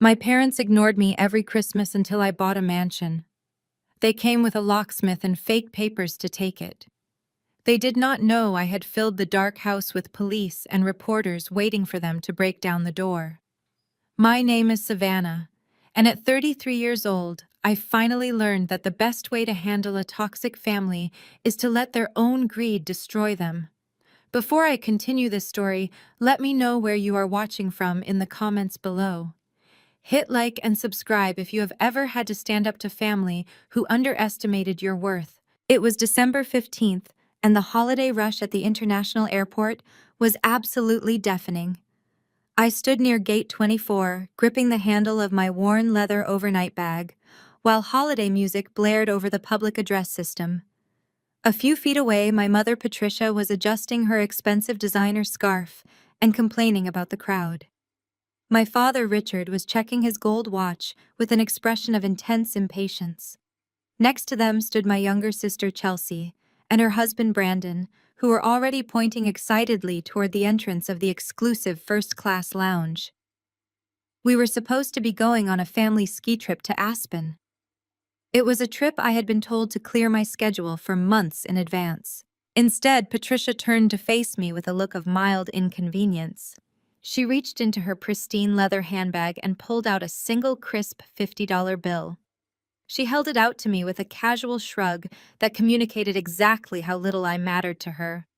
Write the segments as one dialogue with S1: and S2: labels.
S1: My parents ignored me every Christmas until I bought a mansion. They came with a locksmith and fake papers to take it. They did not know I had filled the dark house with police and reporters waiting for them to break down the door. My name is Savannah, and at 33 years old, I finally learned that the best way to handle a toxic family is to let their own greed destroy them. Before I continue this story, let me know where you are watching from in the comments below. Hit like and subscribe if you have ever had to stand up to family who underestimated your worth. It was December 15th, and the holiday rush at the international airport was absolutely deafening. I stood near gate 24, gripping the handle of my worn leather overnight bag, while holiday music blared over the public address system. A few feet away, my mother Patricia was adjusting her expensive designer scarf and complaining about the crowd. My father Richard was checking his gold watch with an expression of intense impatience. Next to them stood my younger sister Chelsea and her husband Brandon, who were already pointing excitedly toward the entrance of the exclusive first-class lounge. We were supposed to be going on a family ski trip to Aspen. It was a trip I had been told to clear my schedule for months in advance. Instead, Patricia turned to face me with a look of mild inconvenience. She reached into her pristine leather handbag and pulled out a single crisp $50 bill. She held it out to me with a casual shrug that communicated exactly how little I mattered to her.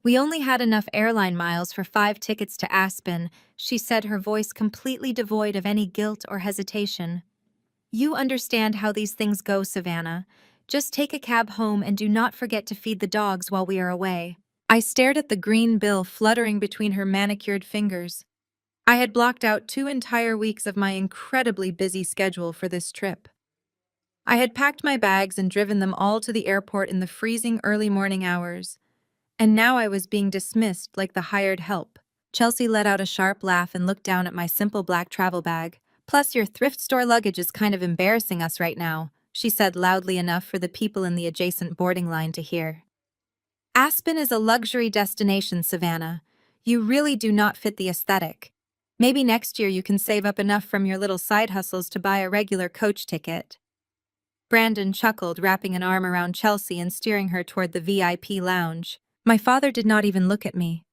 S1: "We only had enough airline miles for 5 tickets to Aspen," she said, her voice completely devoid of any guilt or hesitation. "You understand how these things go, Savannah. Just take a cab home and do not forget to feed the dogs while we are away." I stared at the green bill fluttering between her manicured fingers. I had blocked out 2 entire weeks of my incredibly busy schedule for this trip. I had packed my bags and driven them all to the airport in the freezing early morning hours, and now I was being dismissed like the hired help. Chelsea let out a sharp laugh and looked down at my simple black travel bag. "Plus, your thrift store luggage is kind of embarrassing us right now," she said loudly enough for the people in the adjacent boarding line to hear. "Aspen is a luxury destination, Savannah. You really do not fit the aesthetic. Maybe next year you can save up enough from your little side hustles to buy a regular coach ticket." Brandon chuckled, wrapping an arm around Chelsea and steering her toward the VIP lounge. My father did not even look at me.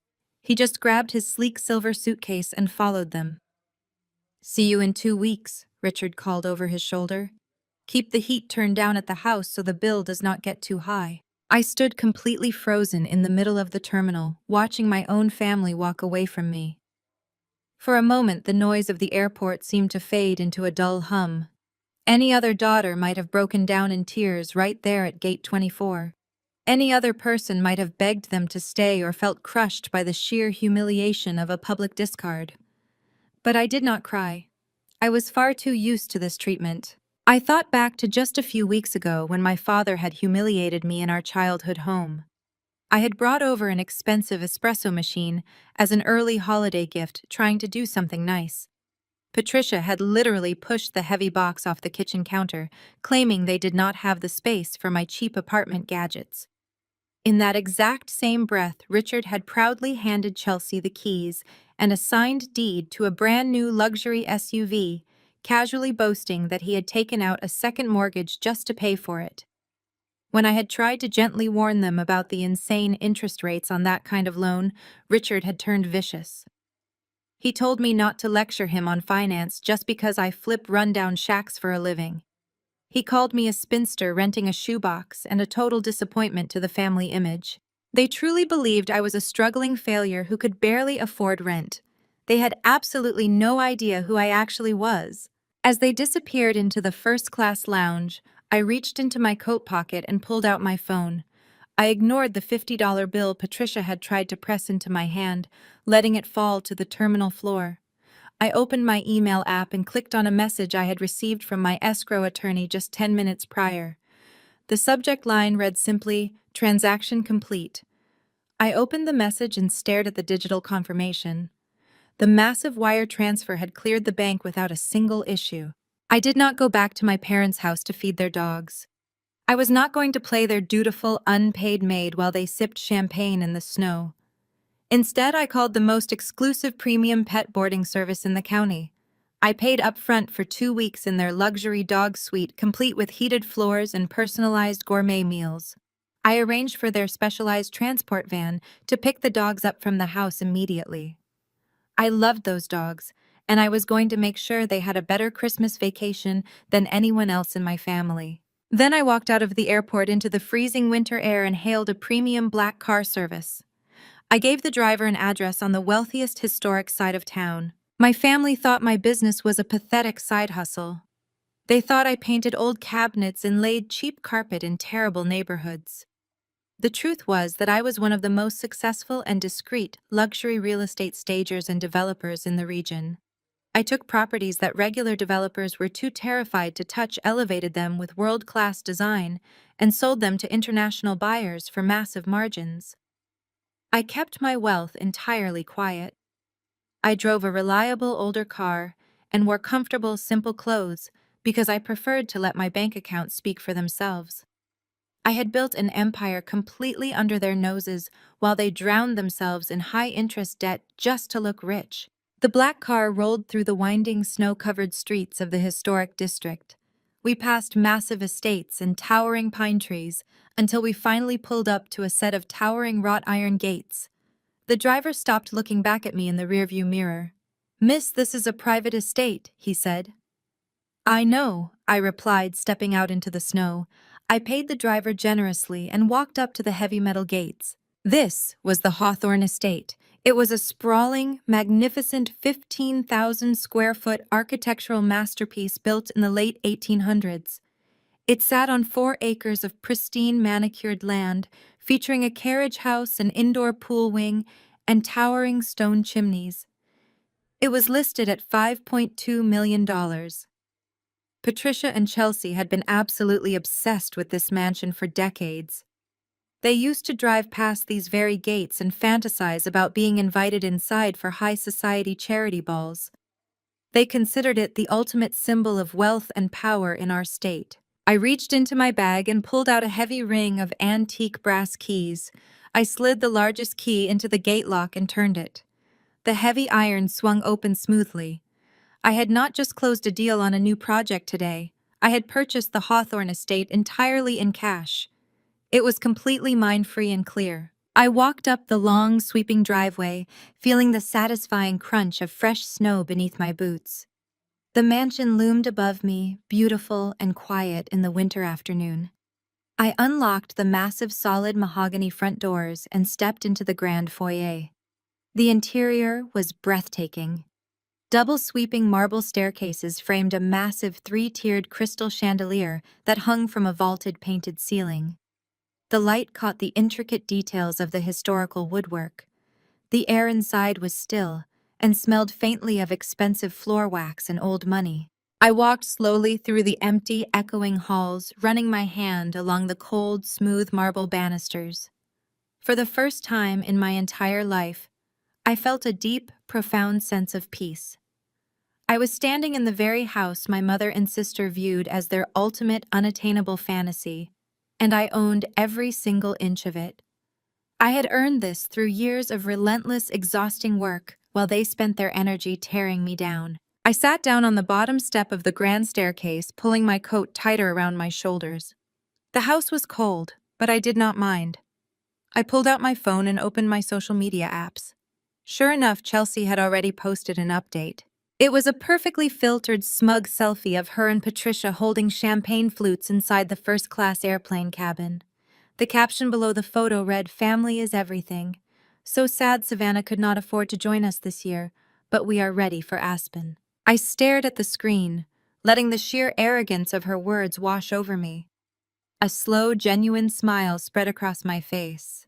S1: He just grabbed his sleek silver suitcase and followed them. "See you in 2 weeks," Richard called over his shoulder. "Keep the heat turned down at the house so the bill does not get too high." I stood completely frozen in the middle of the terminal, watching my own family walk away from me. For a moment, the noise of the airport seemed to fade into a dull hum. Any other daughter might have broken down in tears right there at gate 24. Any other person might have begged them to stay or felt crushed by the sheer humiliation of a public discard. But I did not cry. I was far too used to this treatment. I thought back to just a few weeks ago when my father had humiliated me in our childhood home. I had brought over an expensive espresso machine as an early holiday gift, trying to do something nice. Patricia had literally pushed the heavy box off the kitchen counter, claiming they did not have the space for my cheap apartment gadgets. In that exact same breath, Richard had proudly handed Chelsea the keys and a signed deed to a brand new luxury SUV, casually boasting that he had taken out a second mortgage just to pay for it. When I had tried to gently warn them about the insane interest rates on that kind of loan, Richard had turned vicious. He told me not to lecture him on finance just because I flip rundown shacks for a living. He called me a spinster renting a shoebox and a total disappointment to the family image. They truly believed I was a struggling failure who could barely afford rent. They had absolutely no idea who I actually was. As they disappeared into the first-class lounge, I reached into my coat pocket and pulled out my phone. I ignored the $50 bill Patricia had tried to press into my hand, letting it fall to the terminal floor. I opened my email app and clicked on a message I had received from my escrow attorney just 10 minutes prior. The subject line read simply, "Transaction complete." I opened the message and stared at the digital confirmation. The massive wire transfer had cleared the bank without a single issue. I did not go back to my parents' house to feed their dogs. I was not going to play their dutiful, unpaid maid while they sipped champagne in the snow. Instead, I called the most exclusive premium pet boarding service in the county. I paid upfront for 2 weeks in their luxury dog suite, complete with heated floors and personalized gourmet meals. I arranged for their specialized transport van to pick the dogs up from the house immediately. I loved those dogs, and I was going to make sure they had a better Christmas vacation than anyone else in my family. Then I walked out of the airport into the freezing winter air and hailed a premium black car service. I gave the driver an address on the wealthiest historic side of town. My family thought my business was a pathetic side hustle. They thought I painted old cabinets and laid cheap carpet in terrible neighborhoods. The truth was that I was one of the most successful and discreet luxury real estate stagers and developers in the region. I took properties that regular developers were too terrified to touch, elevated them with world-class design, and sold them to international buyers for massive margins. I kept my wealth entirely quiet. I drove a reliable older car and wore comfortable, simple clothes because I preferred to let my bank accounts speak for themselves. I had built an empire completely under their noses while they drowned themselves in high-interest debt just to look rich. The black car rolled through the winding, snow-covered streets of the historic district. We passed massive estates and towering pine trees until we finally pulled up to a set of towering wrought iron gates. The driver stopped, looking back at me in the rearview mirror. "Miss, this is a private estate," he said. "I know," I replied, stepping out into the snow. I paid the driver generously and walked up to the heavy metal gates. This was the Hawthorne Estate. It was a sprawling, magnificent 15,000 square foot architectural masterpiece built in the late 1800s. It sat on 4 acres of pristine manicured land, featuring a carriage house, an indoor pool wing, and towering stone chimneys. It was listed at $5.2 million. Patricia and Chelsea had been absolutely obsessed with this mansion for decades. They used to drive past these very gates and fantasize about being invited inside for high society charity balls. They considered it the ultimate symbol of wealth and power in our state. I reached into my bag and pulled out a heavy ring of antique brass keys. I slid the largest key into the gate lock and turned it. The heavy iron swung open smoothly. I had not just closed a deal on a new project today. I had purchased the Hawthorne estate entirely in cash. It was completely mine, free and clear. I walked up the long, sweeping driveway, feeling the satisfying crunch of fresh snow beneath my boots. The mansion loomed above me, beautiful and quiet in the winter afternoon. I unlocked the massive solid mahogany front doors and stepped into the grand foyer. The interior was breathtaking. Double sweeping marble staircases framed a massive 3-tiered crystal chandelier that hung from a vaulted painted ceiling. The light caught the intricate details of the historical woodwork. The air inside was still and smelled faintly of expensive floor wax and old money. I walked slowly through the empty, echoing halls, running my hand along the cold, smooth marble banisters. For the first time in my entire life, I felt a deep, profound sense of peace. I was standing in the very house my mother and sister viewed as their ultimate unattainable fantasy, and I owned every single inch of it. I had earned this through years of relentless, exhausting work, while they spent their energy tearing me down. I sat down on the bottom step of the grand staircase, pulling my coat tighter around my shoulders. The house was cold, but I did not mind. I pulled out my phone and opened my social media apps. Sure enough, Chelsea had already posted an update. It was a perfectly filtered, smug selfie of her and Patricia holding champagne flutes inside the first-class airplane cabin. The caption below the photo read, "Family is everything. So sad Savannah could not afford to join us this year, but we are ready for Aspen." I stared at the screen, letting the sheer arrogance of her words wash over me. A slow, genuine smile spread across my face.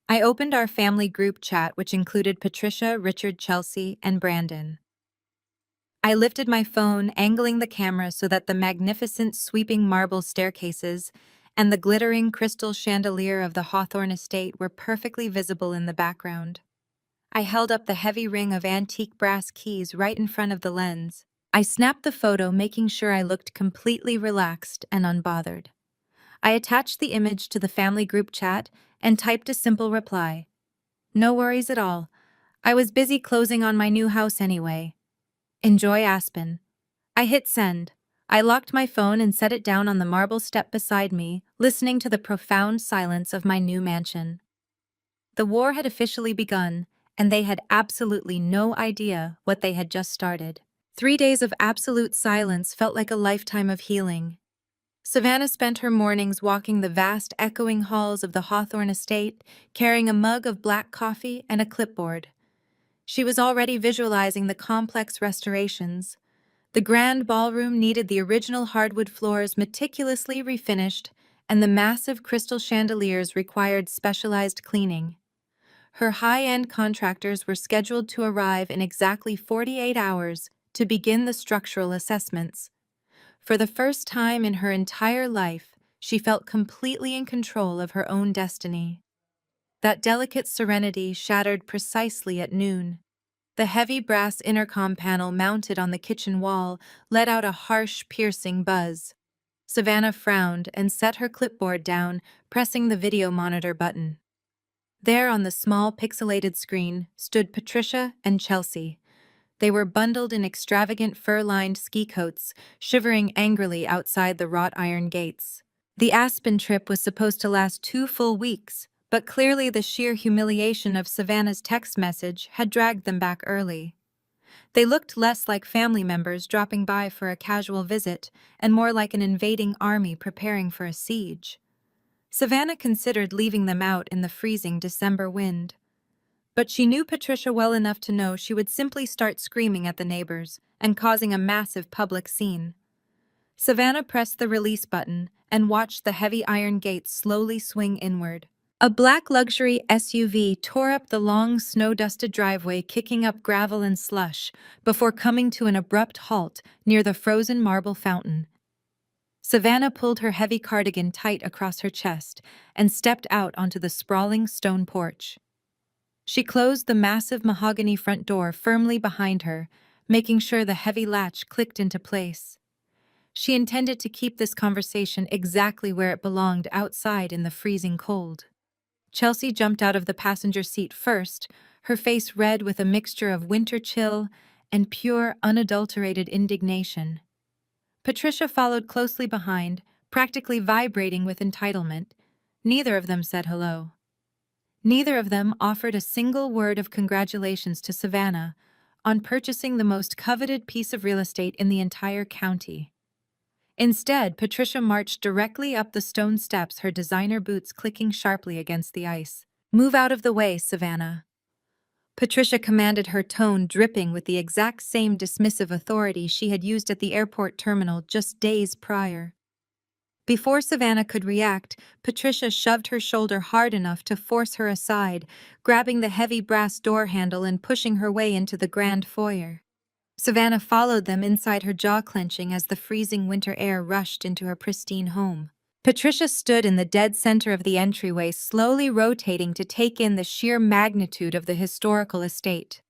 S1: I opened our family group chat, which included Patricia, Richard, Chelsea, and Brandon. I lifted my phone, angling the camera so that the magnificent sweeping marble staircases and the glittering crystal chandelier of the Hawthorne estate were perfectly visible in the background. I held up the heavy ring of antique brass keys right in front of the lens. I snapped the photo, making sure I looked completely relaxed and unbothered. I attached the image to the family group chat and typed a simple reply. "No worries at all. I was busy closing on my new house anyway." Enjoy Aspen. I hit send. I locked my phone and set it down on the marble step beside me, listening to the profound silence of my new mansion. The war had officially begun, and they had absolutely no idea what they had just started. 3 days of absolute silence felt like a lifetime of healing. Savannah spent her mornings walking the vast, echoing halls of the Hawthorne estate, carrying a mug of black coffee and a clipboard. She was already visualizing the complex restorations. The grand ballroom needed the original hardwood floors meticulously refinished, and the massive crystal chandeliers required specialized cleaning. Her high-end contractors were scheduled to arrive in exactly 48 hours to begin the structural assessments. For the first time in her entire life, she felt completely in control of her own destiny. That delicate serenity shattered precisely at noon. The heavy brass intercom panel mounted on the kitchen wall let out a harsh, piercing buzz. Savannah frowned and set her clipboard down, pressing the video monitor button. There on the small pixelated screen stood Patricia and Chelsea. They were bundled in extravagant fur-lined ski coats, shivering angrily outside the wrought iron gates. The Aspen trip was supposed to last 2 full weeks, but clearly the sheer humiliation of Savannah's text message had dragged them back early. They looked less like family members dropping by for a casual visit and more like an invading army preparing for a siege. Savannah considered leaving them out in the freezing December wind. But she knew Patricia well enough to know she would simply start screaming at the neighbors and causing a massive public scene. Savannah pressed the release button and watched the heavy iron gates slowly swing inward. A black luxury SUV tore up the long, snow-dusted driveway, kicking up gravel and slush, before coming to an abrupt halt near the frozen marble fountain. Savannah pulled her heavy cardigan tight across her chest and stepped out onto the sprawling stone porch. She closed the massive mahogany front door firmly behind her, making sure the heavy latch clicked into place. She intended to keep this conversation exactly where it belonged, outside in the freezing cold. Chelsea jumped out of the passenger seat first, her face red with a mixture of winter chill and pure, unadulterated indignation. Patricia followed closely behind, practically vibrating with entitlement. Neither of them said hello. Neither of them offered a single word of congratulations to Savannah on purchasing the most coveted piece of real estate in the entire county. Instead, Patricia marched directly up the stone steps, her designer boots clicking sharply against the ice. "Move out of the way, Savannah." Patricia commanded, her tone dripping with the exact same dismissive authority she had used at the airport terminal just days prior. Before Savannah could react, Patricia shoved her shoulder hard enough to force her aside, grabbing the heavy brass door handle and pushing her way into the grand foyer. Savannah followed them, inside, her jaw clenching as the freezing winter air rushed into her pristine home. Patricia stood in the dead center of the entryway, slowly rotating to take in the sheer magnitude of the historical estate.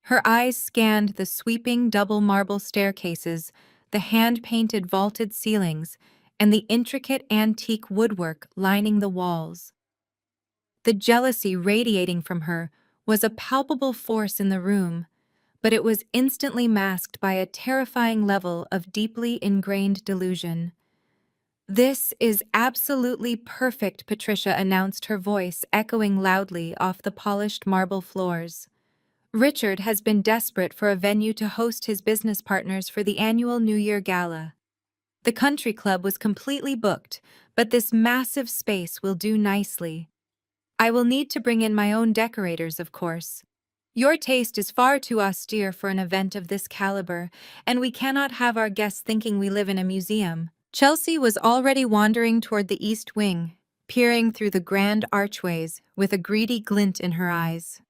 S1: Her eyes scanned the sweeping double marble staircases, the hand-painted vaulted ceilings, and the intricate antique woodwork lining the walls. The jealousy radiating from her was a palpable force in the room, but it was instantly masked by a terrifying level of deeply ingrained delusion. "This is absolutely perfect," Patricia announced, her voice echoing loudly off the polished marble floors. "Richard has been desperate for a venue to host his business partners for the annual New Year Gala. The country club was completely booked, but this massive space will do nicely. I will need to bring in my own decorators, of course. Your taste is far too austere for an event of this caliber, and we cannot have our guests thinking we live in a museum." Chelsea was already wandering toward the east wing, peering through the grand archways with a greedy glint in her eyes.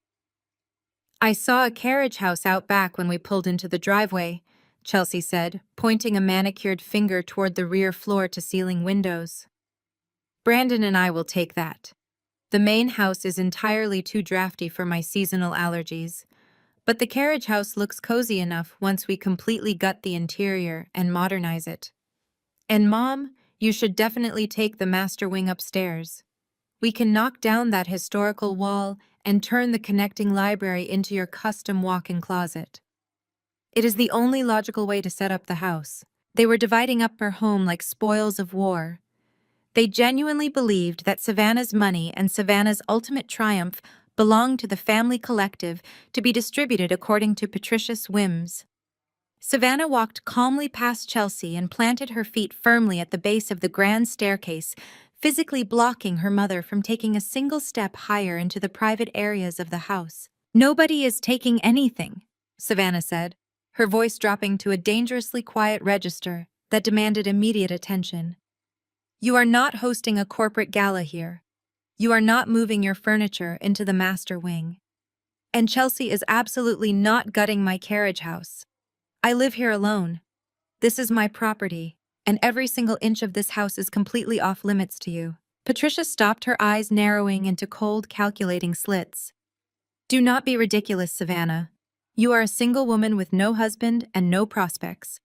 S1: "I saw a carriage house out back when we pulled into the driveway," Chelsea said, pointing a manicured finger toward the rear floor-to-ceiling windows. "Brandon and I will take that. The main house is entirely too drafty for my seasonal allergies, but the carriage house looks cozy enough once we completely gut the interior and modernize it. And Mom, you should definitely take the master wing upstairs. We can knock down that historical wall and turn the connecting library into your custom walk-in closet." It is the only logical way to set up the house. They were dividing up her home like spoils of war. They genuinely believed that Savannah's money and Savannah's ultimate triumph belonged to the family collective to be distributed according to Patricia's whims. Savannah walked calmly past Chelsea and planted her feet firmly at the base of the grand staircase, physically blocking her mother from taking a single step higher into the private areas of the house. "Nobody is taking anything," Savannah said, her voice dropping to a dangerously quiet register that demanded immediate attention. "You are not hosting a corporate gala here. You are not moving your furniture into the master wing. And Chelsea is absolutely not gutting my carriage house. I live here alone. This is my property, and every single inch of this house is completely off limits to you." Patricia stopped, her eyes narrowing into cold, calculating slits. "Do not be ridiculous, Savannah. You are a single woman with no husband and no prospects.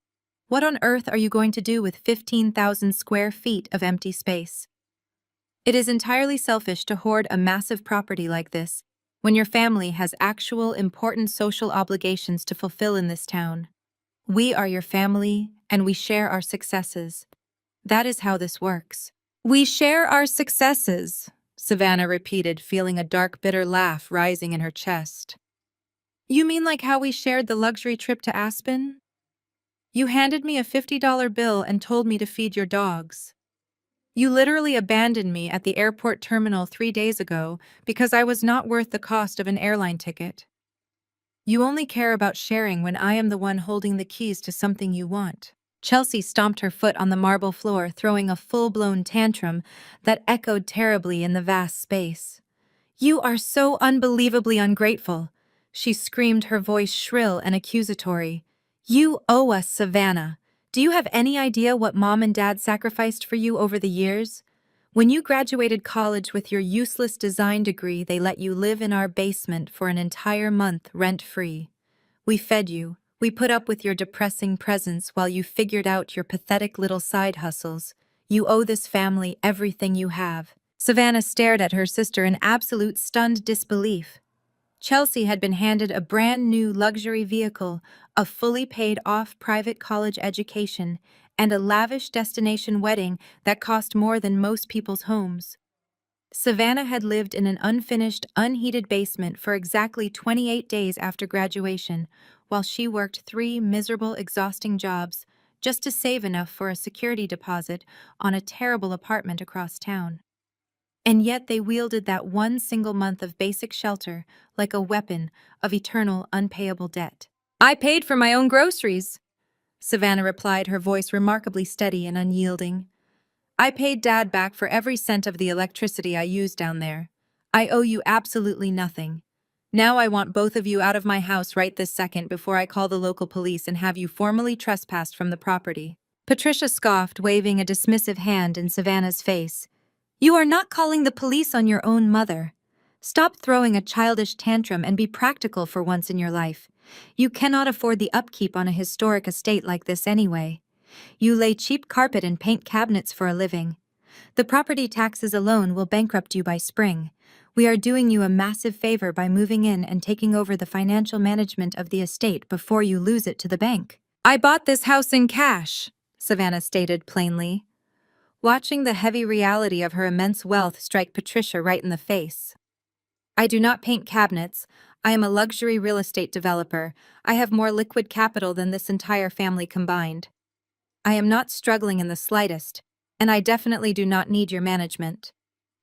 S1: What on earth are you going to do with 15,000 square feet of empty space? It is entirely selfish to hoard a massive property like this when your family has actual important social obligations to fulfill in this town. We are your family, and we share our successes. That is how this works." "We share our successes," Savannah repeated, feeling a dark, bitter laugh rising in her chest. "You mean like how we shared the luxury trip to Aspen? You handed me a $50 bill and told me to feed your dogs. You literally abandoned me at the airport terminal 3 days ago because I was not worth the cost of an airline ticket. You only care about sharing when I am the one holding the keys to something you want." Chelsea stomped her foot on the marble floor, throwing a full-blown tantrum that echoed terribly in the vast space. "You are so unbelievably ungrateful," she screamed, her voice shrill and accusatory. "You owe us, Savannah. Do you have any idea what Mom and Dad sacrificed for you over the years? When you graduated college with your useless design degree, they let you live in our basement for an entire month rent-free. We fed you. We put up with your depressing presence while you figured out your pathetic little side hustles. You owe this family everything you have." Savannah stared at her sister in absolute stunned disbelief. Chelsea had been handed a brand new luxury vehicle, a fully paid-off private college education, and a lavish destination wedding that cost more than most people's homes. Savannah had lived in an unfinished, unheated basement for exactly 28 days after graduation, while she worked 3 miserable, exhausting jobs just to save enough for a security deposit on a terrible apartment across town. And yet they wielded that one single month of basic shelter like a weapon of eternal, unpayable debt. "I paid for my own groceries," Savannah replied, her voice remarkably steady and unyielding. "I paid Dad back for every cent of the electricity I used down there. I owe you absolutely nothing. Now I want both of you out of my house right this second before I call the local police and have you formally trespassed from the property." Patricia scoffed, waving a dismissive hand in Savannah's face. "You are not calling the police on your own mother. Stop throwing a childish tantrum and be practical for once in your life. You cannot afford the upkeep on a historic estate like this anyway. You lay cheap carpet and paint cabinets for a living. The property taxes alone will bankrupt you by spring. We are doing you a massive favor by moving in and taking over the financial management of the estate before you lose it to the bank." "I bought this house in cash," Savannah stated plainly, watching the heavy reality of her immense wealth strike Patricia right in the face. "I do not paint cabinets. I am a luxury real estate developer. I have more liquid capital than this entire family combined. I am not struggling in the slightest, and I definitely do not need your management.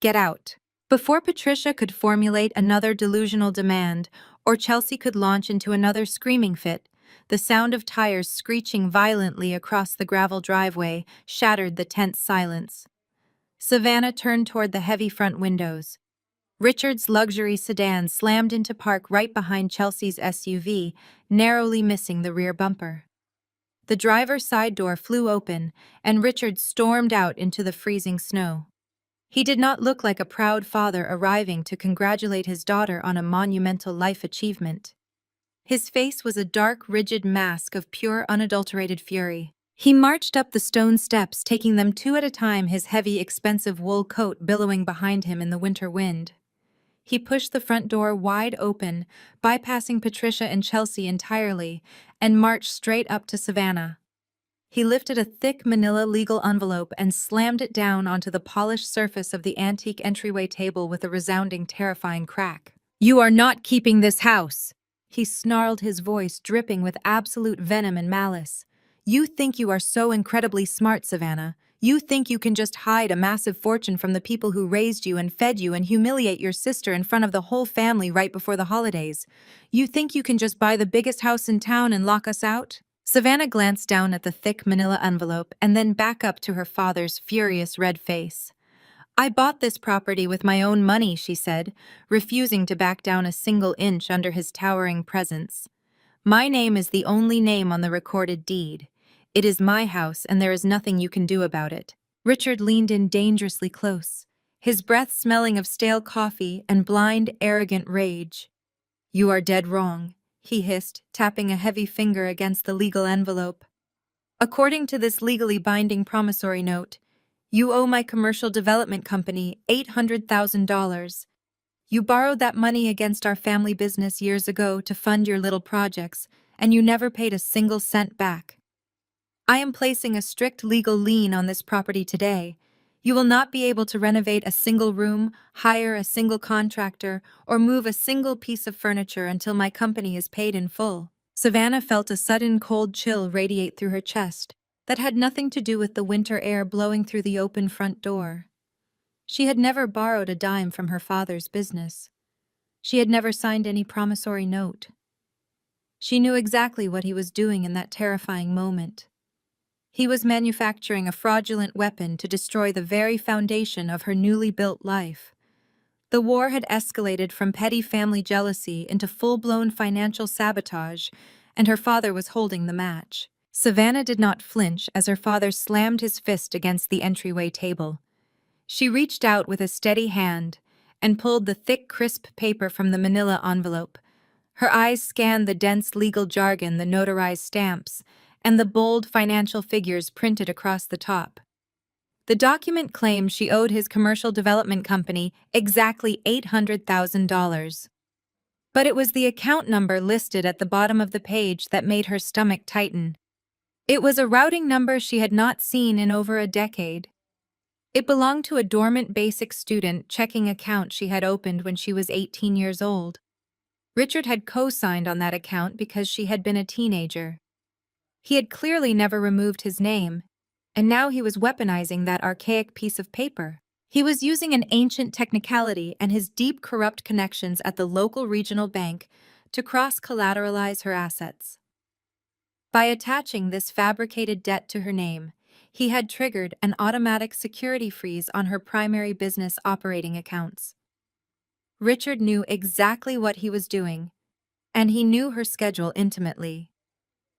S1: Get out." Before Patricia could formulate another delusional demand, or Chelsea could launch into another screaming fit, the sound of tires screeching violently across the gravel driveway shattered the tense silence. Savannah turned toward the heavy front windows. Richard's luxury sedan slammed into park right behind Chelsea's SUV, narrowly missing the rear bumper. The driver's side door flew open, and Richard stormed out into the freezing snow. He did not look like a proud father arriving to congratulate his daughter on a monumental life achievement. His face was a dark, rigid mask of pure, unadulterated fury. He marched up the stone steps, taking them 2 at a time, his heavy, expensive wool coat billowing behind him in the winter wind. He pushed the front door wide open, bypassing Patricia and Chelsea entirely, and marched straight up to Savannah. He lifted a thick manila legal envelope and slammed it down onto the polished surface of the antique entryway table with a resounding, terrifying crack. "You are not keeping this house!" He snarled, his voice dripping with absolute venom and malice. "You think you are so incredibly smart, Savannah. You think you can just hide a massive fortune from the people who raised you and fed you and humiliate your sister in front of the whole family right before the holidays. You think you can just buy the biggest house in town and lock us out?" Savannah glanced down at the thick manila envelope and then back up to her father's furious red face. "I bought this property with my own money," she said, refusing to back down a single inch under his towering presence. "My name is the only name on the recorded deed. It is my house, and there is nothing you can do about it." Richard leaned in dangerously close, his breath smelling of stale coffee and blind, arrogant rage. "You are dead wrong," he hissed, tapping a heavy finger against the legal envelope. "According to this legally binding promissory note, you owe my commercial development company $800,000. You borrowed that money against our family business years ago to fund your little projects, and you never paid a single cent back. I am placing a strict legal lien on this property today. You will not be able to renovate a single room, hire a single contractor, or move a single piece of furniture until my company is paid in full." Savannah felt a sudden cold chill radiate through her chest that had nothing to do with the winter air blowing through the open front door. She had never borrowed a dime from her father's business. She had never signed any promissory note. She knew exactly what he was doing in that terrifying moment. He was manufacturing a fraudulent weapon to destroy the very foundation of her newly built life. The war had escalated from petty family jealousy into full-blown financial sabotage, and her father was holding the match. Savannah did not flinch as her father slammed his fist against the entryway table. She reached out with a steady hand and pulled the thick, crisp paper from the manila envelope. Her eyes scanned the dense legal jargon, the notarized stamps, and the bold financial figures printed across the top. The document claimed she owed his commercial development company exactly $800,000. But it was the account number listed at the bottom of the page that made her stomach tighten. It was a routing number she had not seen in over a decade. It belonged to a dormant basic student checking account she had opened when she was 18 years old. Richard had co-signed on that account because she had been a teenager. He had clearly never removed his name, and now he was weaponizing that archaic piece of paper. He was using an ancient technicality and his deep corrupt connections at the local regional bank to cross-collateralize her assets. By attaching this fabricated debt to her name, he had triggered an automatic security freeze on her primary business operating accounts. Richard knew exactly what he was doing, and he knew her schedule intimately.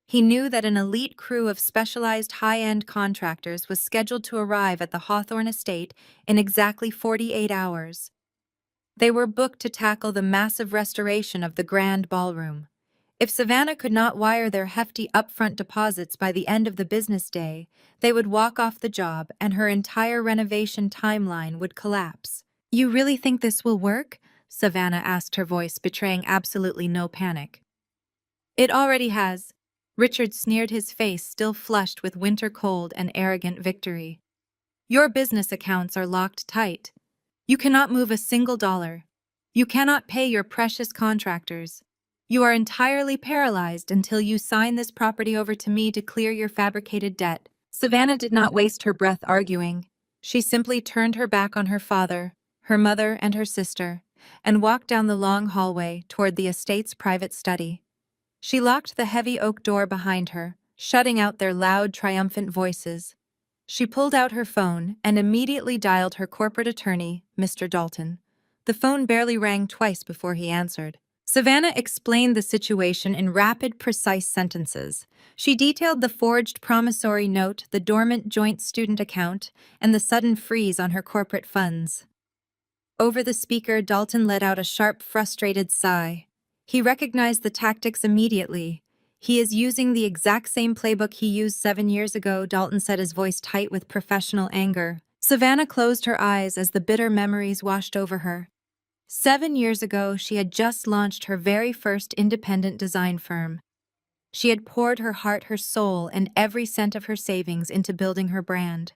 S1: He knew that an elite crew of specialized high-end contractors was scheduled to arrive at the Hawthorne estate in exactly 48 hours. They were booked to tackle the massive restoration of the grand ballroom. If Savannah could not wire their hefty upfront deposits by the end of the business day, they would walk off the job and her entire renovation timeline would collapse. "You really think this will work?" Savannah asked, her voice betraying absolutely no panic. "It already has." Richard sneered, his face still flushed with winter cold and arrogant victory. "Your business accounts are locked tight. You cannot move a single dollar. You cannot pay your precious contractors. You are entirely paralyzed until you sign this property over to me to clear your fabricated debt." Savannah did not waste her breath arguing. She simply turned her back on her father, her mother, and her sister, and walked down the long hallway toward the estate's private study. She locked the heavy oak door behind her, shutting out their loud, triumphant voices. She pulled out her phone and immediately dialed her corporate attorney, Mr. Dalton. The phone barely rang twice before he answered. Savannah explained the situation in rapid, precise sentences. She detailed the forged promissory note, the dormant joint student account, and the sudden freeze on her corporate funds. Over the speaker, Dalton let out a sharp, frustrated sigh. He recognized the tactics immediately. "He is using the exact same playbook he used 7 years ago," Dalton said, his voice tight with professional anger. Savannah closed her eyes as the bitter memories washed over her. 7 years ago, she had just launched her very first independent design firm. She had poured her heart, her soul, and every cent of her savings into building her brand.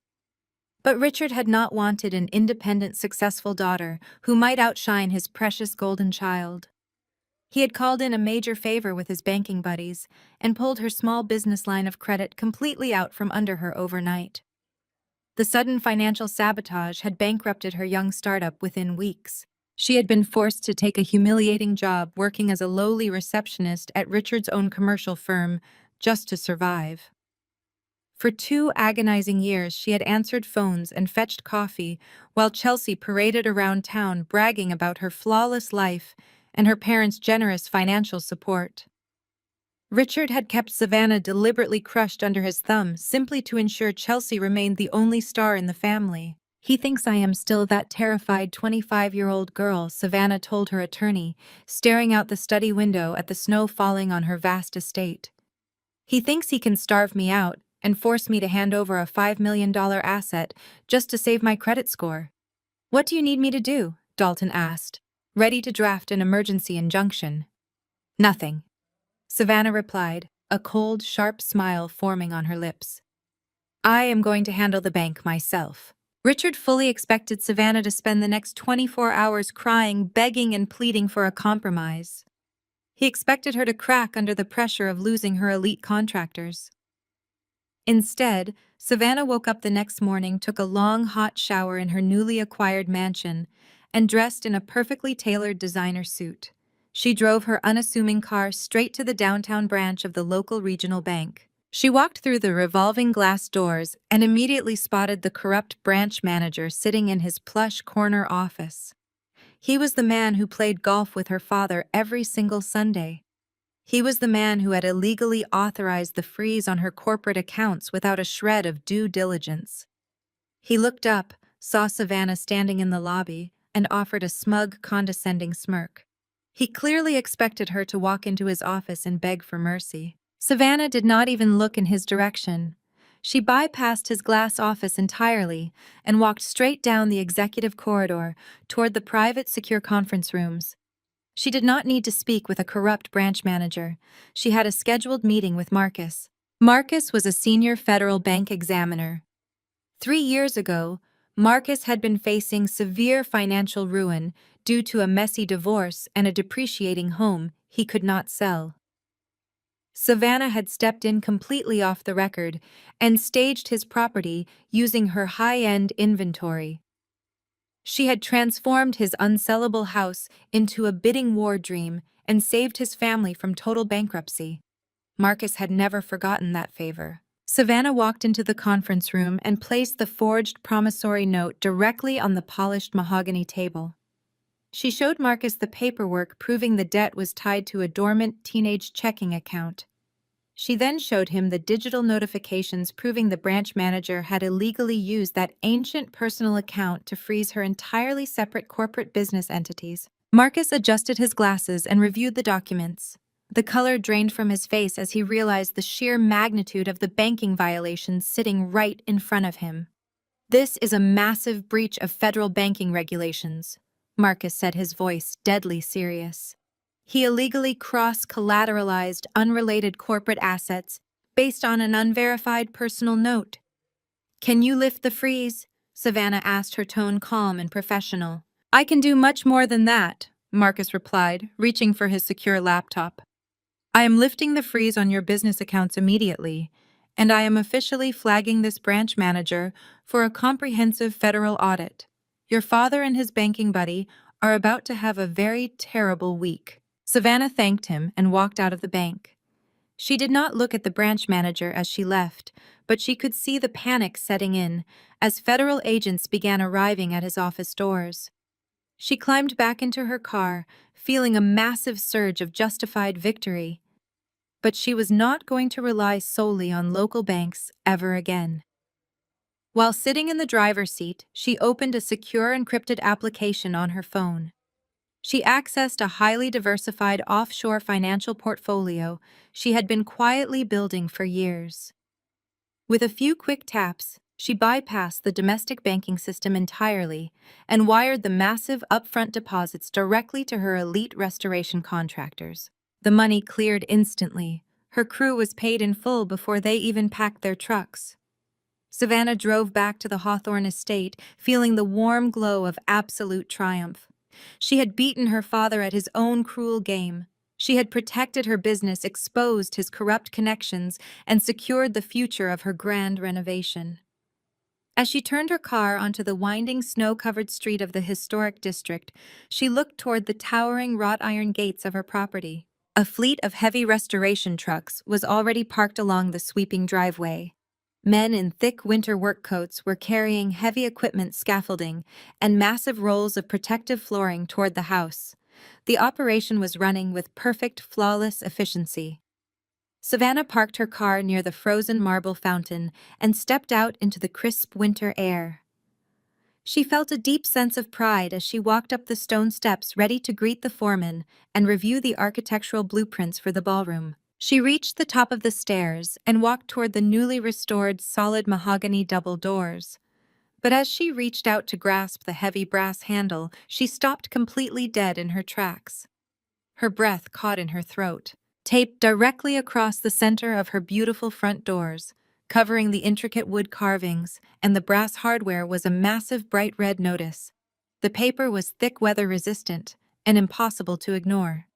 S1: But Richard had not wanted an independent, successful daughter who might outshine his precious golden child. He had called in a major favor with his banking buddies and pulled her small business line of credit completely out from under her overnight. The sudden financial sabotage had bankrupted her young startup within weeks. She had been forced to take a humiliating job working as a lowly receptionist at Richard's own commercial firm just to survive. For 2 agonizing years, she had answered phones and fetched coffee while Chelsea paraded around town bragging about her flawless life and her parents' generous financial support. Richard had kept Savannah deliberately crushed under his thumb simply to ensure Chelsea remained the only star in the family. "He thinks I am still that terrified 25-year-old girl," Savannah told her attorney, staring out the study window at the snow falling on her vast estate. "He thinks he can starve me out and force me to hand over a $5 million asset just to save my credit score." "What do you need me to do?" Dalton asked, ready to draft an emergency injunction. "Nothing," Savannah replied, a cold, sharp smile forming on her lips. "I am going to handle the bank myself." Richard fully expected Savannah to spend the next 24 hours crying, begging, and pleading for a compromise. He expected her to crack under the pressure of losing her elite contractors. Instead, Savannah woke up the next morning, took a long, hot shower in her newly acquired mansion, and dressed in a perfectly tailored designer suit. She drove her unassuming car straight to the downtown branch of the local regional bank. She walked through the revolving glass doors and immediately spotted the corrupt branch manager sitting in his plush corner office. He was the man who played golf with her father every single Sunday. He was the man who had illegally authorized the freeze on her corporate accounts without a shred of due diligence. He looked up, saw Savannah standing in the lobby, and offered a smug, condescending smirk. He clearly expected her to walk into his office and beg for mercy. Savannah did not even look in his direction. She bypassed his glass office entirely and walked straight down the executive corridor toward the private, secure conference rooms. She did not need to speak with a corrupt branch manager. She had a scheduled meeting with Marcus. Marcus was a senior federal bank examiner. 3 years ago, Marcus had been facing severe financial ruin due to a messy divorce and a depreciating home he could not sell. Savannah had stepped in completely off the record and staged his property using her high-end inventory. She had transformed his unsellable house into a bidding war dream and saved his family from total bankruptcy. Marcus had never forgotten that favor. Savannah walked into the conference room and placed the forged promissory note directly on the polished mahogany table. She showed Marcus the paperwork proving the debt was tied to a dormant teenage checking account. She then showed him the digital notifications proving the branch manager had illegally used that ancient personal account to freeze her entirely separate corporate business entities. Marcus adjusted his glasses and reviewed the documents. The color drained from his face as he realized the sheer magnitude of the banking violations sitting right in front of him. "This is a massive breach of federal banking regulations," Marcus said, his voice deadly serious. "He illegally cross-collateralized unrelated corporate assets based on an unverified personal note." "Can you lift the freeze?" Savannah asked, her tone calm and professional. "I can do much more than that," Marcus replied, reaching for his secure laptop. "I am lifting the freeze on your business accounts immediately, and I am officially flagging this branch manager for a comprehensive federal audit. Your father and his banking buddy are about to have a very terrible week." Savannah thanked him and walked out of the bank. She did not look at the branch manager as she left, but she could see the panic setting in as federal agents began arriving at his office doors. She climbed back into her car, feeling a massive surge of justified victory. But she was not going to rely solely on local banks ever again. While sitting in the driver's seat, she opened a secure encrypted application on her phone. She accessed a highly diversified offshore financial portfolio she had been quietly building for years. With a few quick taps, she bypassed the domestic banking system entirely and wired the massive upfront deposits directly to her elite restoration contractors. The money cleared instantly, Her crew was paid in full before they even packed their trucks. Savannah drove back to the Hawthorne estate, feeling the warm glow of absolute triumph. She had beaten her father at his own cruel game. She had protected her business, exposed his corrupt connections, and secured the future of her grand renovation. As she turned her car onto the winding snow-covered street of the historic district, she looked toward the towering wrought iron gates of her property. A fleet of heavy restoration trucks was already parked along the sweeping driveway. Men in thick winter work coats were carrying heavy equipment scaffolding and massive rolls of protective flooring toward the house. The operation was running with perfect, flawless efficiency. Savannah parked her car near the frozen marble fountain and stepped out into the crisp winter air. She felt a deep sense of pride as she walked up the stone steps ready to greet the foreman and review the architectural blueprints for the ballroom. She reached the top of the stairs and walked toward the newly restored solid mahogany double doors. But as she reached out to grasp the heavy brass handle, she stopped completely dead in her tracks. Her breath caught in her throat. Taped directly across the center of her beautiful front doors, covering the intricate wood carvings and the brass hardware, was a massive bright red notice. The paper was thick, weather-resistant, and impossible to ignore.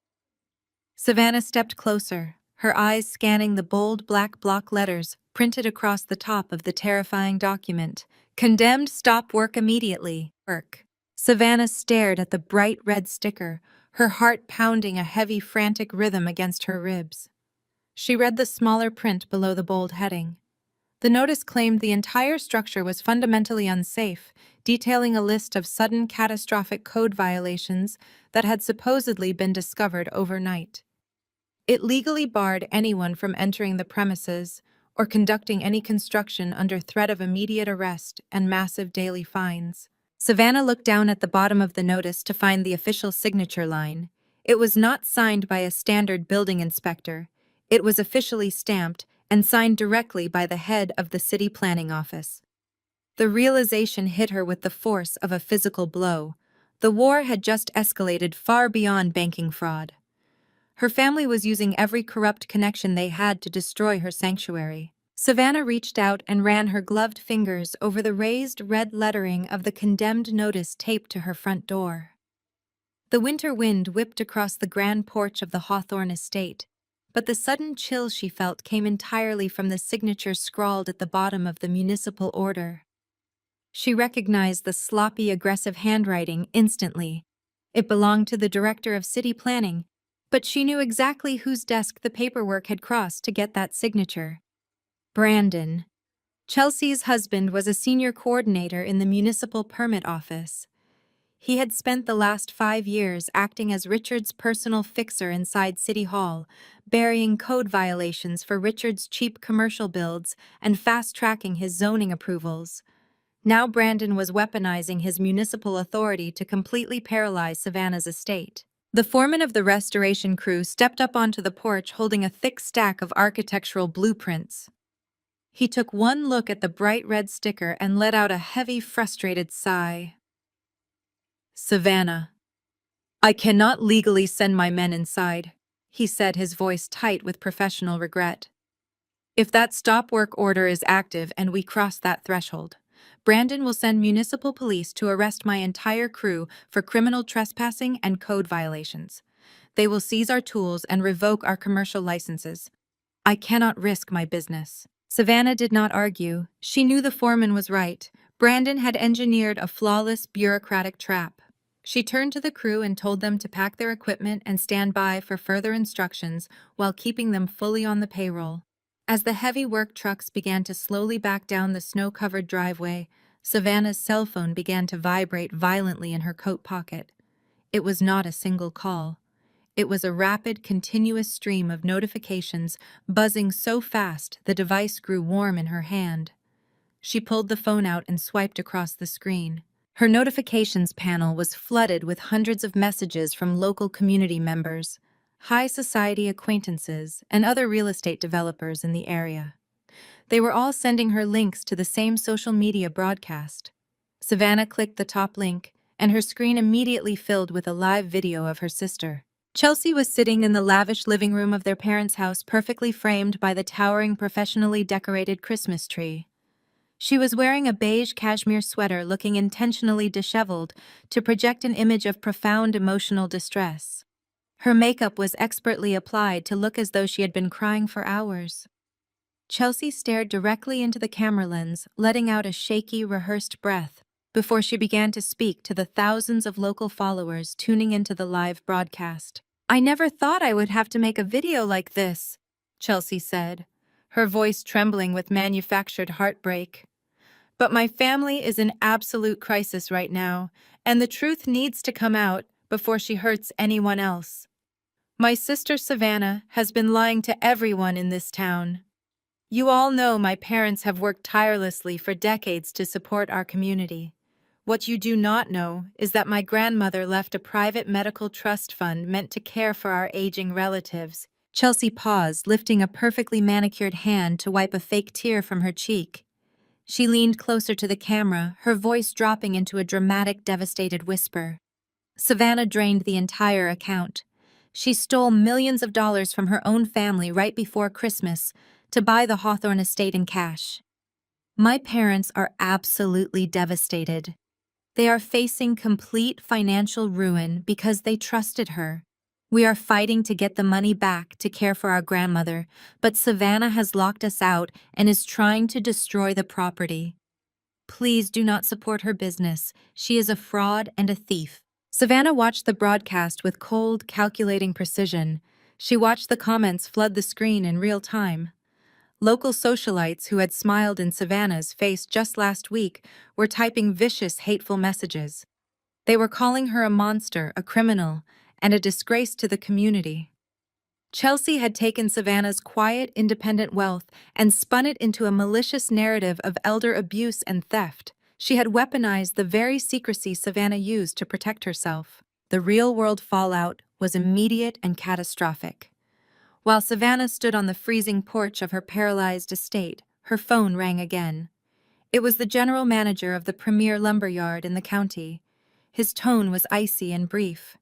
S1: Savannah stepped closer, her eyes scanning the bold black block letters printed across the top of the terrifying document. Condemned, stop work immediately. Work. Savannah stared at the bright red sticker, her heart pounding a heavy, frantic rhythm against her ribs. She read the smaller print below the bold heading. The notice claimed the entire structure was fundamentally unsafe, detailing a list of sudden catastrophic code violations that had supposedly been discovered overnight. It legally barred anyone from entering the premises or conducting any construction under threat of immediate arrest and massive daily fines. Savannah looked down at the bottom of the notice to find the official signature line. It was not signed by a standard building inspector. It was officially stamped and signed directly by the head of the city planning office. The realization hit her with the force of a physical blow. The war had just escalated far beyond banking fraud. Her family was using every corrupt connection they had to destroy her sanctuary. Savannah reached out and ran her gloved fingers over the raised red lettering of the condemned notice taped to her front door. The winter wind whipped across the grand porch of the Hawthorne estate, but the sudden chill she felt came entirely from the signature scrawled at the bottom of the municipal order. She recognized the sloppy, aggressive handwriting instantly. It belonged to the director of city planning, but she knew exactly whose desk the paperwork had crossed to get that signature. Brandon. Chelsea's husband was a senior coordinator in the municipal permit office. He had spent the last 5 years acting as Richard's personal fixer inside City Hall, burying code violations for Richard's cheap commercial builds and fast-tracking his zoning approvals. Now Brandon was weaponizing his municipal authority to completely paralyze Savannah's estate. The foreman of the restoration crew stepped up onto the porch holding a thick stack of architectural blueprints. He took one look at the bright red sticker and let out a heavy, frustrated sigh. Savannah, I cannot legally send my men inside, he said, his voice tight with professional regret. If that stop work order is active and we cross that threshold, Brandon will send municipal police to arrest my entire crew for criminal trespassing and code violations. They will seize our tools and revoke our commercial licenses. I cannot risk my business. Savannah did not argue. She knew the foreman was right. Brandon had engineered a flawless bureaucratic trap. She turned to the crew and told them to pack their equipment and stand by for further instructions while keeping them fully on the payroll. As the heavy work trucks began to slowly back down the snow-covered driveway, Savannah's cell phone began to vibrate violently in her coat pocket. It was not a single call. It was a rapid, continuous stream of notifications, buzzing so fast the device grew warm in her hand. She pulled the phone out and swiped across the screen. Her notifications panel was flooded with hundreds of messages from local community members, high society acquaintances, and other real estate developers in the area. They were all sending her links to the same social media broadcast. Savannah clicked the top link, and her screen immediately filled with a live video of her sister. Chelsea was sitting in the lavish living room of their parents' house, perfectly framed by the towering, professionally decorated Christmas tree. She was wearing a beige cashmere sweater, looking intentionally disheveled to project an image of profound emotional distress. Her makeup was expertly applied to look as though she had been crying for hours. Chelsea stared directly into the camera lens, letting out a shaky, rehearsed breath before she began to speak to the thousands of local followers tuning into the live broadcast. "I never thought I would have to make a video like this," Chelsea said, her voice trembling with manufactured heartbreak. "But my family is in absolute crisis right now, and the truth needs to come out before she hurts anyone else. My sister Savannah has been lying to everyone in this town. You all know my parents have worked tirelessly for decades to support our community. What you do not know is that my grandmother left a private medical trust fund meant to care for our aging relatives." Chelsea paused, lifting a perfectly manicured hand to wipe a fake tear from her cheek. She leaned closer to the camera, her voice dropping into a dramatic, devastated whisper. "Savannah drained the entire account. She stole millions of dollars from her own family right before Christmas to buy the Hawthorne estate in cash. My parents are absolutely devastated. They are facing complete financial ruin because they trusted her. We are fighting to get the money back to care for our grandmother, but Savannah has locked us out and is trying to destroy the property. Please do not support her business. She is a fraud and a thief." Savannah watched the broadcast with cold, calculating precision. She watched the comments flood the screen in real time. Local socialites who had smiled in Savannah's face just last week were typing vicious, hateful messages. They were calling her a monster, a criminal, and a disgrace to the community. Chelsea had taken Savannah's quiet, independent wealth and spun it into a malicious narrative of elder abuse and theft. She had weaponized the very secrecy Savannah used to protect herself. The real-world fallout was immediate and catastrophic. While Savannah stood on the freezing porch of her paralyzed estate, her phone rang again. It was the general manager of the premier lumber yard in the county. His tone was icy and brief.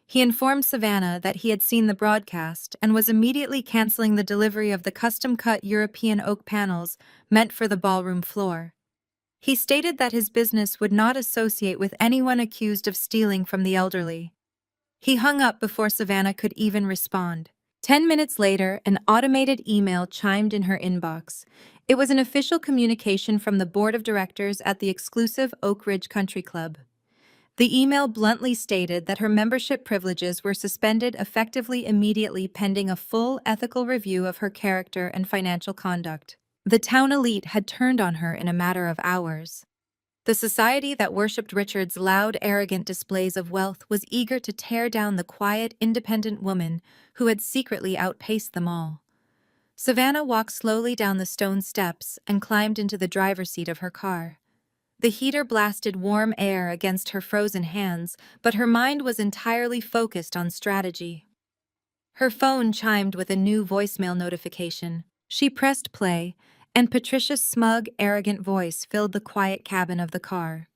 S1: He informed Savannah that he had seen the broadcast and was immediately canceling the delivery of the custom-cut European oak panels meant for the ballroom floor. He stated that his business would not associate with anyone accused of stealing from the elderly. He hung up before Savannah could even respond. 10 minutes later, an automated email chimed in her inbox. It was an official communication from the board of directors at the exclusive Oak Ridge Country Club. The email bluntly stated that her membership privileges were suspended effectively immediately pending a full ethical review of her character and financial conduct. The town elite had turned on her in a matter of hours. The society that worshipped Richard's loud, arrogant displays of wealth was eager to tear down the quiet, independent woman who had secretly outpaced them all. Savannah walked slowly down the stone steps and climbed into the driver's seat of her car. The heater blasted warm air against her frozen hands, but her mind was entirely focused on strategy. Her phone chimed with a new voicemail notification. She pressed play, and Patricia's smug, arrogant voice filled the quiet cabin of the car.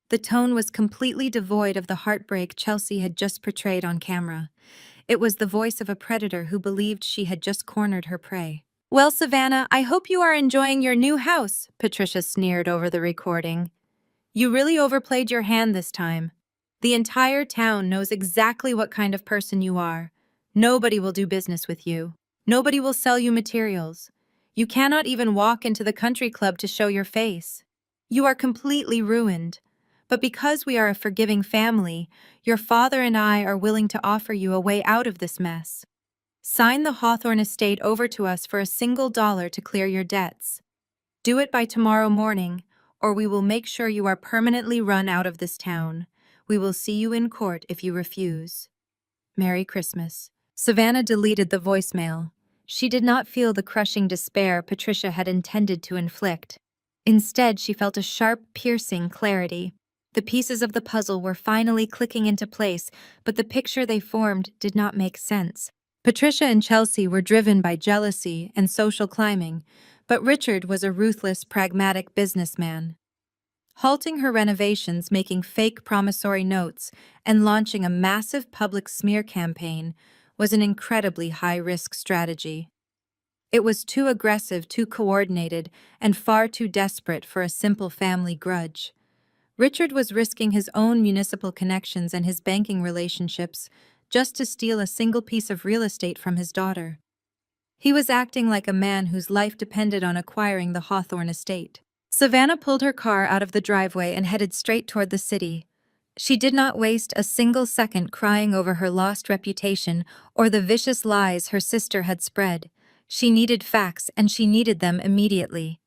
S1: The tone was completely devoid of the heartbreak Chelsea had just portrayed on camera. It was the voice of a predator who believed she had just cornered her prey. "Well, Savannah, I hope you are enjoying your new house," Patricia sneered over the recording. "You really overplayed your hand this time. The entire town knows exactly what kind of person you are. Nobody will do business with you. Nobody will sell you materials. You cannot even walk into the country club to show your face. You are completely ruined. But because we are a forgiving family, your father and I are willing to offer you a way out of this mess. Sign the Hawthorne estate over to us for $1 to clear your debts. Do it by tomorrow morning, or we will make sure you are permanently run out of this town. We will see you in court if you refuse. Merry Christmas." Savannah deleted the voicemail. She did not feel the crushing despair Patricia had intended to inflict. Instead, she felt a sharp, piercing clarity. The pieces of the puzzle were finally clicking into place, but the picture they formed did not make sense. Patricia and Chelsea were driven by jealousy and social climbing, but Richard was a ruthless, pragmatic businessman. halting her renovations, making fake promissory notes, and launching a massive public smear campaign was an incredibly high-risk strategy. It was too aggressive, too coordinated, and far too desperate for a simple family grudge. Richard was risking his own municipal connections and his banking relationships just to steal a single piece of real estate from his daughter. He was acting like a man whose life depended on acquiring the Hawthorne estate. Savannah pulled her car out of the driveway and headed straight toward the city. She did not waste a single second crying over her lost reputation or the vicious lies her sister had spread. She needed facts, and she needed them immediately.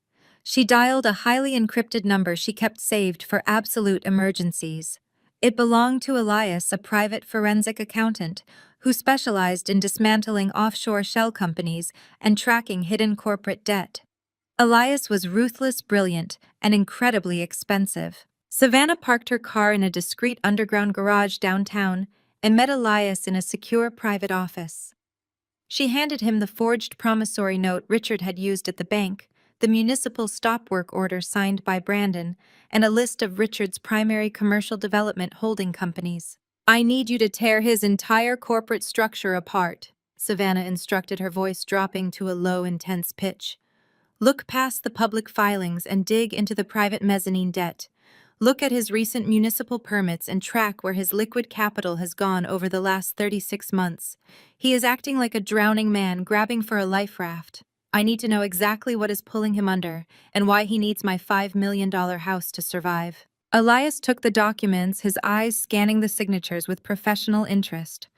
S1: She dialed a highly encrypted number she kept saved for absolute emergencies. It belonged to Elias, a private forensic accountant, who specialized in dismantling offshore shell companies and tracking hidden corporate debt. Elias was ruthless, brilliant, and incredibly expensive. Savannah parked her car in a discreet underground garage downtown and met Elias in a secure private office. She handed him the forged promissory note Richard had used at the bank, the municipal stop work order signed by Brandon, and a list of Richard's primary commercial development holding companies. "I need you to tear his entire corporate structure apart," Savannah instructed, her voice dropping to a low, intense pitch. "Look past the public filings and dig into the private mezzanine debt. Look at his recent municipal permits and track where his liquid capital has gone over the last 36 months. He is acting like a drowning man grabbing for a life raft. I need to know exactly what is pulling him under and why he needs my $5 million house to survive." Elias took the documents, his eyes scanning the signatures with professional interest.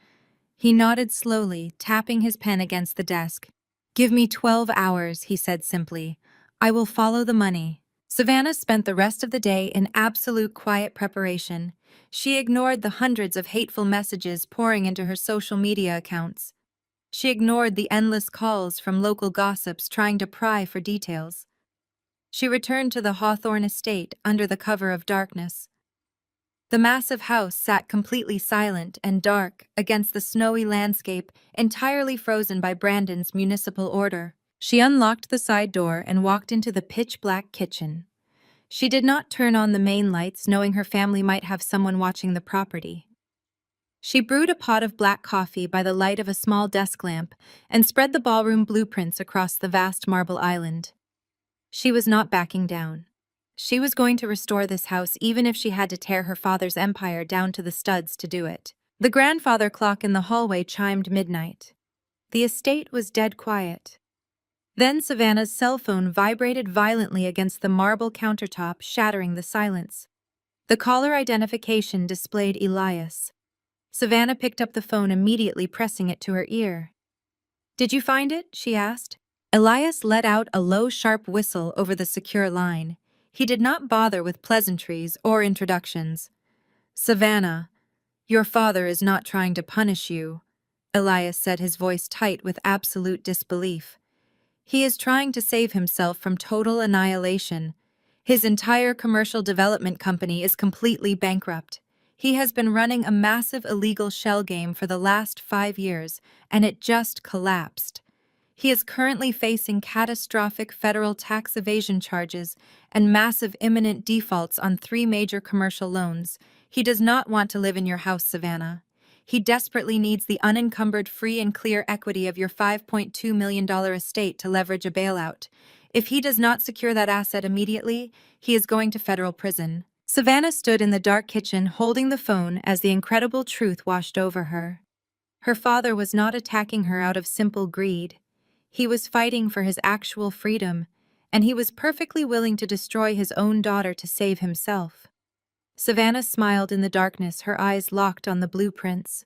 S1: He nodded slowly, tapping his pen against the desk. "Give me 12 hours, he said simply. "I will follow the money." Savannah spent the rest of the day in absolute quiet preparation. She ignored the hundreds of hateful messages pouring into her social media accounts. She ignored the endless calls from local gossips trying to pry for details. She returned to the Hawthorne estate under the cover of darkness. The massive house sat completely silent and dark against the snowy landscape entirely frozen by Brandon's municipal order. She unlocked the side door and walked into the pitch-black kitchen. She did not turn on the main lights, knowing her family might have someone watching the property. She brewed a pot of black coffee by the light of a small desk lamp and spread the ballroom blueprints across the vast marble island. She was not backing down. She was going to restore this house even if she had to tear her father's empire down to the studs to do it. The grandfather clock in the hallway chimed midnight. The estate was dead quiet. Then Savannah's cell phone vibrated violently against the marble countertop, shattering the silence. The caller identification displayed Elias. Savannah picked up the phone, immediately pressing it to her ear. "Did you find it?" she asked. Elias let out a low, sharp whistle over the secure line. He did not bother with pleasantries or introductions. "Savannah, your father is not trying to punish you," Elias said, his voice tight with absolute disbelief. "He is trying to save himself from total annihilation. His entire commercial development company is completely bankrupt. He has been running a massive illegal shell game for the last 5 years, and it just collapsed. He is currently facing catastrophic federal tax evasion charges and massive imminent defaults on 3 major commercial loans. He does not want to live in your house, Savannah. He desperately needs the unencumbered, free and clear equity of your $5.2 million estate to leverage a bailout. If he does not secure that asset immediately, he is going to federal prison." Savannah stood in the dark kitchen holding the phone as the incredible truth washed over her. Her father was not attacking her out of simple greed. He was fighting for his actual freedom, and he was perfectly willing to destroy his own daughter to save himself. Savannah smiled in the darkness, her eyes locked on the blueprints.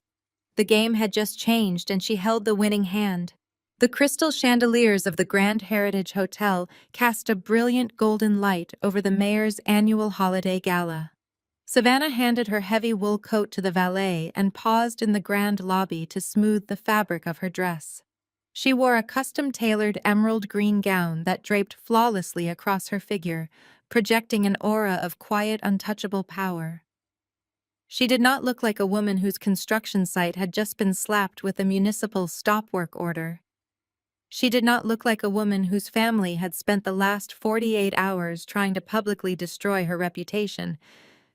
S1: The game had just changed, and she held the winning hand. The crystal chandeliers of the Grand Heritage Hotel cast a brilliant golden light over the mayor's annual holiday gala. Savannah handed her heavy wool coat to the valet and paused in the grand lobby to smooth the fabric of her dress. She wore a custom-tailored emerald green gown that draped flawlessly across her figure, projecting an aura of quiet, untouchable power. She did not look like a woman whose construction site had just been slapped with a municipal stop work order. She did not look like a woman whose family had spent the last 48 hours trying to publicly destroy her reputation.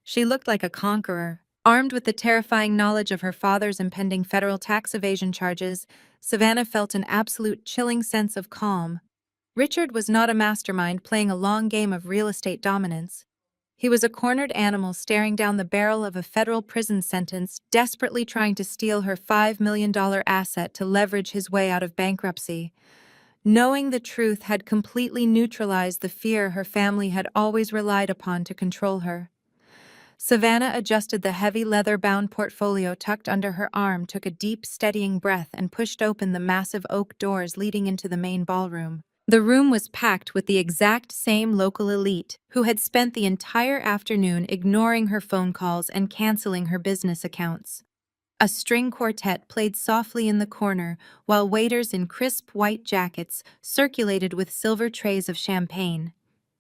S1: She looked like a conqueror. Armed with the terrifying knowledge of her father's impending federal tax evasion charges, Savannah felt an absolute chilling sense of calm. Richard was not a mastermind playing a long game of real estate dominance. He was a cornered animal staring down the barrel of a federal prison sentence, desperately trying to steal her $5 million asset to leverage his way out of bankruptcy. Knowing the truth had completely neutralized the fear her family had always relied upon to control her. Savannah adjusted the heavy leather-bound portfolio tucked under her arm, took a deep, steadying breath, and pushed open the massive oak doors leading into the main ballroom. The room was packed with the exact same local elite who had spent the entire afternoon ignoring her phone calls and canceling her business accounts. A string quartet played softly in the corner, while waiters in crisp white jackets circulated with silver trays of champagne.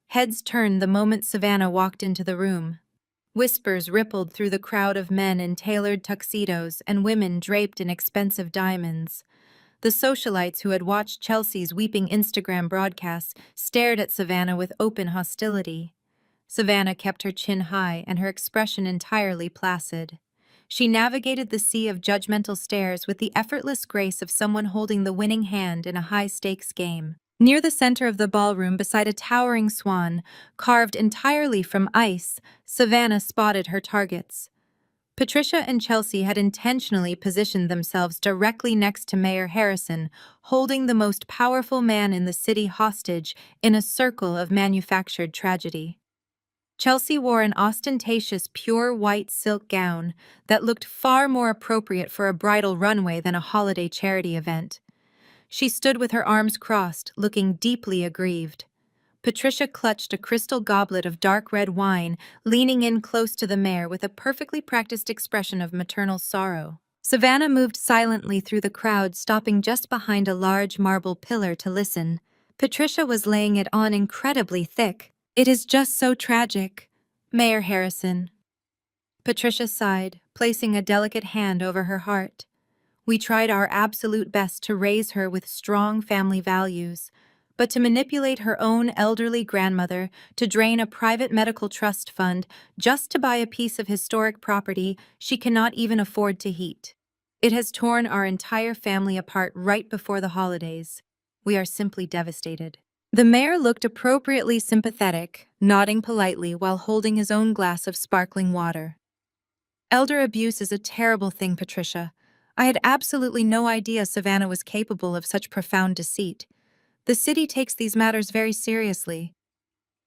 S1: Heads turned the moment Savannah walked into the room. Whispers rippled through the crowd of men in tailored tuxedos and women draped in expensive diamonds. The socialites who had watched Chelsea's weeping Instagram broadcasts stared at Savannah with open hostility. Savannah kept her chin high and her expression entirely placid. She navigated the sea of judgmental stares with the effortless grace of someone holding the winning hand in a high-stakes game. Near the center of the ballroom, beside a towering swan, carved entirely from ice, Savannah spotted her targets. Patricia and Chelsea had intentionally positioned themselves directly next to Mayor Harrison, holding the most powerful man in the city hostage in a circle of manufactured tragedy. Chelsea wore an ostentatious pure white silk gown that looked far more appropriate for a bridal runway than a holiday charity event. She stood with her arms crossed, looking deeply aggrieved. Patricia clutched a crystal goblet of dark red wine, leaning in close to the mayor with a perfectly practiced expression of maternal sorrow. Savannah moved silently through the crowd, stopping just behind a large marble pillar to listen. Patricia was laying it on incredibly thick. "It is just so tragic, Mayor Harrison." Patricia sighed, placing a delicate hand over her heart. "We tried our absolute best to raise her with strong family values, but to manipulate her own elderly grandmother, to drain a private medical trust fund just to buy a piece of historic property she cannot even afford to heat. It has torn our entire family apart right before the holidays. We are simply devastated." The mayor looked appropriately sympathetic, nodding politely while holding his own glass of sparkling water. "Elder abuse is a terrible thing, Patricia. I had absolutely no idea Savannah was capable of such profound deceit. The city takes these matters very seriously."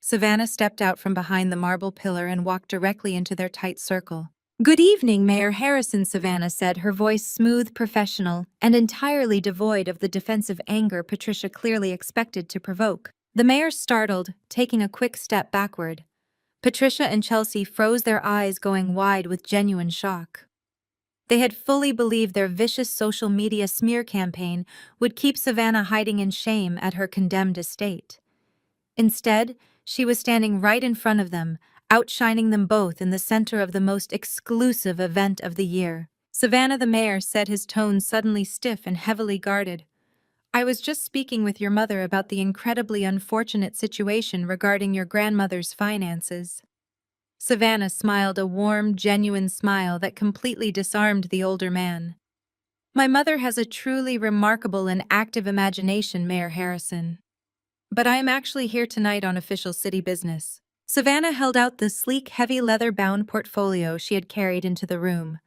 S1: Savannah stepped out from behind the marble pillar and walked directly into their tight circle. "Good evening, Mayor Harrison," Savannah said, her voice smooth, professional, and entirely devoid of the defensive anger Patricia clearly expected to provoke. The mayor startled, taking a quick step backward. Patricia and Chelsea froze, their eyes going wide with genuine shock. They had fully believed their vicious social media smear campaign would keep Savannah hiding in shame at her condemned estate. Instead, she was standing right in front of them, outshining them both in the center of the most exclusive event of the year. "Savannah," the mayor said, his tone suddenly stiff and heavily guarded, "I was just speaking with your mother about the incredibly unfortunate situation regarding your grandmother's finances." Savannah smiled a warm, genuine smile that completely disarmed the older man. "My mother has a truly remarkable and active imagination, Mayor Harrison. But I am actually here tonight on official city business." Savannah held out the sleek, heavy leather-bound portfolio she had carried into the room.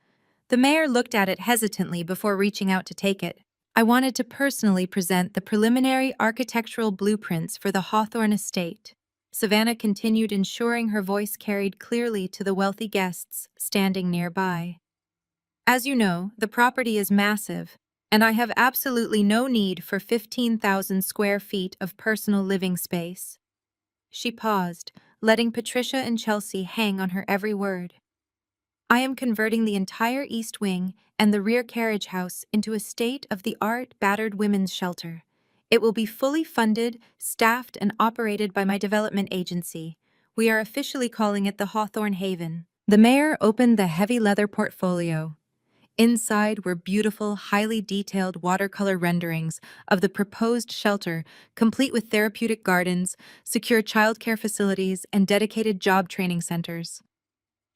S1: The mayor looked at it hesitantly before reaching out to take it. "I wanted to personally present the preliminary architectural blueprints for the Hawthorne estate." Savannah continued, ensuring her voice carried clearly to the wealthy guests standing nearby. "As you know, the property is massive, and I have absolutely no need for 15,000 square feet of personal living space." She paused, letting Patricia and Chelsea hang on her every word. "I am converting the entire east wing and the rear carriage house into a state-of-the-art battered women's shelter. It will be fully funded, staffed, and operated by my development agency. We are officially calling it the Hawthorne Haven." The mayor opened the heavy leather portfolio. Inside were beautiful, highly detailed watercolor renderings of the proposed shelter, complete with therapeutic gardens, secure childcare facilities, and dedicated job training centers.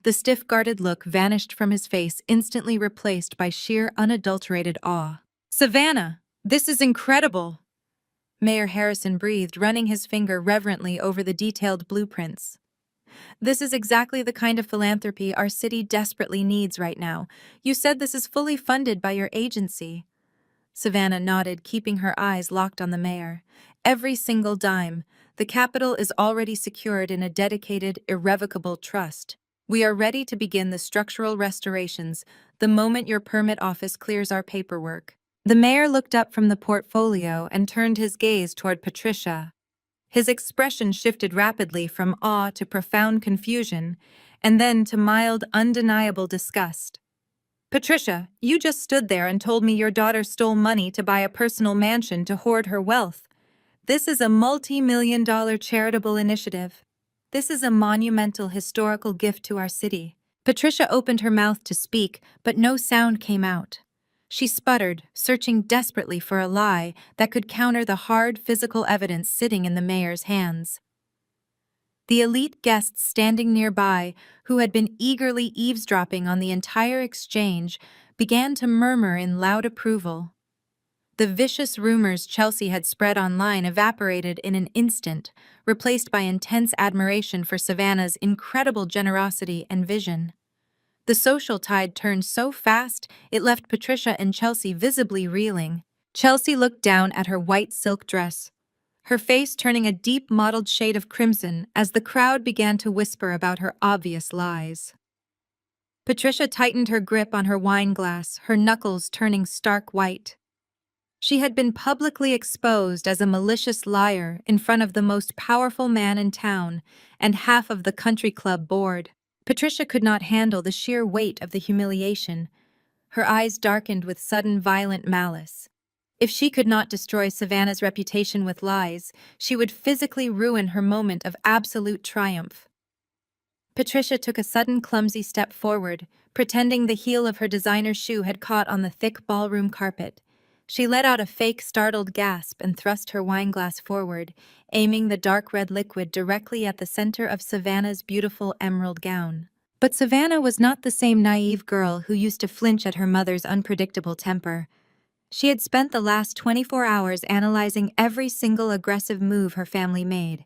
S1: The stiff, guarded look vanished from his face, instantly replaced by sheer, unadulterated awe. "Savannah, this is incredible!" Mayor Harrison breathed, running his finger reverently over the detailed blueprints. "This is exactly the kind of philanthropy our city desperately needs right now. You said this is fully funded by your agency." Savannah nodded, keeping her eyes locked on the mayor. "Every single dime. The capital is already secured in a dedicated, irrevocable trust. We are ready to begin the structural restorations the moment your permit office clears our paperwork." The mayor looked up from the portfolio and turned his gaze toward Patricia. His expression shifted rapidly from awe to profound confusion, and then to mild, undeniable disgust. "Patricia, you just stood there and told me your daughter stole money to buy a personal mansion to hoard her wealth. This is a multi-million-dollar charitable initiative. This is a monumental historical gift to our city." Patricia opened her mouth to speak, but no sound came out. She sputtered, searching desperately for a lie that could counter the hard physical evidence sitting in the mayor's hands. The elite guests standing nearby, who had been eagerly eavesdropping on the entire exchange, began to murmur in loud approval. The vicious rumors Chelsea had spread online evaporated in an instant, replaced by intense admiration for Savannah's incredible generosity and vision. The social tide turned so fast it left Patricia and Chelsea visibly reeling. Chelsea looked down at her white silk dress, her face turning a deep mottled shade of crimson as the crowd began to whisper about her obvious lies. Patricia tightened her grip on her wine glass, her knuckles turning stark white. She had been publicly exposed as a malicious liar in front of the most powerful man in town and half of the country club board. Patricia could not handle the sheer weight of the humiliation. Her eyes darkened with sudden violent malice. If she could not destroy Savannah's reputation with lies, she would physically ruin her moment of absolute triumph. Patricia took a sudden clumsy step forward, pretending the heel of her designer shoe had caught on the thick ballroom carpet. She let out a fake startled gasp and thrust her wineglass forward, aiming the dark red liquid directly at the center of Savannah's beautiful emerald gown. But Savannah was not the same naive girl who used to flinch at her mother's unpredictable temper. She had spent the last 24 hours analyzing every single aggressive move her family made.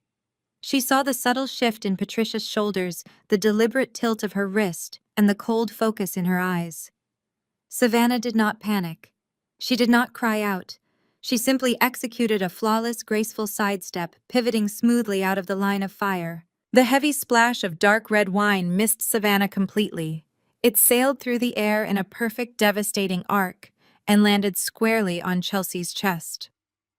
S1: She saw the subtle shift in Patricia's shoulders, the deliberate tilt of her wrist, and the cold focus in her eyes. Savannah did not panic. She did not cry out. She simply executed a flawless, graceful sidestep, pivoting smoothly out of the line of fire. The heavy splash of dark red wine missed Savannah completely. It sailed through the air in a perfect, devastating arc and landed squarely on Chelsea's chest.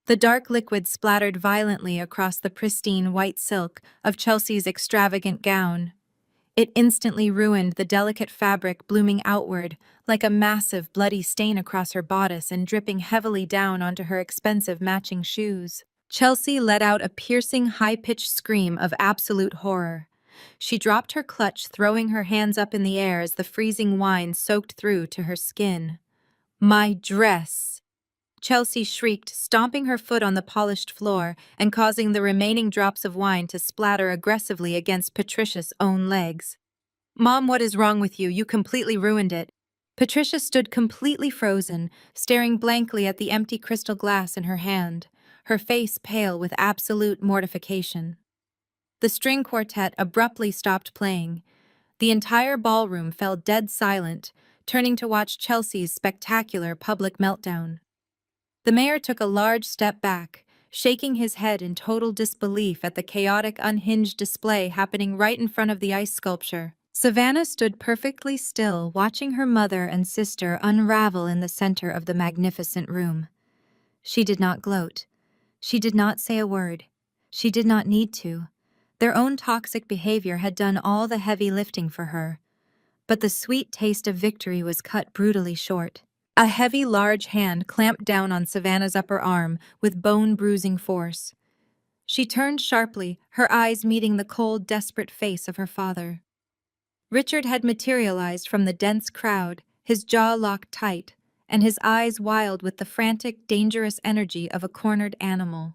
S1: The dark liquid splattered violently across the pristine white silk of Chelsea's extravagant gown. It instantly ruined the delicate fabric blooming outward like a massive bloody stain across her bodice and dripping heavily down onto her expensive matching shoes. Chelsea let out a piercing, high-pitched scream of absolute horror. She dropped her clutch, throwing her hands up in the air as the freezing wine soaked through to her skin. "My dress!" Chelsea shrieked, stomping her foot on the polished floor and causing the remaining drops of wine to splatter aggressively against Patricia's own legs. "Mom, what is wrong with you? You completely ruined it." Patricia stood completely frozen, staring blankly at the empty crystal glass in her hand, her face pale with absolute mortification. The string quartet abruptly stopped playing. The entire ballroom fell dead silent, turning to watch Chelsea's spectacular public meltdown. The mayor took a large step back, shaking his head in total disbelief at the chaotic, unhinged display happening right in front of the ice sculpture. Savannah stood perfectly still, watching her mother and sister unravel in the center of the magnificent room. She did not gloat. She did not say a word. She did not need to. Their own toxic behavior had done all the heavy lifting for her. But the sweet taste of victory was cut brutally short. A heavy, large hand clamped down on Savannah's upper arm with bone-bruising force. She turned sharply, her eyes meeting the cold, desperate face of her father. Richard had materialized from the dense crowd, his jaw locked tight, and his eyes wild with the frantic, dangerous energy of a cornered animal.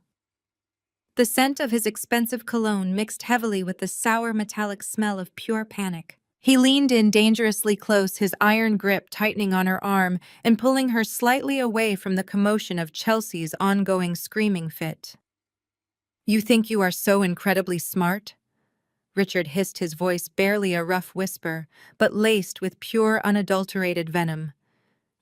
S1: The scent of his expensive cologne mixed heavily with the sour metallic smell of pure panic. He leaned in dangerously close, his iron grip tightening on her arm and pulling her slightly away from the commotion of Chelsea's ongoing screaming fit. "You think you are so incredibly smart?" Richard hissed, his voice barely a rough whisper, but laced with pure, unadulterated venom.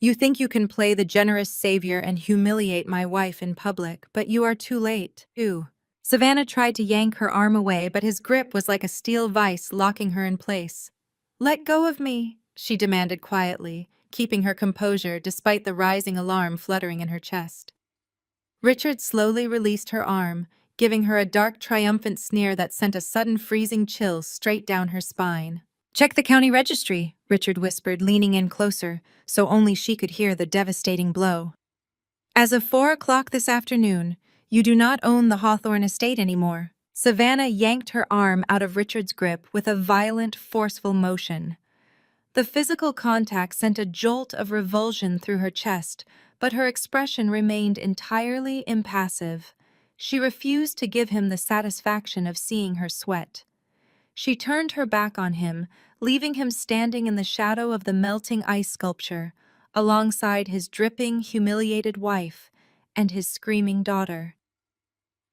S1: "You think you can play the generous savior and humiliate my wife in public, but you are too late, too." Savannah tried to yank her arm away, but his grip was like a steel vice, locking her in place. "Let go of me," she demanded quietly, keeping her composure despite the rising alarm fluttering in her chest. Richard slowly released her arm, giving her a dark, triumphant sneer that sent a sudden freezing chill straight down her spine. "Check the county registry," Richard whispered, leaning in closer, so only she could hear the devastating blow. "As of 4 o'clock this afternoon, you do not own the Hawthorne estate anymore." Savannah yanked her arm out of Richard's grip with a violent, forceful motion. The physical contact sent a jolt of revulsion through her chest, but her expression remained entirely impassive. She refused to give him the satisfaction of seeing her sweat. She turned her back on him, leaving him standing in the shadow of the melting ice sculpture, alongside his dripping, humiliated wife and his screaming daughter.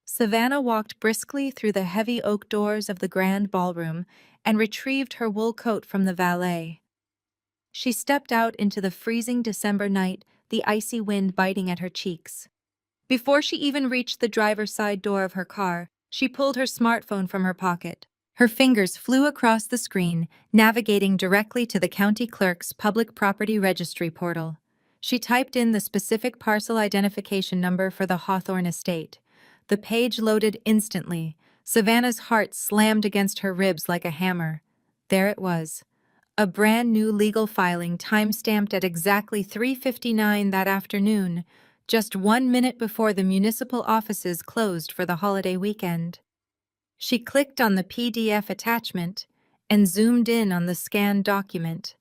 S1: Savannah walked briskly through the heavy oak doors of the grand ballroom and retrieved her wool coat from the valet. She stepped out into the freezing December night, the icy wind biting at her cheeks. Before she even reached the driver's side door of her car, she pulled her smartphone from her pocket. Her fingers flew across the screen, navigating directly to the county clerk's public property registry portal. She typed in the specific parcel identification number for the Hawthorne estate. The page loaded instantly. Savannah's heart slammed against her ribs like a hammer. There it was. A brand new legal filing time-stamped at exactly 3:59 that afternoon, just 1 minute before the municipal offices closed for the holiday weekend. She clicked on the PDF attachment and zoomed in on the scanned document.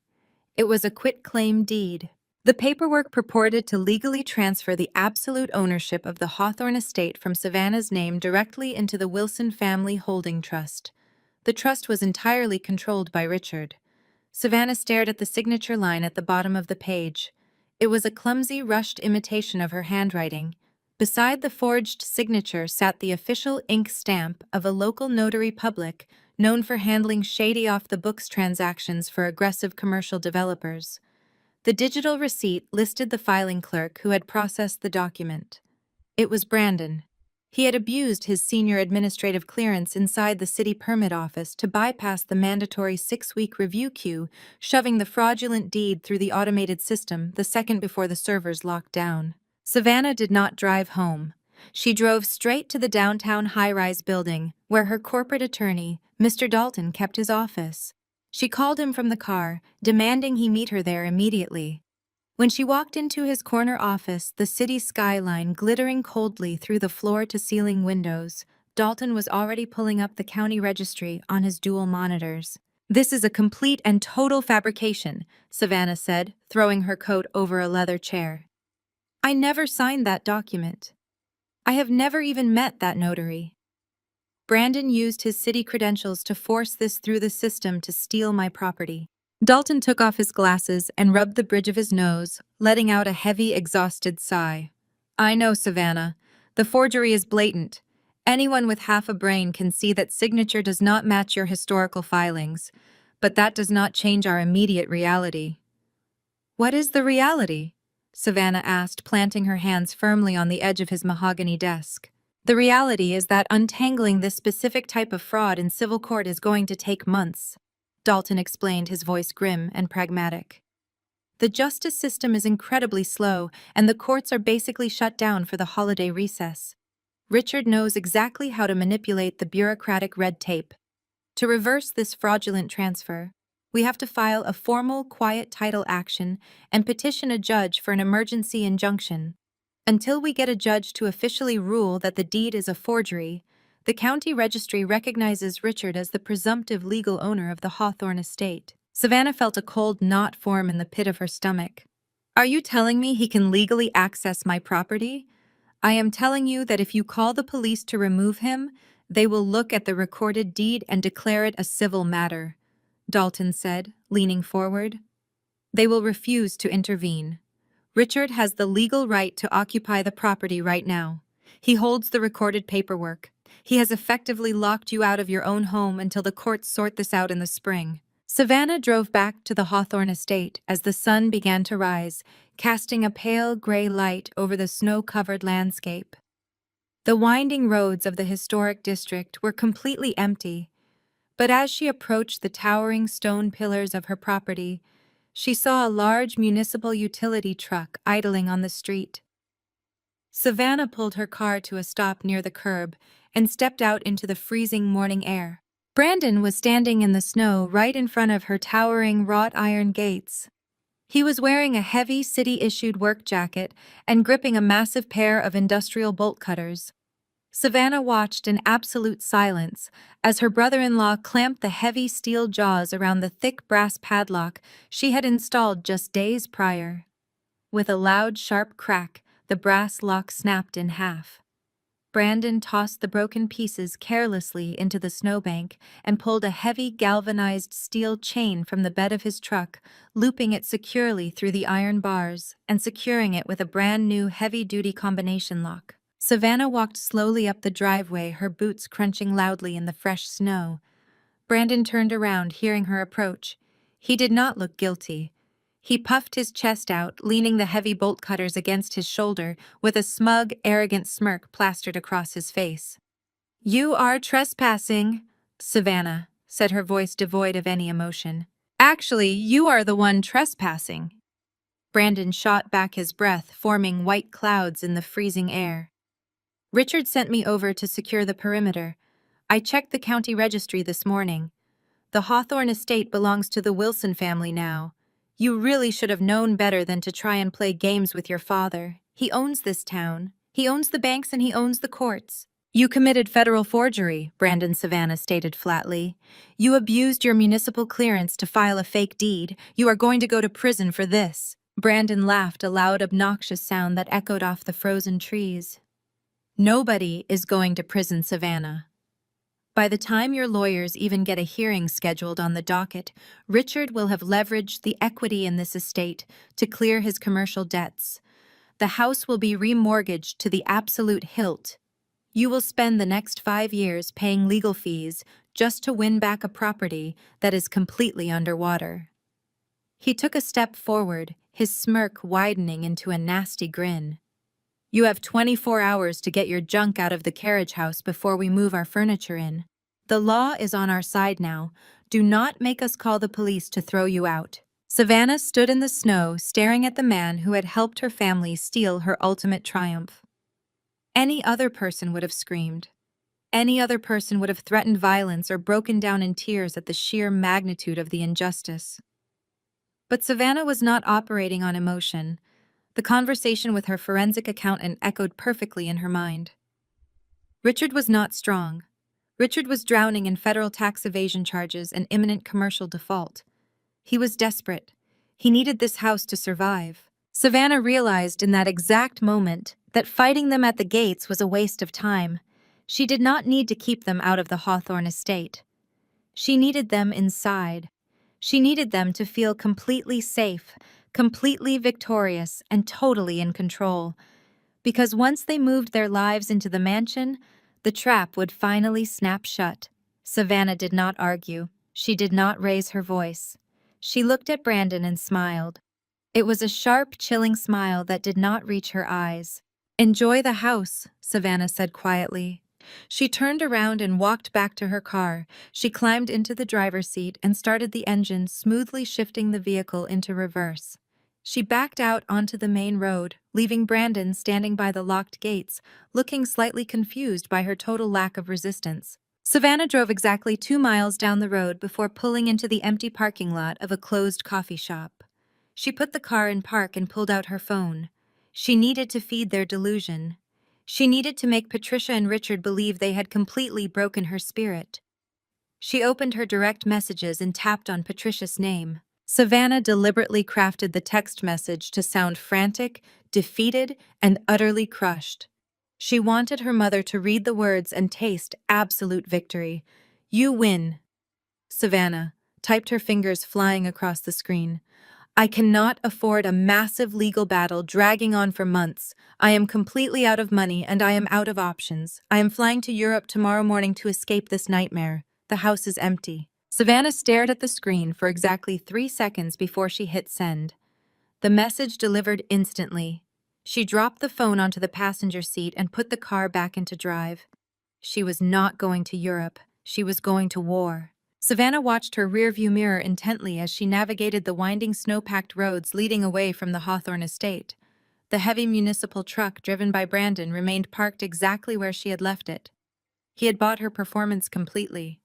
S1: It was a quitclaim deed. The paperwork purported to legally transfer the absolute ownership of the Hawthorne estate from Savannah's name directly into the Wilson Family Holding Trust. The trust was entirely controlled by Richard. Savannah stared at the signature line at the bottom of the page. It was a clumsy, rushed imitation of her handwriting. Beside the forged signature sat the official ink stamp of a local notary public known for handling shady off-the-books transactions for aggressive commercial developers. The digital receipt listed the filing clerk who had processed the document. It was Brandon. He had abused his senior administrative clearance inside the city permit office to bypass the mandatory 6-week review queue, shoving the fraudulent deed through the automated system the second before the servers locked down. Savannah did not drive home. She drove straight to the downtown high-rise building, where her corporate attorney, Mr. Dalton, kept his office. She called him from the car, demanding he meet her there immediately. When she walked into his corner office, the city skyline glittering coldly through the floor-to-ceiling windows, Dalton was already pulling up the county registry on his dual monitors. "This is a complete and total fabrication," Savannah said, throwing her coat over a leather chair. "I never signed that document. I have never even met that notary. Brandon used his city credentials to force this through the system to steal my property." Dalton took off his glasses and rubbed the bridge of his nose, letting out a heavy, exhausted sigh. "I know, Savannah. The forgery is blatant. Anyone with half a brain can see that signature does not match your historical filings, but that does not change our immediate reality." "What is the reality?" Savannah asked, planting her hands firmly on the edge of his mahogany desk. "The reality is that untangling this specific type of fraud in civil court is going to take months," Dalton explained, his voice grim and pragmatic. "The justice system is incredibly slow, and the courts are basically shut down for the holiday recess. Richard knows exactly how to manipulate the bureaucratic red tape. To reverse this fraudulent transfer, we have to file a formal, quiet title action and petition a judge for an emergency injunction. Until we get a judge to officially rule that the deed is a forgery, the county registry recognizes Richard as the presumptive legal owner of the Hawthorne estate." Savannah felt a cold knot form in the pit of her stomach. Are you telling me he can legally access my property? I am telling you that if you call the police to remove him, they will look at the recorded deed and declare it a civil matter, Dalton said, leaning forward. They will refuse to intervene. Richard has the legal right to occupy the property right now. He holds the recorded paperwork. He has effectively locked you out of your own home until the courts sort this out in the spring. Savannah drove back to the Hawthorne estate as the sun began to rise, casting a pale gray light over the snow-covered landscape. The winding roads of the historic district were completely empty, but as she approached the towering stone pillars of her property, she saw a large municipal utility truck idling on the street. Savannah pulled her car to a stop near the curb and stepped out into the freezing morning air. Brandon was standing in the snow right in front of her towering wrought iron gates. He was wearing a heavy city-issued work jacket and gripping a massive pair of industrial bolt cutters. Savannah watched in absolute silence as her brother-in-law clamped the heavy steel jaws around the thick brass padlock she had installed just days prior. With a loud, sharp crack, the brass lock snapped in half. Brandon tossed the broken pieces carelessly into the snowbank and pulled a heavy galvanized steel chain from the bed of his truck, looping it securely through the iron bars and securing it with a brand-new heavy-duty combination lock. Savannah walked slowly up the driveway, her boots crunching loudly in the fresh snow. Brandon turned around, hearing her approach. He did not look guilty. He puffed his chest out, leaning the heavy bolt cutters against his shoulder, with a smug, arrogant smirk plastered across his face. "You are trespassing," Savannah said, her voice devoid of any emotion. "Actually, you are the one trespassing." Brandon shot back his breath, forming white clouds in the freezing air. "Richard sent me over to secure the perimeter. I checked the county registry this morning. The Hawthorne estate belongs to the Wilson family now. You really should have known better than to try and play games with your father. He owns this town. He owns the banks and he owns the courts." "You committed federal forgery," Brandon Savannah stated flatly. "You abused your municipal clearance to file a fake deed. You are going to go to prison for this." Brandon laughed, a loud, obnoxious sound that echoed off the frozen trees. "Nobody is going to prison, Savannah. By the time your lawyers even get a hearing scheduled on the docket, Richard will have leveraged the equity in this estate to clear his commercial debts. The house will be remortgaged to the absolute hilt. You will spend the next 5 years paying legal fees just to win back a property that is completely underwater." He took a step forward, his smirk widening into a nasty grin. "You have 24 hours to get your junk out of the carriage house before we move our furniture in. The law is on our side now. Do not make us call the police to throw you out." Savannah stood in the snow, staring at the man who had helped her family steal her ultimate triumph. Any other person would have screamed. Any other person would have threatened violence or broken down in tears at the sheer magnitude of the injustice. But Savannah was not operating on emotion. The conversation with her forensic accountant echoed perfectly in her mind. Richard was not strong. Richard was drowning in federal tax evasion charges and imminent commercial default. He was desperate. He needed this house to survive. Savannah realized in that exact moment that fighting them at the gates was a waste of time. She did not need to keep them out of the Hawthorne estate. She needed them inside. She needed them to feel completely safe, completely victorious, and totally in control. Because once they moved their lives into the mansion, the trap would finally snap shut. Savannah did not argue. She did not raise her voice. She looked at Brandon and smiled. It was a sharp, chilling smile that did not reach her eyes. "Enjoy the house," Savannah said quietly. She turned around and walked back to her car. She climbed into the driver's seat and started the engine, smoothly shifting the vehicle into reverse. She backed out onto the main road, leaving Brandon standing by the locked gates, looking slightly confused by her total lack of resistance. Savannah drove exactly 2 miles down the road before pulling into the empty parking lot of a closed coffee shop. She put the car in park and pulled out her phone. She needed to feed their delusion. She needed to make Patricia and Richard believe they had completely broken her spirit. She opened her direct messages and tapped on Patricia's name. Savannah deliberately crafted the text message to sound frantic, defeated, and utterly crushed. She wanted her mother to read the words and taste absolute victory. "You win," Savannah typed, her fingers flying across the screen. "I cannot afford a massive legal battle dragging on for months. I am completely out of money and I am out of options. I am flying to Europe tomorrow morning to escape this nightmare. The house is empty." Savannah stared at the screen for exactly 3 seconds before she hit send. The message delivered instantly. She dropped the phone onto the passenger seat and put the car back into drive. She was not going to Europe. She was going to war. Savannah watched her rearview mirror intently as she navigated the winding snow-packed roads leading away from the Hawthorne estate. The heavy municipal truck driven by Brandon remained parked exactly where she had left it. He had bought her performance completely.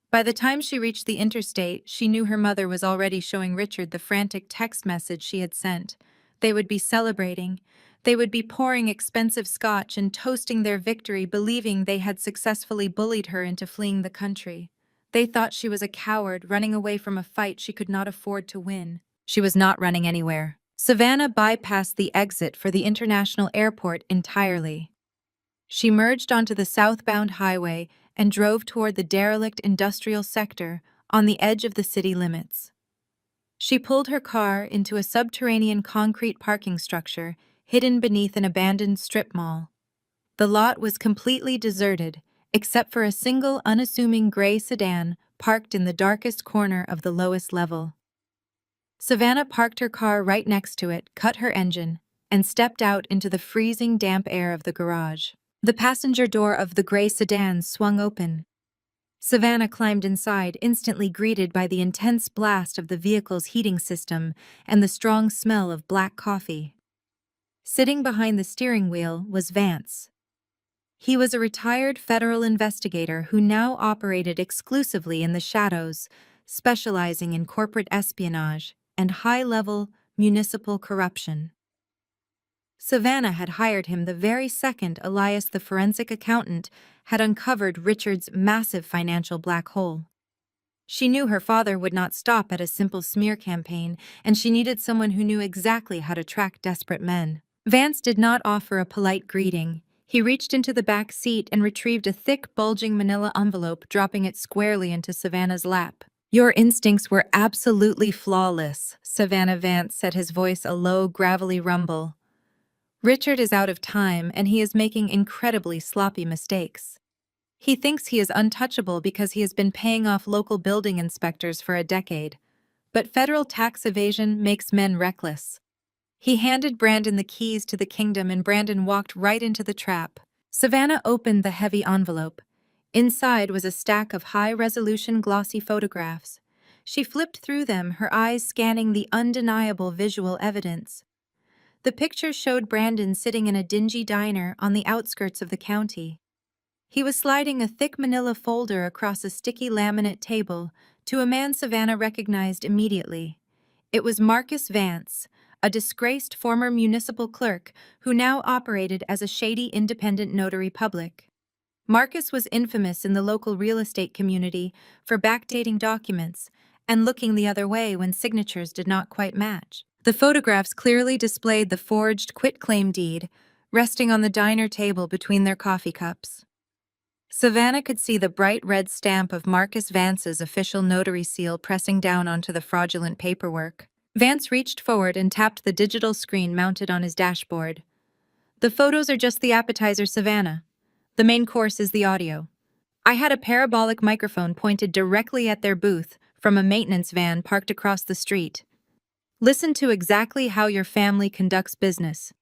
S1: By the time she reached the interstate, she knew her mother was already showing Richard the frantic text message she had sent. They would be celebrating. They would be pouring expensive scotch and toasting their victory, believing they had successfully bullied her into fleeing the country. They thought she was a coward running away from a fight she could not afford to win. She was not running anywhere. Savannah bypassed the exit for the international airport entirely. She merged onto the southbound highway and drove toward the derelict industrial sector on the edge of the city limits. She pulled her car into a subterranean concrete parking structure hidden beneath an abandoned strip mall. The lot was completely deserted, except for a single unassuming gray sedan parked in the darkest corner of the lowest level. Savannah parked her car right next to it, cut her engine, and stepped out into the freezing damp air of the garage. The passenger door of the gray sedan swung open. Savannah climbed inside, instantly greeted by the intense blast of the vehicle's heating system and the strong smell of black coffee. Sitting behind the steering wheel was Vance. He was a retired federal investigator who now operated exclusively in the shadows, specializing in corporate espionage and high-level municipal corruption. Savannah had hired him the very second Elias the forensic accountant had uncovered Richard's massive financial black hole. She knew her father would not stop at a simple smear campaign, and she needed someone who knew exactly how to track desperate men. Vance did not offer a polite greeting. He reached into the back seat and retrieved a thick, bulging manila envelope, dropping it squarely into Savannah's lap. "Your instincts were absolutely flawless," Savannah Vance said, his voice a low, gravelly rumble. "Richard is out of time, and he is making incredibly sloppy mistakes. He thinks he is untouchable because he has been paying off local building inspectors for a decade. But federal tax evasion makes men reckless." He handed Brandon the keys to the kingdom, and Brandon walked right into the trap. Savannah opened the heavy envelope. Inside was a stack of high-resolution glossy photographs. She flipped through them, her eyes scanning the undeniable visual evidence. The picture showed Brandon sitting in a dingy diner on the outskirts of the county. He was sliding a thick manila folder across a sticky laminate table to a man Savannah recognized immediately. It was Marcus Vance, a disgraced former municipal clerk who now operated as a shady independent notary public. Marcus was infamous in the local real estate community for backdating documents and looking the other way when signatures did not quite match. The photographs clearly displayed the forged quitclaim deed resting on the diner table between their coffee cups. Savannah could see the bright red stamp of Marcus Vance's official notary seal pressing down onto the fraudulent paperwork. Vance reached forward and tapped the digital screen mounted on his dashboard. "The photos are just the appetizer, Savannah. The main course is the audio. I had a parabolic microphone pointed directly at their booth from a maintenance van parked across the street. Listen to exactly how your family conducts business."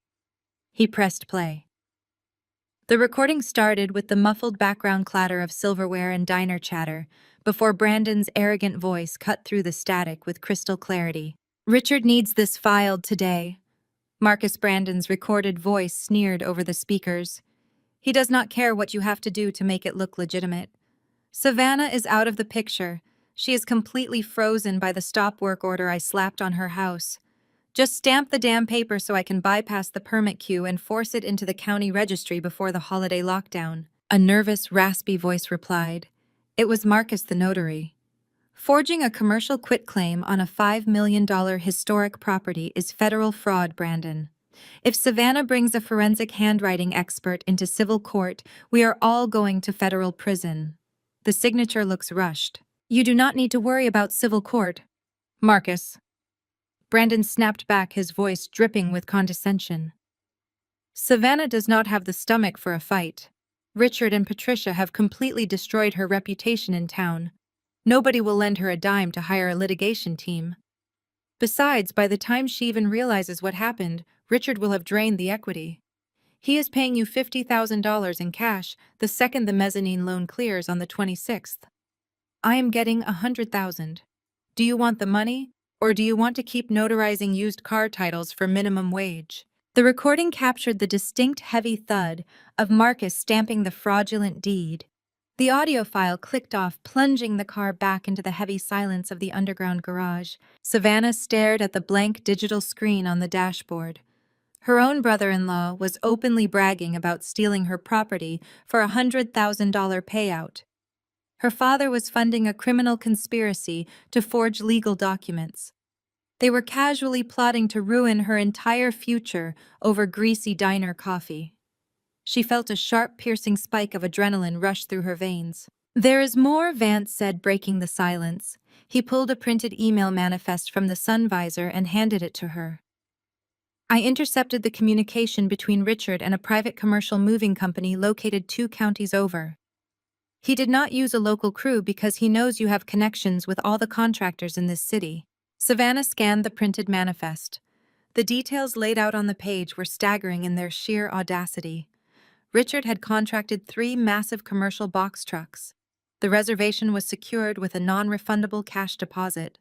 S1: He pressed play. The recording started with the muffled background clatter of silverware and diner chatter, before Brandon's arrogant voice cut through the static with crystal clarity. "Richard needs this filed today." Marcus Brandon's recorded voice sneered over the speakers. "He does not care what you have to do to make it look legitimate." Savannah is out of the picture. She is completely frozen by the stop work order I slapped on her house. Just stamp the damn paper so I can bypass the permit queue and force it into the county registry before the holiday lockdown." A nervous, raspy voice replied. It was Marcus the notary. Forging a commercial quitclaim on a $5 million historic property is federal fraud, Brandon. If Savannah brings a forensic handwriting expert into civil court, we are all going to federal prison. The signature looks rushed. You do not need to worry about civil court, Marcus. Brandon snapped back, his voice dripping with condescension. Savannah does not have the stomach for a fight. Richard and Patricia have completely destroyed her reputation in town. Nobody will lend her a dime to hire a litigation team. Besides, by the time she even realizes what happened, Richard will have drained the equity. He is paying you $50,000 in cash the second the mezzanine loan clears on the 26th. I am getting $100,000. Do you want the money, or do you want to keep notarizing used car titles for minimum wage? The recording captured the distinct heavy thud of Marcus stamping the fraudulent deed. The audio file clicked off, plunging the car back into the heavy silence of the underground garage. Savannah stared at the blank digital screen on the dashboard. Her own brother-in-law was openly bragging about stealing her property for a $100,000 payout. Her father was funding a criminal conspiracy to forge legal documents. They were casually plotting to ruin her entire future over greasy diner coffee. She felt a sharp, piercing spike of adrenaline rush through her veins. "There is more," Vance said, breaking the silence. He pulled a printed email manifest from the sun visor and handed it to her. "I intercepted the communication between Richard and a private commercial moving company located 2 counties over. He did not use a local crew because he knows you have connections with all the contractors in this city." Savannah scanned the printed manifest. The details laid out on the page were staggering in their sheer audacity. Richard had contracted 3 massive commercial box trucks. The reservation was secured with a non-refundable cash deposit.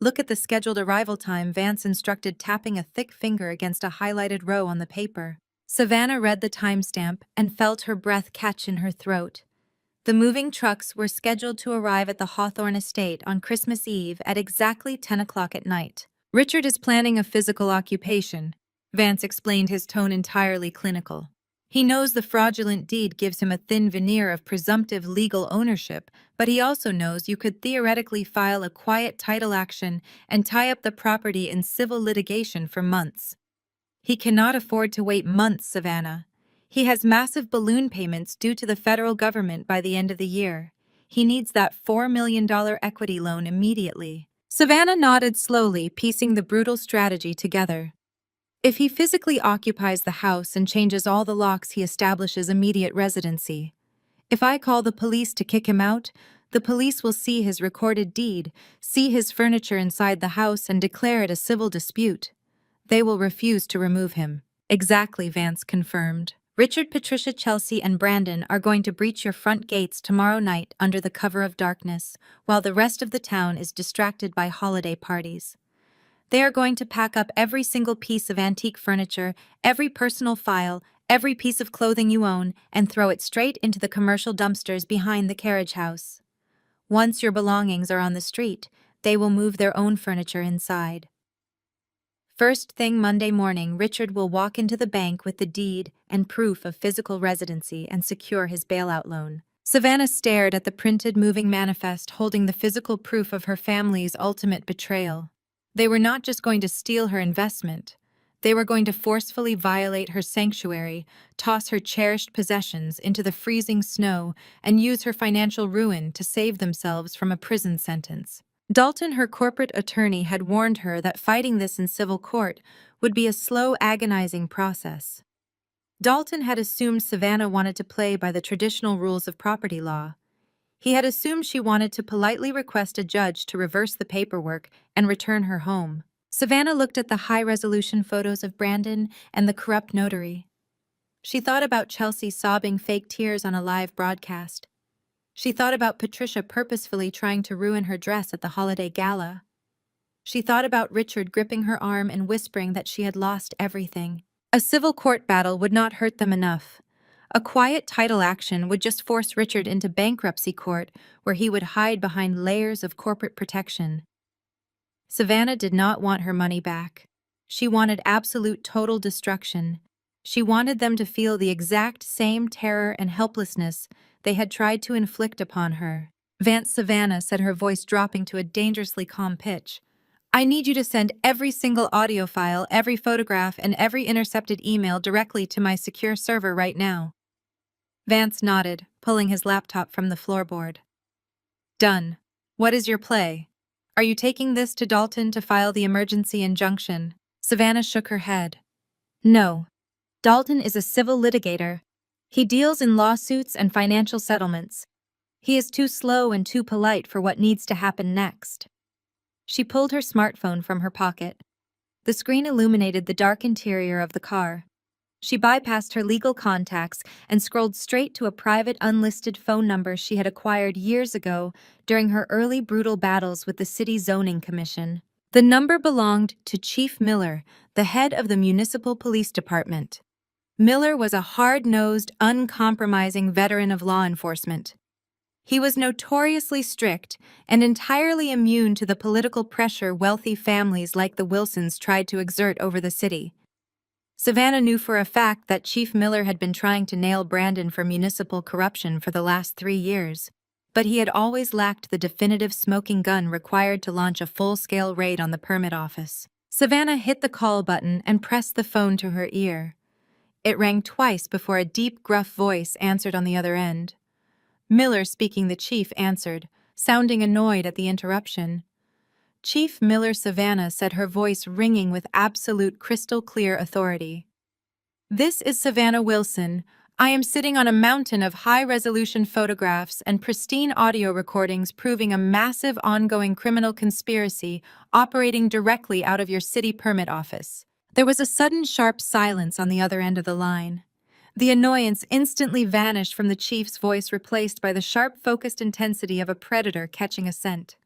S1: "Look at the scheduled arrival time," Vance instructed, tapping a thick finger against a highlighted row on the paper. Savannah read the timestamp and felt her breath catch in her throat. The moving trucks were scheduled to arrive at the Hawthorne estate on Christmas Eve at exactly 10 o'clock at night. "Richard is planning a physical occupation," Vance explained, his tone entirely clinical. "He knows the fraudulent deed gives him a thin veneer of presumptive legal ownership, but he also knows you could theoretically file a quiet title action and tie up the property in civil litigation for months. He cannot afford to wait months, Savannah. He has massive balloon payments due to the federal government by the end of the year. He needs that $4 million equity loan immediately." Savannah nodded slowly, piecing the brutal strategy together. "If he physically occupies the house and changes all the locks, he establishes immediate residency. If I call the police to kick him out, the police will see his recorded deed, see his furniture inside the house, and declare it a civil dispute. They will refuse to remove him." "Exactly," Vance confirmed. "Richard, Patricia, Chelsea, and Brandon are going to breach your front gates tomorrow night under the cover of darkness, while the rest of the town is distracted by holiday parties. They are going to pack up every single piece of antique furniture, every personal file, every piece of clothing you own, and throw it straight into the commercial dumpsters behind the carriage house. Once your belongings are on the street, they will move their own furniture inside. First thing Monday morning, Richard will walk into the bank with the deed and proof of physical residency and secure his bailout loan." Savannah stared at the printed moving manifest holding the physical proof of her family's ultimate betrayal. They were not just going to steal her investment. They were going to forcefully violate her sanctuary, toss her cherished possessions into the freezing snow, and use her financial ruin to save themselves from a prison sentence. Dalton, her corporate attorney, had warned her that fighting this in civil court would be a slow, agonizing process. Dalton had assumed Savannah wanted to play by the traditional rules of property law. He had assumed she wanted to politely request a judge to reverse the paperwork and return her home. Savannah looked at the high-resolution photos of Brandon and the corrupt notary. She thought about Chelsea sobbing fake tears on a live broadcast. She thought about Patricia purposefully trying to ruin her dress at the holiday gala. She thought about Richard gripping her arm and whispering that she had lost everything. A civil court battle would not hurt them enough. A quiet title action would just force Richard into bankruptcy court, where he would hide behind layers of corporate protection. Savannah did not want her money back. She wanted absolute total destruction. She wanted them to feel the exact same terror and helplessness they had tried to inflict upon her. Vance Savannah said, her voice dropping to a dangerously calm pitch. I need you to send every single audio file, every photograph, and every intercepted email directly to my secure server right now. Vance nodded, pulling his laptop from the floorboard. Done. What is your play? Are you taking this to Dalton to file the emergency injunction? Savannah shook her head. No. Dalton is a civil litigator. He deals in lawsuits and financial settlements. He is too slow and too polite for what needs to happen next. She pulled her smartphone from her pocket. The screen illuminated the dark interior of the car. She bypassed her legal contacts and scrolled straight to a private unlisted phone number she had acquired years ago during her early brutal battles with the city zoning commission. The number belonged to Chief Miller, the head of the municipal police department. Miller was a hard-nosed, uncompromising veteran of law enforcement. He was notoriously strict and entirely immune to the political pressure wealthy families like the Wilsons tried to exert over the city. Savannah knew for a fact that Chief Miller had been trying to nail Brandon for municipal corruption for the last 3 years, but he had always lacked the definitive smoking gun required to launch a full-scale raid on the permit office. Savannah hit the call button and pressed the phone to her ear. It rang twice before a deep, gruff voice answered on the other end. Miller, speaking the chief, answered, sounding annoyed at the interruption. Chief Miller, Savannah said, her voice ringing with absolute crystal-clear authority. This is Savannah Wilson. I am sitting on a mountain of high-resolution photographs and pristine audio recordings proving a massive ongoing criminal conspiracy operating directly out of your city permit office. There was a sudden sharp silence on the other end of the line. The annoyance instantly vanished from the chief's voice, replaced by the sharp, focused intensity of a predator catching a scent.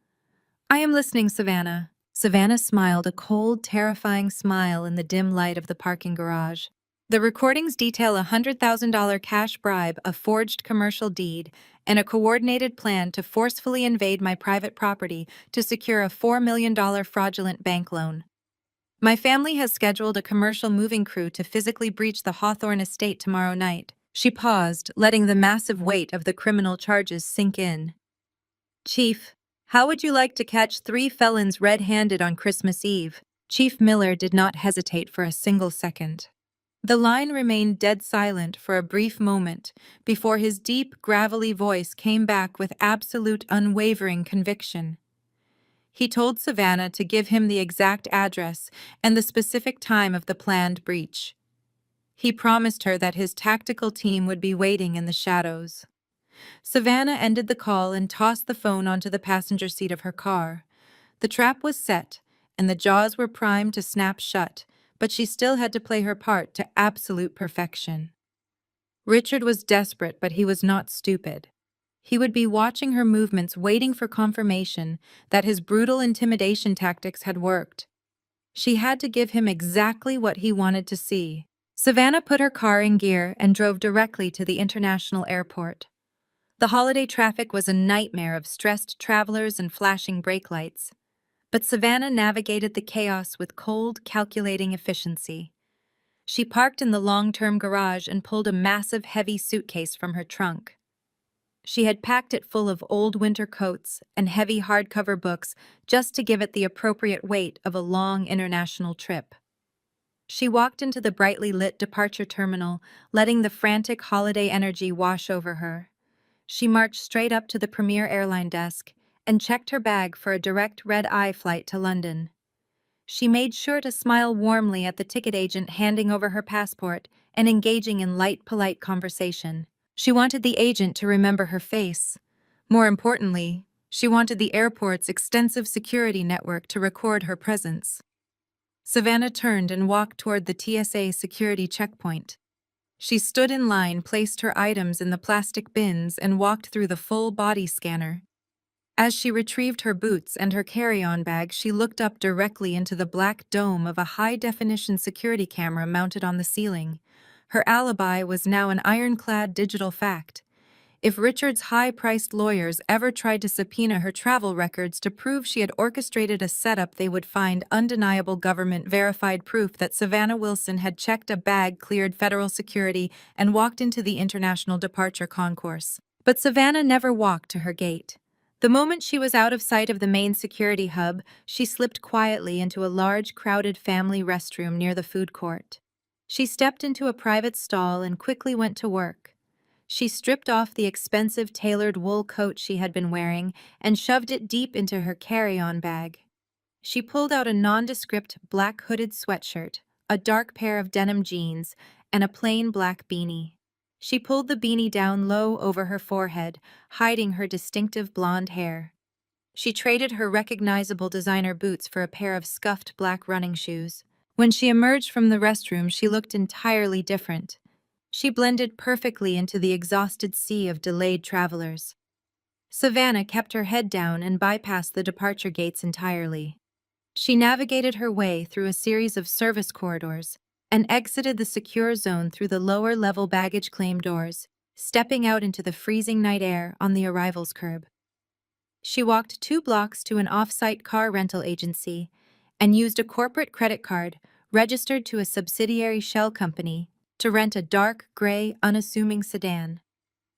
S1: I am listening, Savannah. Savannah smiled, a cold, terrifying smile in the dim light of the parking garage. The recordings detail a $100,000 cash bribe, a forged commercial deed, and a coordinated plan to forcefully invade my private property to secure a $4 million fraudulent bank loan. My family has scheduled a commercial moving crew to physically breach the Hawthorne estate tomorrow night. She paused, letting the massive weight of the criminal charges sink in. Chief, how would you like to catch 3 felons red-handed on Christmas Eve? Chief Miller did not hesitate for a single second. The line remained dead silent for a brief moment before his deep, gravelly voice came back with absolute, unwavering conviction. He told Savannah to give him the exact address and the specific time of the planned breach. He promised her that his tactical team would be waiting in the shadows. Savannah ended the call and tossed the phone onto the passenger seat of her car. The trap was set, and the jaws were primed to snap shut, but she still had to play her part to absolute perfection. Richard was desperate, but he was not stupid. He would be watching her movements, waiting for confirmation that his brutal intimidation tactics had worked. She had to give him exactly what he wanted to see. Savannah put her car in gear and drove directly to the international airport. The holiday traffic was a nightmare of stressed travelers and flashing brake lights. But Savannah navigated the chaos with cold, calculating efficiency. She parked in the long-term garage and pulled a massive, heavy suitcase from her trunk. She had packed it full of old winter coats and heavy hardcover books just to give it the appropriate weight of a long international trip. She walked into the brightly lit departure terminal, letting the frantic holiday energy wash over her. She marched straight up to the Premier airline desk and checked her bag for a direct red-eye flight to London. She made sure to smile warmly at the ticket agent handing over her passport and engaging in light, polite conversation. She wanted the agent to remember her face. More importantly, she wanted the airport's extensive security network to record her presence. Savannah turned and walked toward the TSA security checkpoint. She stood in line, placed her items in the plastic bins, and walked through the full body scanner. As she retrieved her boots and her carry-on bag, she looked up directly into the black dome of a high-definition security camera mounted on the ceiling. Her alibi was now an ironclad digital fact. If Richard's high-priced lawyers ever tried to subpoena her travel records to prove she had orchestrated a setup, they would find undeniable government-verified proof that Savannah Wilson had checked a bag, cleared federal security, and walked into the international departure concourse. But Savannah never walked to her gate. The moment she was out of sight of the main security hub, she slipped quietly into a large, crowded family restroom near the food court. She stepped into a private stall and quickly went to work. She stripped off the expensive tailored wool coat she had been wearing and shoved it deep into her carry-on bag. She pulled out a nondescript black hooded sweatshirt, a dark pair of denim jeans, and a plain black beanie. She pulled the beanie down low over her forehead, hiding her distinctive blonde hair. She traded her recognizable designer boots for a pair of scuffed black running shoes. When she emerged from the restroom, she looked entirely different. She blended perfectly into the exhausted sea of delayed travelers. Savannah kept her head down and bypassed the departure gates entirely. She navigated her way through a series of service corridors and exited the secure zone through the lower-level baggage claim doors, stepping out into the freezing night air on the arrivals curb. She walked 2 blocks to an off-site car rental agency and used a corporate credit card registered to a subsidiary shell company to rent a dark, gray, unassuming sedan.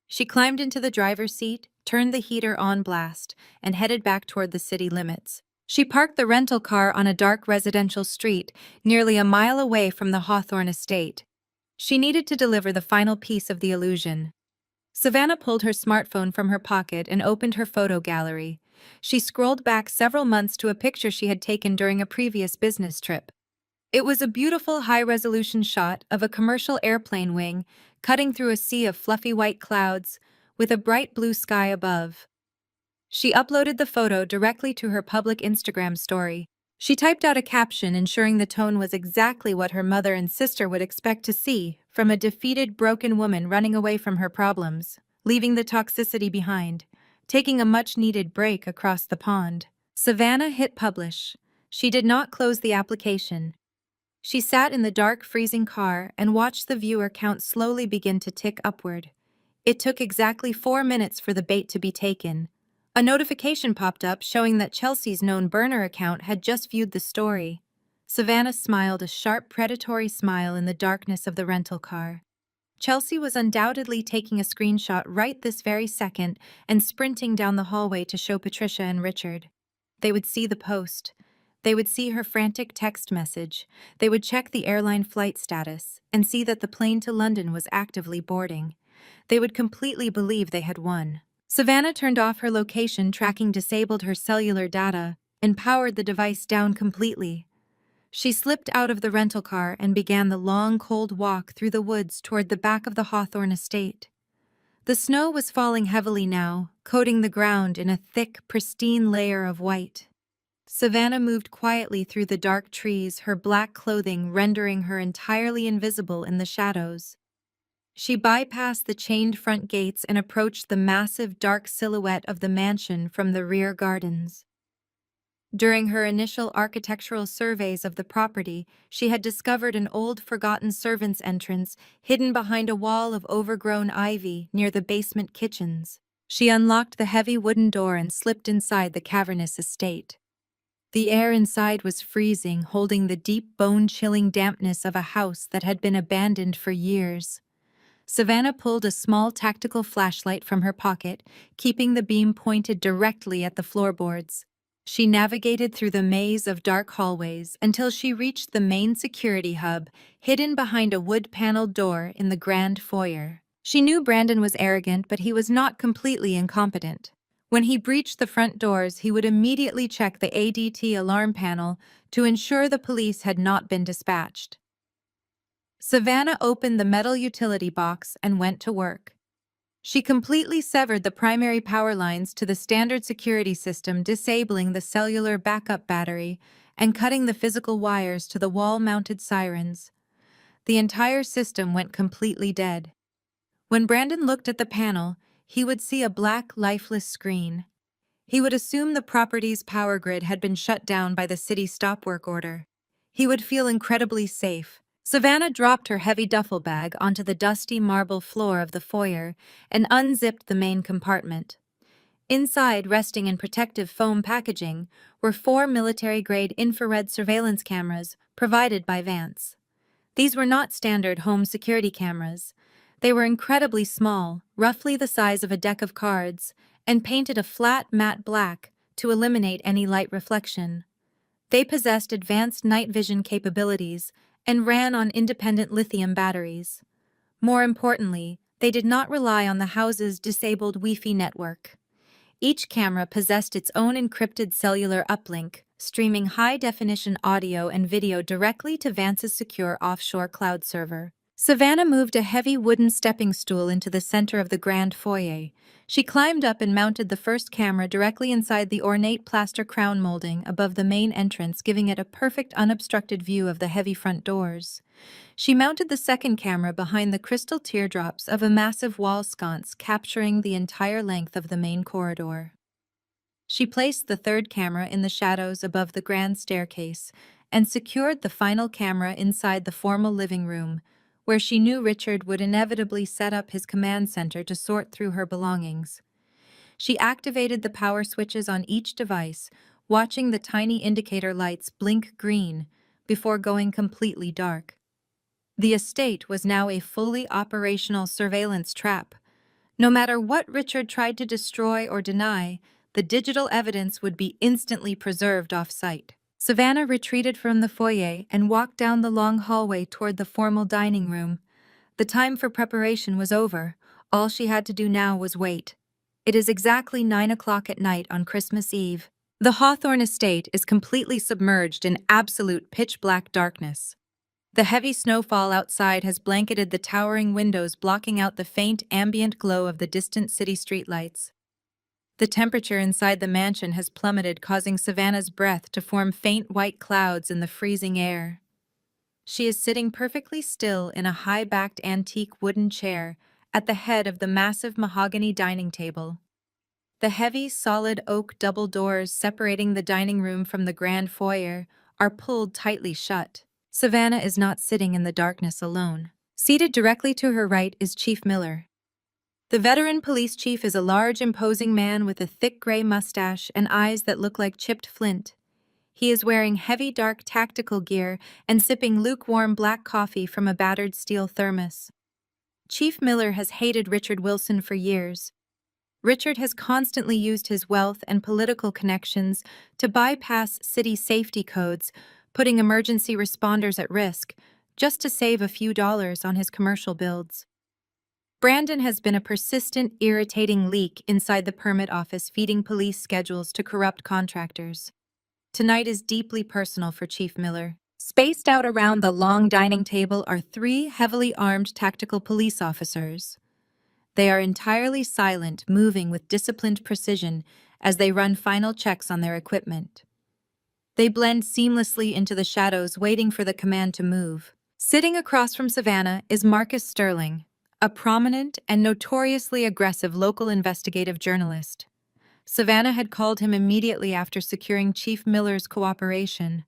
S1: She climbed into the driver's seat, turned the heater on blast, and headed back toward the city limits. She parked the rental car on a dark residential street, nearly a mile away from the Hawthorne estate. She needed to deliver the final piece of the illusion. Savannah pulled her smartphone from her pocket and opened her photo gallery. She scrolled back several months to a picture she had taken during a previous business trip. It was a beautiful high-resolution shot of a commercial airplane wing cutting through a sea of fluffy white clouds with a bright blue sky above. She uploaded the photo directly to her public Instagram story. She typed out a caption ensuring the tone was exactly what her mother and sister would expect to see from a defeated, broken woman running away from her problems, leaving the toxicity behind, taking a much-needed break across the pond. Savannah hit publish. She did not close the application. She sat in the dark, freezing car and watched the viewer count slowly begin to tick upward. It took exactly 4 minutes for the bait to be taken. A notification popped up showing that Chelsea's known burner account had just viewed the story. Savannah smiled a sharp, predatory smile in the darkness of the rental car. Chelsea was undoubtedly taking a screenshot right this very second and sprinting down the hallway to show Patricia and Richard. They would see the post. They would see her frantic text message. They would check the airline flight status and see that the plane to London was actively boarding. They would completely believe they had won. Savannah turned off her location tracking, disabled her cellular data, and powered the device down completely. She slipped out of the rental car and began the long, cold walk through the woods toward the back of the Hawthorne estate. The snow was falling heavily now, coating the ground in a thick, pristine layer of white. Savannah moved quietly through the dark trees, her black clothing rendering her entirely invisible in the shadows. She bypassed the chained front gates and approached the massive dark silhouette of the mansion from the rear gardens. During her initial architectural surveys of the property, she had discovered an old forgotten servants' entrance hidden behind a wall of overgrown ivy near the basement kitchens. She unlocked the heavy wooden door and slipped inside the cavernous estate. The air inside was freezing, holding the deep, bone-chilling dampness of a house that had been abandoned for years. Savannah pulled a small tactical flashlight from her pocket, keeping the beam pointed directly at the floorboards. She navigated through the maze of dark hallways until she reached the main security hub, hidden behind a wood-paneled door in the grand foyer. She knew Brandon was arrogant, but he was not completely incompetent. When he breached the front doors, he would immediately check the ADT alarm panel to ensure the police had not been dispatched. Savannah opened the metal utility box and went to work. She completely severed the primary power lines to the standard security system, disabling the cellular backup battery and cutting the physical wires to the wall-mounted sirens. The entire system went completely dead. When Brandon looked at the panel, he would see a black, lifeless screen. He would assume the property's power grid had been shut down by the city stop work order. He would feel incredibly safe. Savannah dropped her heavy duffel bag onto the dusty marble floor of the foyer and unzipped the main compartment. Inside, resting in protective foam packaging, were 4 military-grade infrared surveillance cameras provided by Vance. These were not standard home security cameras. They were incredibly small, roughly the size of a deck of cards, and painted a flat matte black to eliminate any light reflection. They possessed advanced night vision capabilities and ran on independent lithium batteries. More importantly, they did not rely on the house's disabled Wi-Fi network. Each camera possessed its own encrypted cellular uplink, streaming high-definition audio and video directly to Vance's secure offshore cloud server. Savannah moved a heavy wooden stepping stool into the center of the grand foyer. She climbed up and mounted the first camera directly inside the ornate plaster crown molding above the main entrance, giving it a perfect unobstructed view of the heavy front doors. She mounted the second camera behind the crystal teardrops of a massive wall sconce, capturing the entire length of the main corridor. She placed the third camera in the shadows above the grand staircase and secured the final camera inside the formal living room, where she knew Richard would inevitably set up his command center to sort through her belongings. She activated the power switches on each device, watching the tiny indicator lights blink green before going completely dark. The estate was now a fully operational surveillance trap. No matter what Richard tried to destroy or deny, the digital evidence would be instantly preserved off-site. Savannah retreated from the foyer and walked down the long hallway toward the formal dining room. The time for preparation was over. All she had to do now was wait. It is exactly 9 o'clock at night on Christmas Eve. The Hawthorne estate is completely submerged in absolute pitch-black darkness. The heavy snowfall outside has blanketed the towering windows, blocking out the faint ambient glow of the distant city streetlights. The temperature inside the mansion has plummeted, causing Savannah's breath to form faint white clouds in the freezing air. She is sitting perfectly still in a high-backed antique wooden chair at the head of the massive mahogany dining table. The heavy, solid oak double doors separating the dining room from the grand foyer are pulled tightly shut. Savannah is not sitting in the darkness alone. Seated directly to her right is Chief Miller. The veteran police chief is a large, imposing man with a thick gray mustache and eyes that look like chipped flint. He is wearing heavy, dark tactical gear and sipping lukewarm black coffee from a battered steel thermos. Chief Miller has hated Richard Wilson for years. Richard has constantly used his wealth and political connections to bypass city safety codes, putting emergency responders at risk, just to save a few dollars on his commercial builds. Brandon has been a persistent, irritating leak inside the permit office, feeding police schedules to corrupt contractors. Tonight is deeply personal for Chief Miller. Spaced out around the long dining table are 3 heavily armed tactical police officers. They are entirely silent, moving with disciplined precision as they run final checks on their equipment. They blend seamlessly into the shadows, waiting for the command to move. Sitting across from Savannah is Marcus Sterling, a prominent and notoriously aggressive local investigative journalist. Savannah had called him immediately after securing Chief Miller's cooperation.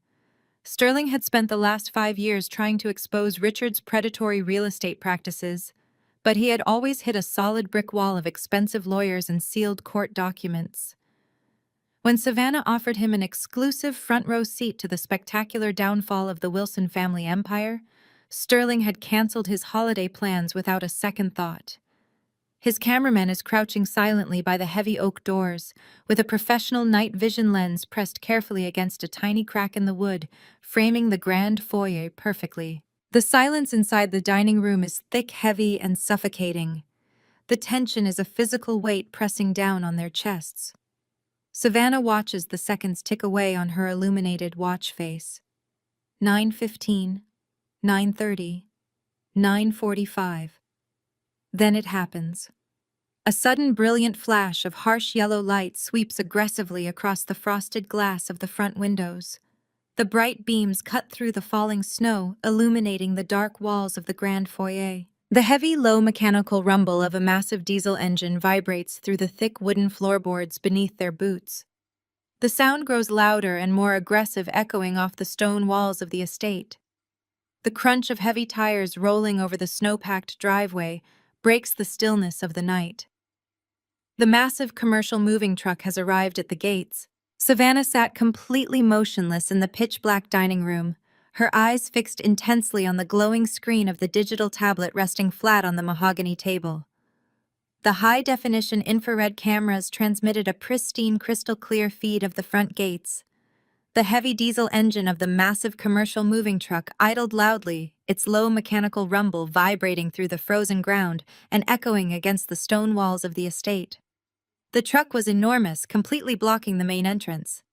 S1: Sterling had spent the last 5 years trying to expose Richard's predatory real estate practices, but he had always hit a solid brick wall of expensive lawyers and sealed court documents. When Savannah offered him an exclusive front-row seat to the spectacular downfall of the Wilson family empire, Sterling had canceled his holiday plans without a second thought. His cameraman is crouching silently by the heavy oak doors, with a professional night vision lens pressed carefully against a tiny crack in the wood, framing the grand foyer perfectly. The silence inside the dining room is thick, heavy, and suffocating. The tension is a physical weight pressing down on their chests. Savannah watches the seconds tick away on her illuminated watch face. 9:15, 9:30, 9:45. Then it happens. A sudden brilliant flash of harsh yellow light sweeps aggressively across the frosted glass of the front windows. The bright beams cut through the falling snow, illuminating the dark walls of the grand foyer. The heavy, low mechanical rumble of a massive diesel engine vibrates through the thick wooden floorboards beneath their boots. The sound grows louder and more aggressive, echoing off the stone walls of the estate. The crunch of heavy tires rolling over the snow-packed driveway breaks the stillness of the night. The massive commercial moving truck has arrived at the gates. Savannah sat completely motionless in the pitch-black dining room, her eyes fixed intensely on the glowing screen of the digital tablet resting flat on the mahogany table. The high-definition infrared cameras transmitted a pristine, crystal-clear feed of the front gates. The heavy diesel engine of the massive commercial moving truck idled loudly, its low mechanical rumble vibrating through the frozen ground and echoing against the stone walls of the estate. The truck was enormous, completely blocking the main entrance.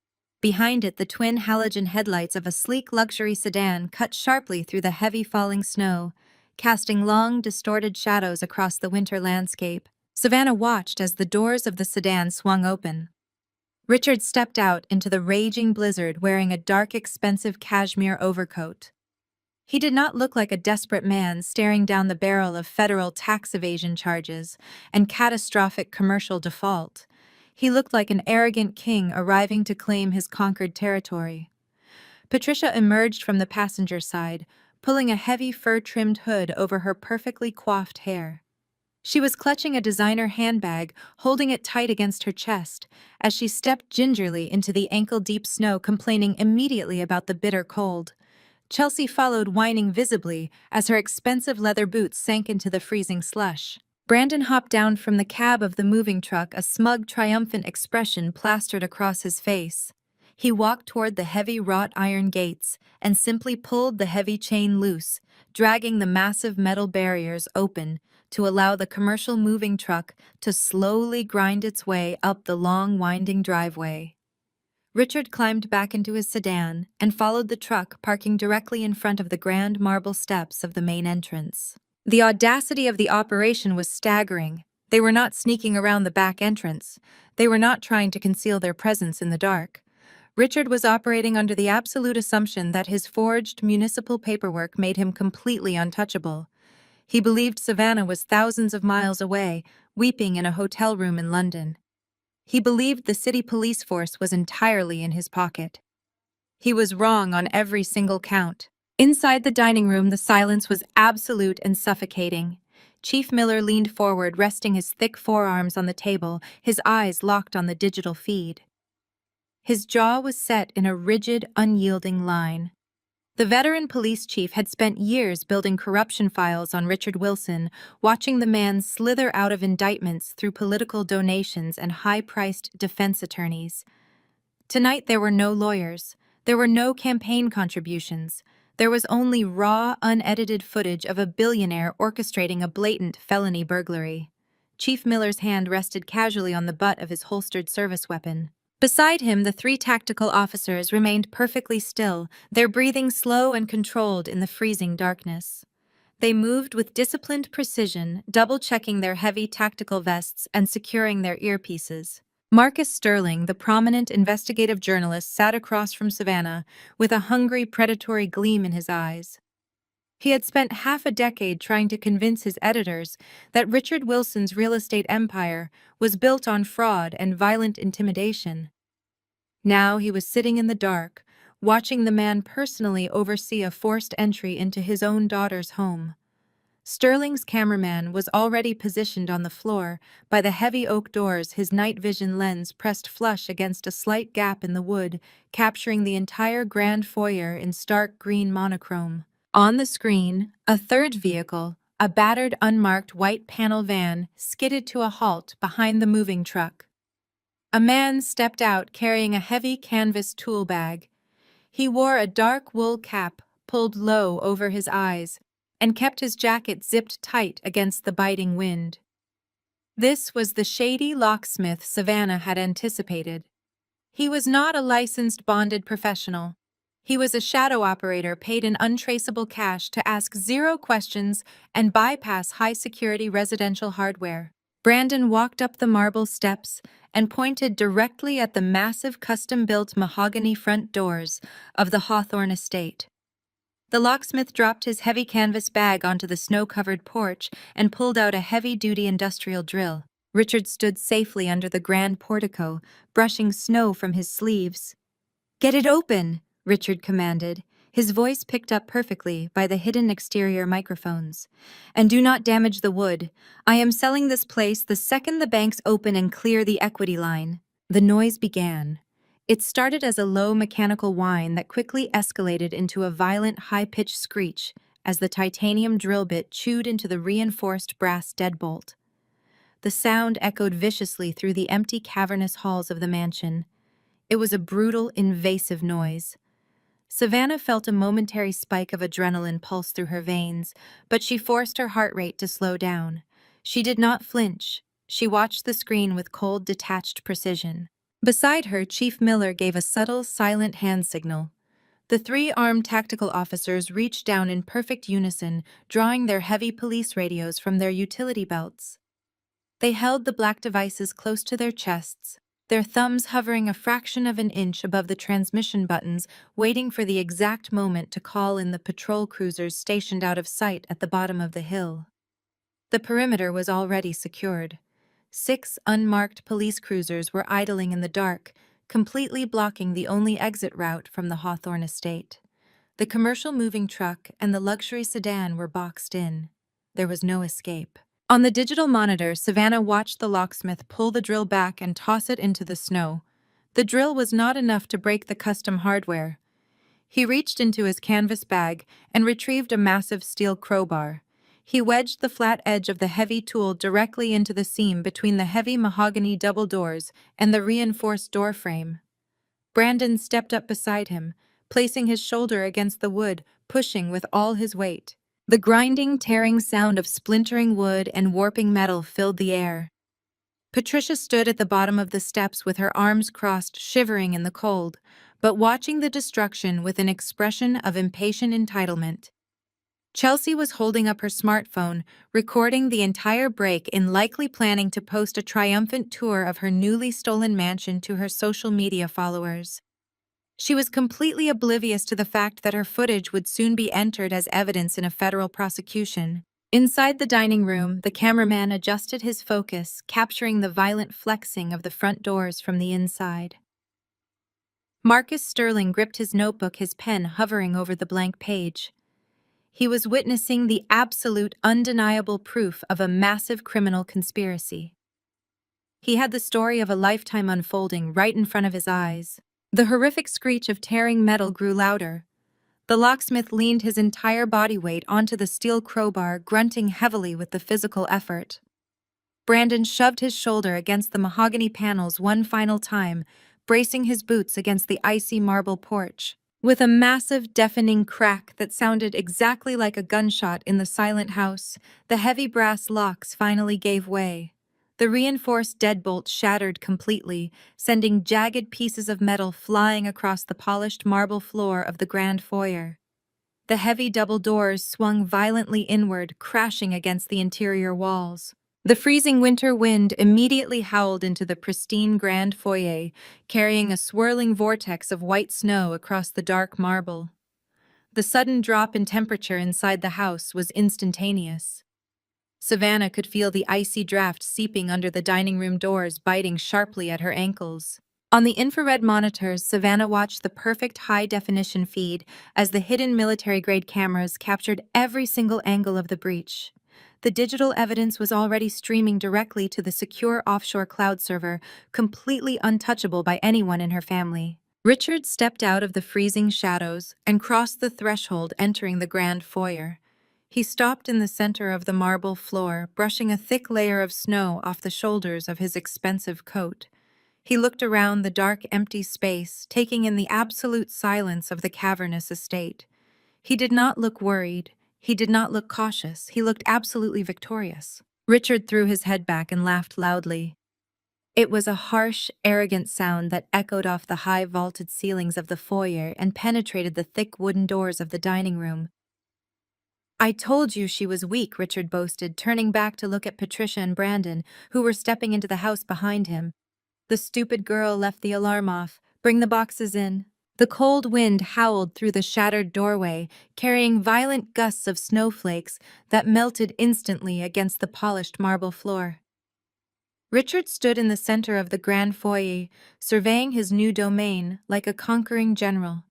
S1: Behind it, the twin halogen headlights of a sleek luxury sedan cut sharply through the heavy falling snow, casting long, distorted shadows across the winter landscape. Savannah watched as the doors of the sedan swung open. Richard stepped out into the raging blizzard wearing a dark, expensive cashmere overcoat. He did not look like a desperate man staring down the barrel of federal tax evasion charges and catastrophic commercial default. He looked like an arrogant king arriving to claim his conquered territory. Patricia emerged from the passenger side, pulling a heavy fur-trimmed hood over her perfectly coiffed hair. She was clutching a designer handbag, holding it tight against her chest, as she stepped gingerly into the ankle-deep snow, complaining immediately about the bitter cold. Chelsea followed, whining visibly, as her expensive leather boots sank into the freezing slush. Brandon hopped down from the cab of the moving truck, a smug, triumphant expression plastered across his face. He walked toward the heavy wrought iron gates and simply pulled the heavy chain loose, dragging the massive metal barriers open to allow the commercial moving truck to slowly grind its way up the long, winding driveway. Richard climbed back into his sedan and followed the truck, parking directly in front of the grand marble steps of the main entrance. The audacity of the operation was staggering. They were not sneaking around the back entrance. They were not trying to conceal their presence in the dark. Richard was operating under the absolute assumption that his forged municipal paperwork made him completely untouchable. He believed Savannah was thousands of miles away, weeping in a hotel room in London. He believed the city police force was entirely in his pocket. He was wrong on every single count. Inside the dining room, the silence was absolute and suffocating. Chief Miller leaned forward, resting his thick forearms on the table, his eyes locked on the digital feed. His jaw was set in a rigid, unyielding line. The veteran police chief had spent years building corruption files on Richard Wilson, watching the man slither out of indictments through political donations and high-priced defense attorneys. Tonight there were no lawyers. There were no campaign contributions. There was only raw, unedited footage of a billionaire orchestrating a blatant felony burglary. Chief Miller's hand rested casually on the butt of his holstered service weapon. Beside him, the three tactical officers remained perfectly still, their breathing slow and controlled in the freezing darkness. They moved with disciplined precision, double-checking their heavy tactical vests and securing their earpieces. Marcus Sterling, the prominent investigative journalist, sat across from Savannah with a hungry, predatory gleam in his eyes. He had spent half a decade trying to convince his editors that Richard Wilson's real estate empire was built on fraud and violent intimidation. Now he was sitting in the dark, watching the man personally oversee a forced entry into his own daughter's home. Sterling's cameraman was already positioned on the floor by the heavy oak doors, his night vision lens pressed flush against a slight gap in the wood, capturing the entire grand foyer in stark green monochrome. On the screen, a third vehicle, a battered, unmarked white panel van, skidded to a halt behind the moving truck. A man stepped out carrying a heavy canvas tool bag. He wore a dark wool cap pulled low over his eyes and kept his jacket zipped tight against the biting wind. This was the shady locksmith Savannah had anticipated. He was not a licensed bonded professional. He was a shadow operator paid in untraceable cash to ask zero questions and bypass high-security residential hardware. Brandon walked up the marble steps and pointed directly at the massive custom-built mahogany front doors of the Hawthorne estate. The locksmith dropped his heavy canvas bag onto the snow-covered porch and pulled out a heavy-duty industrial drill. Richard stood safely under the grand portico, brushing snow from his sleeves. "Get it open!" Richard commanded, his voice picked up perfectly by the hidden exterior microphones. "And do not damage the wood. I am selling this place the second the banks open and clear the equity line." The noise began. It started as a low mechanical whine that quickly escalated into a violent high-pitched screech as the titanium drill bit chewed into the reinforced brass deadbolt. The sound echoed viciously through the empty cavernous halls of the mansion. It was a brutal, invasive noise. Savannah felt a momentary spike of adrenaline pulse through her veins, but she forced her heart rate to slow down. She did not flinch. She watched the screen with cold, detached precision. Beside her, Chief Miller gave a subtle, silent hand signal. The three armed tactical officers reached down in perfect unison, drawing their heavy police radios from their utility belts. They held the black devices close to their chests, their thumbs hovering a fraction of an inch above the transmission buttons, waiting for the exact moment to call in the patrol cruisers stationed out of sight at the bottom of the hill. The perimeter was already secured. 6 unmarked police cruisers were idling in the dark, completely blocking the only exit route from the Hawthorne estate. The commercial moving truck and the luxury sedan were boxed in. There was no escape. On the digital monitor, Savannah watched the locksmith pull the drill back and toss it into the snow. The drill was not enough to break the custom hardware. He reached into his canvas bag and retrieved a massive steel crowbar. He wedged the flat edge of the heavy tool directly into the seam between the heavy mahogany double doors and the reinforced door frame. Brandon stepped up beside him, placing his shoulder against the wood, pushing with all his weight. The grinding, tearing sound of splintering wood and warping metal filled the air. Patricia stood at the bottom of the steps with her arms crossed, shivering in the cold, but watching the destruction with an expression of impatient entitlement. Chelsea was holding up her smartphone, recording the entire break and likely planning to post a triumphant tour of her newly stolen mansion to her social media followers. She was completely oblivious to the fact that her footage would soon be entered as evidence in a federal prosecution. Inside the dining room, the cameraman adjusted his focus, capturing the violent flexing of the front doors from the inside. Marcus Sterling gripped his notebook, his pen hovering over the blank page. He was witnessing the absolute, undeniable proof of a massive criminal conspiracy. He had the story of a lifetime unfolding right in front of his eyes. The horrific screech of tearing metal grew louder. The locksmith leaned his entire body weight onto the steel crowbar, grunting heavily with the physical effort. Brandon shoved his shoulder against the mahogany panels one final time, bracing his boots against the icy marble porch. With a massive, deafening crack that sounded exactly like a gunshot in the silent house, the heavy brass locks finally gave way. The reinforced deadbolt shattered completely, sending jagged pieces of metal flying across the polished marble floor of the grand foyer. The heavy double doors swung violently inward, crashing against the interior walls. The freezing winter wind immediately howled into the pristine grand foyer, carrying a swirling vortex of white snow across the dark marble. The sudden drop in temperature inside the house was instantaneous. Savannah could feel the icy draft seeping under the dining room doors, biting sharply at her ankles. On the infrared monitors, Savannah watched the perfect high-definition feed as the hidden military-grade cameras captured every single angle of the breach. The digital evidence was already streaming directly to the secure offshore cloud server, completely untouchable by anyone in her family. Richard stepped out of the freezing shadows and crossed the threshold, entering the grand foyer. He stopped in the center of the marble floor, brushing a thick layer of snow off the shoulders of his expensive coat. He looked around the dark, empty space, taking in the absolute silence of the cavernous estate. He did not look worried. He did not look cautious. He looked absolutely victorious. Richard threw his head back and laughed loudly. It was a harsh, arrogant sound that echoed off the high vaulted ceilings of the foyer and penetrated the thick wooden doors of the dining room. "I told you she was weak," Richard boasted, turning back to look at Patricia and Brandon, who were stepping into the house behind him. The stupid girl left the alarm off. "Bring the boxes in." The cold wind howled through the shattered doorway, carrying violent gusts of snowflakes that melted instantly against the polished marble floor. Richard stood in the center of the grand foyer, surveying his new domain like a conquering general.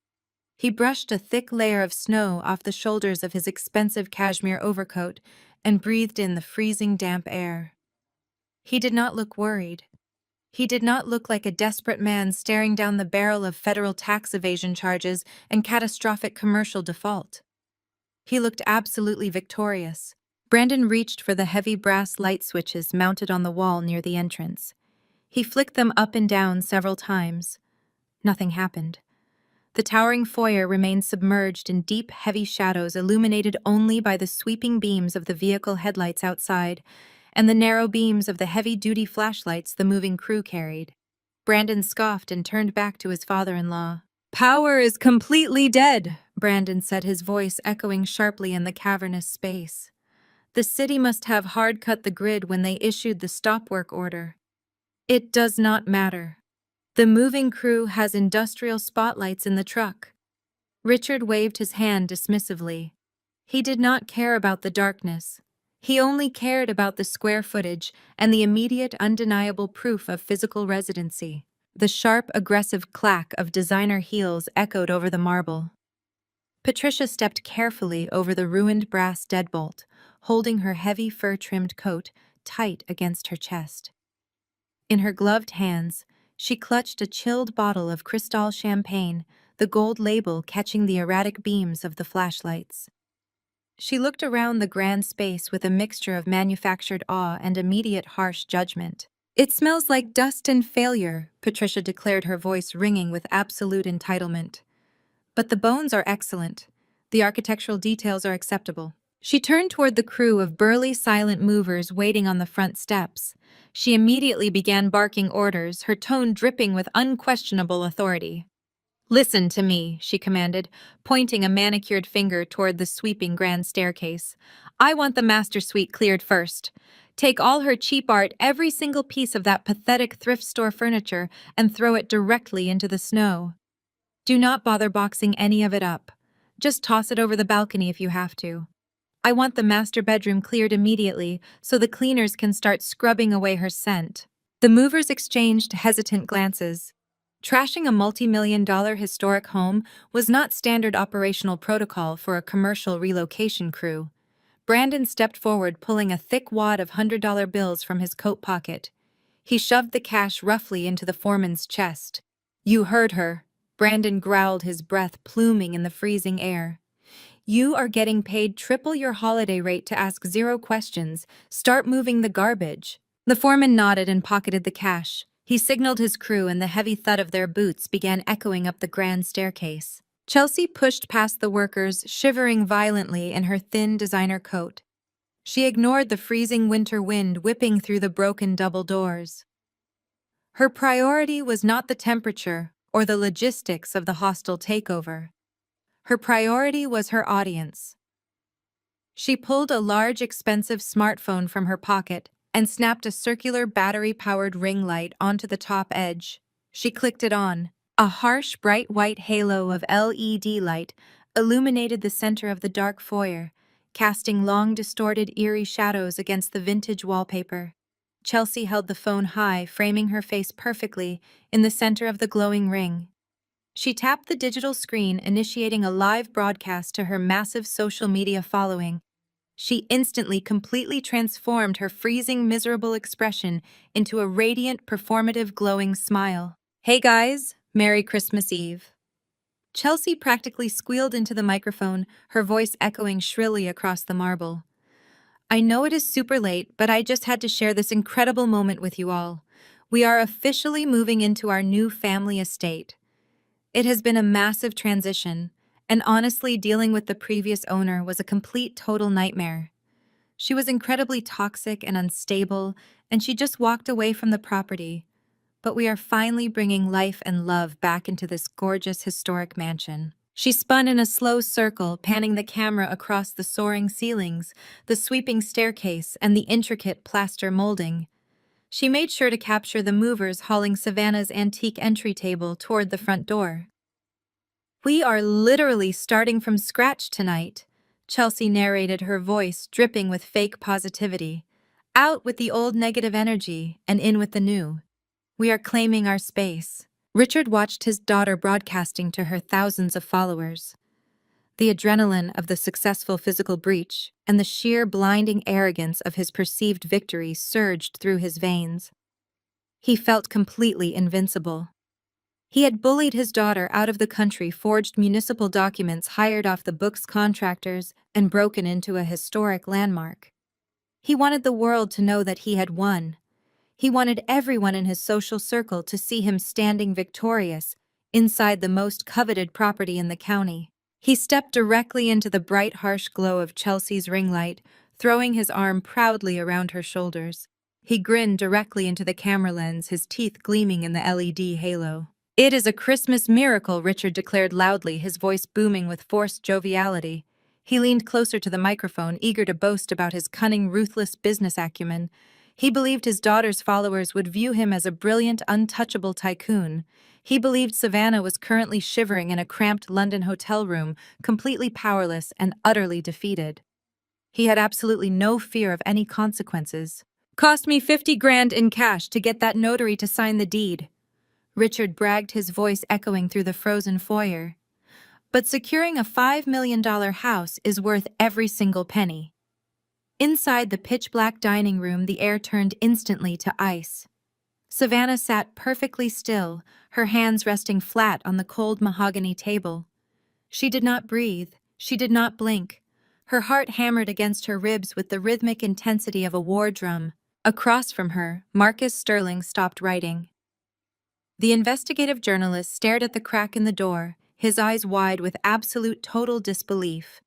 S1: He brushed a thick layer of snow off the shoulders of his expensive cashmere overcoat and breathed in the freezing damp air. He did not look worried. He did not look like a desperate man staring down the barrel of federal tax evasion charges and catastrophic commercial default. He looked absolutely victorious. Brandon reached for the heavy brass light switches mounted on the wall near the entrance. He flicked them up and down several times. Nothing happened. The towering foyer remained submerged in deep, heavy shadows illuminated only by the sweeping beams of the vehicle headlights outside and the narrow beams of the heavy-duty flashlights the moving crew carried. Brandon scoffed and turned back to his father-in-law. "Power is completely dead," Brandon said, his voice echoing sharply in the cavernous space. "The city must have hard-cut the grid when they issued the stop work order." "It does not matter. The moving crew has industrial spotlights in the truck." Richard waved his hand dismissively. He did not care about the darkness. He only cared about the square footage and the immediate, undeniable proof of physical residency. The sharp, aggressive clack of designer heels echoed over the marble. Patricia stepped carefully over the ruined brass deadbolt, holding her heavy fur-trimmed coat tight against her chest. In her gloved hands, she clutched a chilled bottle of Cristal champagne, the gold label catching the erratic beams of the flashlights. She looked around the grand space with a mixture of manufactured awe and immediate harsh judgment. "It smells like dust and failure," Patricia declared, her voice ringing with absolute entitlement. "But the bones are excellent. The architectural details are acceptable." She turned toward the crew of burly, silent movers waiting on the front steps. She immediately began barking orders, her tone dripping with unquestionable authority. "Listen to me," she commanded, pointing a manicured finger toward the sweeping grand staircase. "I want the master suite cleared first. Take all her cheap art, every single piece of that pathetic thrift store furniture, and throw it directly into the snow. Do not bother boxing any of it up. Just toss it over the balcony if you have to. I want the master bedroom cleared immediately so the cleaners can start scrubbing away her scent." The movers exchanged hesitant glances. Trashing a multi-million-dollar historic home was not standard operational protocol for a commercial relocation crew. Brandon stepped forward, pulling a thick wad of $100 bills from his coat pocket. He shoved the cash roughly into the foreman's chest. "You heard her," Brandon growled, his breath pluming in the freezing air. "You are getting paid triple your holiday rate to ask 0 questions. Start moving the garbage." The foreman nodded and pocketed the cash. He signaled his crew, and the heavy thud of their boots began echoing up the grand staircase. Chelsea pushed past the workers, shivering violently in her thin designer coat. She ignored the freezing winter wind whipping through the broken double doors. Her priority was not the temperature or the logistics of the hostile takeover. Her priority was her audience. She pulled a large, expensive smartphone from her pocket and snapped a circular battery-powered ring light onto the top edge. She clicked it on. A harsh, bright white halo of LED light illuminated the center of the dark foyer, casting long, distorted, eerie shadows against the vintage wallpaper. Chelsea held the phone high, framing her face perfectly in the center of the glowing ring. She tapped the digital screen, initiating a live broadcast to her massive social media following. She instantly completely transformed her freezing, miserable expression into a radiant, performative, glowing smile. "Hey guys, Merry Christmas Eve." Chelsea practically squealed into the microphone, her voice echoing shrilly across the marble. "I know it is super late, but I just had to share this incredible moment with you all. We are officially moving into our new family estate. It has been a massive transition, and honestly, dealing with the previous owner was a complete, total nightmare. She was incredibly toxic and unstable, and she just walked away from the property. But we are finally bringing life and love back into this gorgeous, historic mansion." She spun in a slow circle, panning the camera across the soaring ceilings, the sweeping staircase, and the intricate plaster molding. She made sure to capture the movers hauling Savannah's antique entry table toward the front door. "We are literally starting from scratch tonight," Chelsea narrated, her voice dripping with fake positivity. "Out with the old negative energy and in with the new. We are claiming our space." Richard watched his daughter broadcasting to her thousands of followers. The adrenaline of the successful physical breach and the sheer blinding arrogance of his perceived victory surged through his veins. He felt completely invincible. He had bullied his daughter out of the country, forged municipal documents, hired off the books contractors, and broken into a historic landmark. He wanted the world to know that he had won. He wanted everyone in his social circle to see him standing victorious inside the most coveted property in the county. He stepped directly into the bright, harsh glow of Chelsea's ring light, throwing his arm proudly around her shoulders. He grinned directly into the camera lens, his teeth gleaming in the LED halo. "It is a Christmas miracle," Richard declared loudly, his voice booming with forced joviality. He leaned closer to the microphone, eager to boast about his cunning, ruthless business acumen. He believed his daughter's followers would view him as a brilliant, untouchable tycoon. He believed Savannah was currently shivering in a cramped London hotel room, completely powerless and utterly defeated. He had absolutely no fear of any consequences. "Cost me 50 grand in cash to get that notary to sign the deed," Richard bragged, his voice echoing through the frozen foyer. "But securing a $5 million house is worth every single penny." Inside the pitch-black dining room, the air turned instantly to ice. Savannah sat perfectly still, her hands resting flat on the cold mahogany table. She did not breathe, she did not blink. Her heart hammered against her ribs with the rhythmic intensity of a war drum. Across from her, Marcus Sterling stopped writing. The investigative journalist stared at the crack in the door, his eyes wide with absolute total disbelief.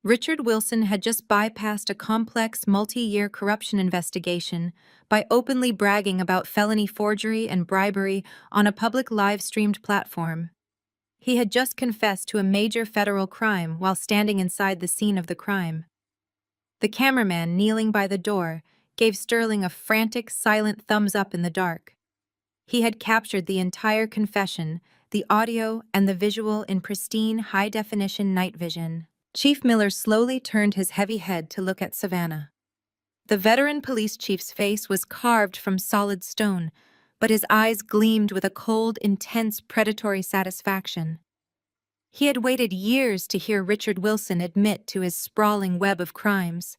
S1: Richard Wilson had just bypassed a complex, multi-year corruption investigation by openly bragging about felony forgery and bribery on a public live-streamed platform. He had just confessed to a major federal crime while standing inside the scene of the crime. The cameraman, kneeling by the door, gave Sterling a frantic, silent thumbs up in the dark. He had captured the entire confession, the audio and the visual in pristine, high-definition night vision. Chief Miller slowly turned his heavy head to look at Savannah. The veteran police chief's face was carved from solid stone, but his eyes gleamed with a cold, intense, predatory satisfaction. He had waited years to hear Richard Wilson admit to his sprawling web of crimes.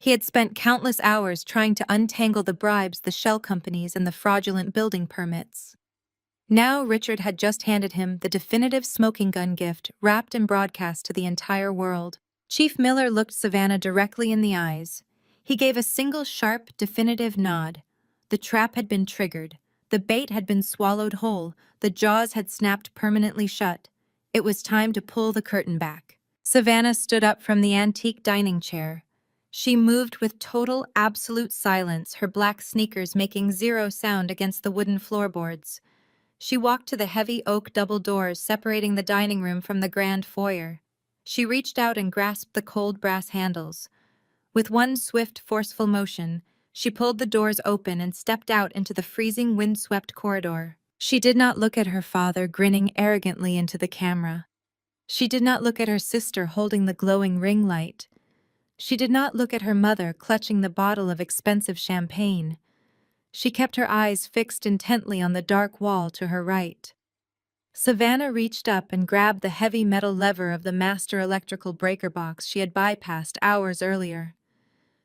S1: He had spent countless hours trying to untangle the bribes, the shell companies, and the fraudulent building permits. Now Richard had just handed him the definitive smoking gun gift, wrapped and broadcast to the entire world. Chief Miller looked Savannah directly in the eyes. He gave a single sharp, definitive nod. The trap had been triggered. The bait had been swallowed whole. The jaws had snapped permanently shut. It was time to pull the curtain back. Savannah stood up from the antique dining chair. She moved with total, absolute silence, her black sneakers making zero sound against the wooden floorboards. She walked to the heavy oak double doors separating the dining room from the grand foyer. She reached out and grasped the cold brass handles. With one swift, forceful motion, she pulled the doors open and stepped out into the freezing, wind-swept corridor. She did not look at her father grinning arrogantly into the camera. She did not look at her sister holding the glowing ring light. She did not look at her mother clutching the bottle of expensive champagne. She kept her eyes fixed intently on the dark wall to her right. Savannah reached up and grabbed the heavy metal lever of the master electrical breaker box she had bypassed hours earlier.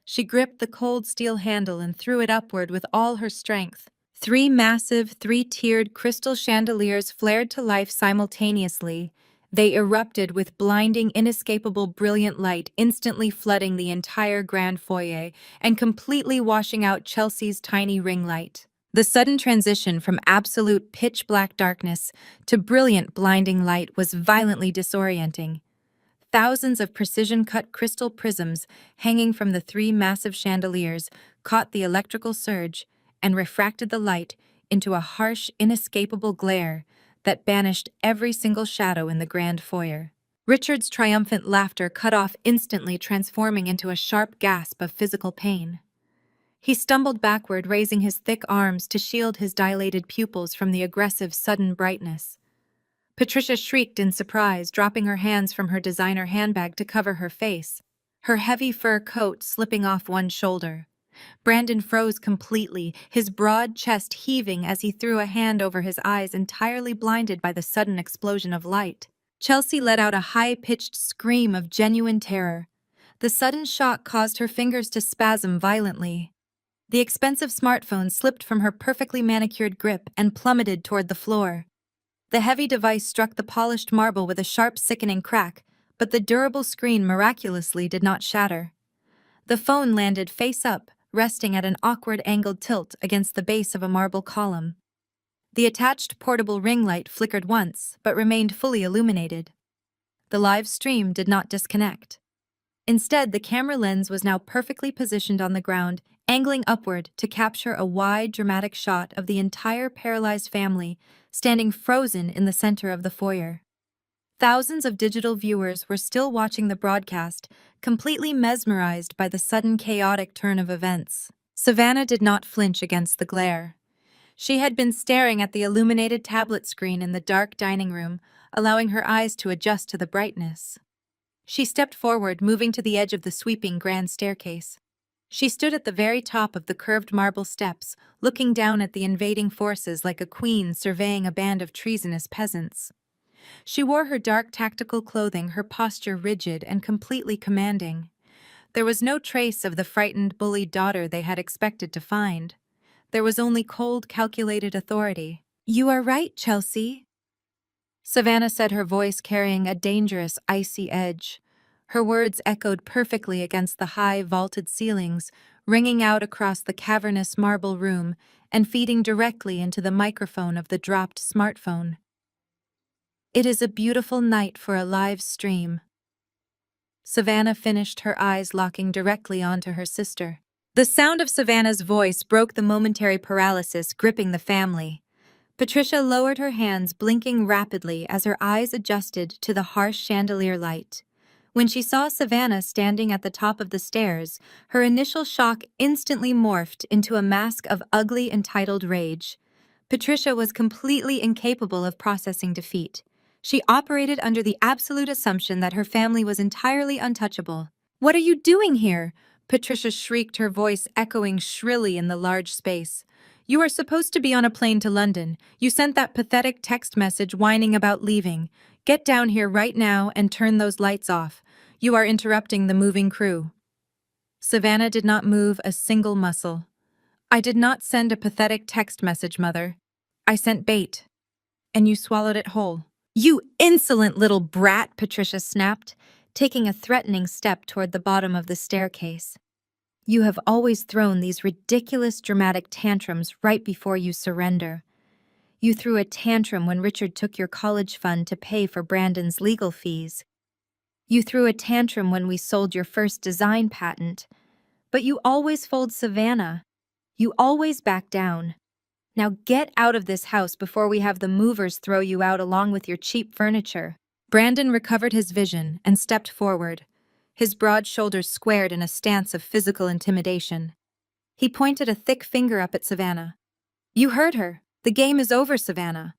S1: She gripped the cold steel handle and threw it upward with all her strength. 3 massive, 3-tiered crystal chandeliers flared to life simultaneously. They erupted with blinding, inescapable, brilliant light, instantly flooding the entire grand foyer and completely washing out Chelsea's tiny ring light. The sudden transition from absolute pitch-black darkness to brilliant, blinding light was violently disorienting. Thousands of precision-cut crystal prisms hanging from the 3 massive chandeliers caught the electrical surge and refracted the light into a harsh, inescapable glare that banished every single shadow in the grand foyer. Richard's triumphant laughter cut off instantly, transforming into a sharp gasp of physical pain. He stumbled backward, raising his thick arms to shield his dilated pupils from the aggressive, sudden brightness. Patricia shrieked in surprise, dropping her hands from her designer handbag to cover her face, her heavy fur coat slipping off one shoulder. Brandon froze completely, his broad chest heaving as he threw a hand over his eyes, entirely blinded by the sudden explosion of light. Chelsea let out a high-pitched scream of genuine terror. The sudden shock caused her fingers to spasm violently. The expensive smartphone slipped from her perfectly manicured grip and plummeted toward the floor. The heavy device struck the polished marble with a sharp, sickening crack, but the durable screen miraculously did not shatter. The phone landed face up, resting at an awkward angled tilt against the base of a marble column. The attached portable ring light flickered once, but remained fully illuminated. The live stream did not disconnect. Instead, the camera lens was now perfectly positioned on the ground, angling upward to capture a wide, dramatic shot of the entire paralyzed family standing frozen in the center of the foyer. Thousands of digital viewers were still watching the broadcast, completely mesmerized by the sudden chaotic turn of events. Savannah did not flinch against the glare. She had been staring at the illuminated tablet screen in the dark dining room, allowing her eyes to adjust to the brightness. She stepped forward, moving to the edge of the sweeping grand staircase. She stood at the very top of the curved marble steps, looking down at the invading forces like a queen surveying a band of treasonous peasants. She wore her dark tactical clothing, her posture rigid and completely commanding. There was no trace of the frightened, bullied daughter they had expected to find. There was only cold, calculated authority. "You are right, Chelsea," Savannah said, her voice carrying a dangerous, icy edge. Her words echoed perfectly against the high, vaulted ceilings, ringing out across the cavernous marble room and feeding directly into the microphone of the dropped smartphone. "It is a beautiful night for a live stream." Savannah finished, her eyes locking directly onto her sister. The sound of Savannah's voice broke the momentary paralysis gripping the family. Patricia lowered her hands, blinking rapidly as her eyes adjusted to the harsh chandelier light. When she saw Savannah standing at the top of the stairs, her initial shock instantly morphed into a mask of ugly, entitled rage. Patricia was completely incapable of processing defeat. She operated under the absolute assumption that her family was entirely untouchable. "What are you doing here?" Patricia shrieked, her voice echoing shrilly in the large space. "You are supposed to be on a plane to London. You sent that pathetic text message whining about leaving. Get down here right now and turn those lights off. You are interrupting the moving crew." Savannah did not move a single muscle. "I did not send a pathetic text message, Mother. I sent bait. And you swallowed it whole." "You insolent little brat," Patricia snapped, taking a threatening step toward the bottom of the staircase. "You have always thrown these ridiculous dramatic tantrums right before you surrender. You threw a tantrum when Richard took your college fund to pay for Brandon's legal fees. You threw a tantrum when we sold your first design patent. But you always fold Savannah. You always back down. Now get out of this house before we have the movers throw you out along with your cheap furniture." Brandon recovered his vision and stepped forward, his broad shoulders squared in a stance of physical intimidation. He pointed a thick finger up at Savannah. "You heard her. The game is over, Savannah.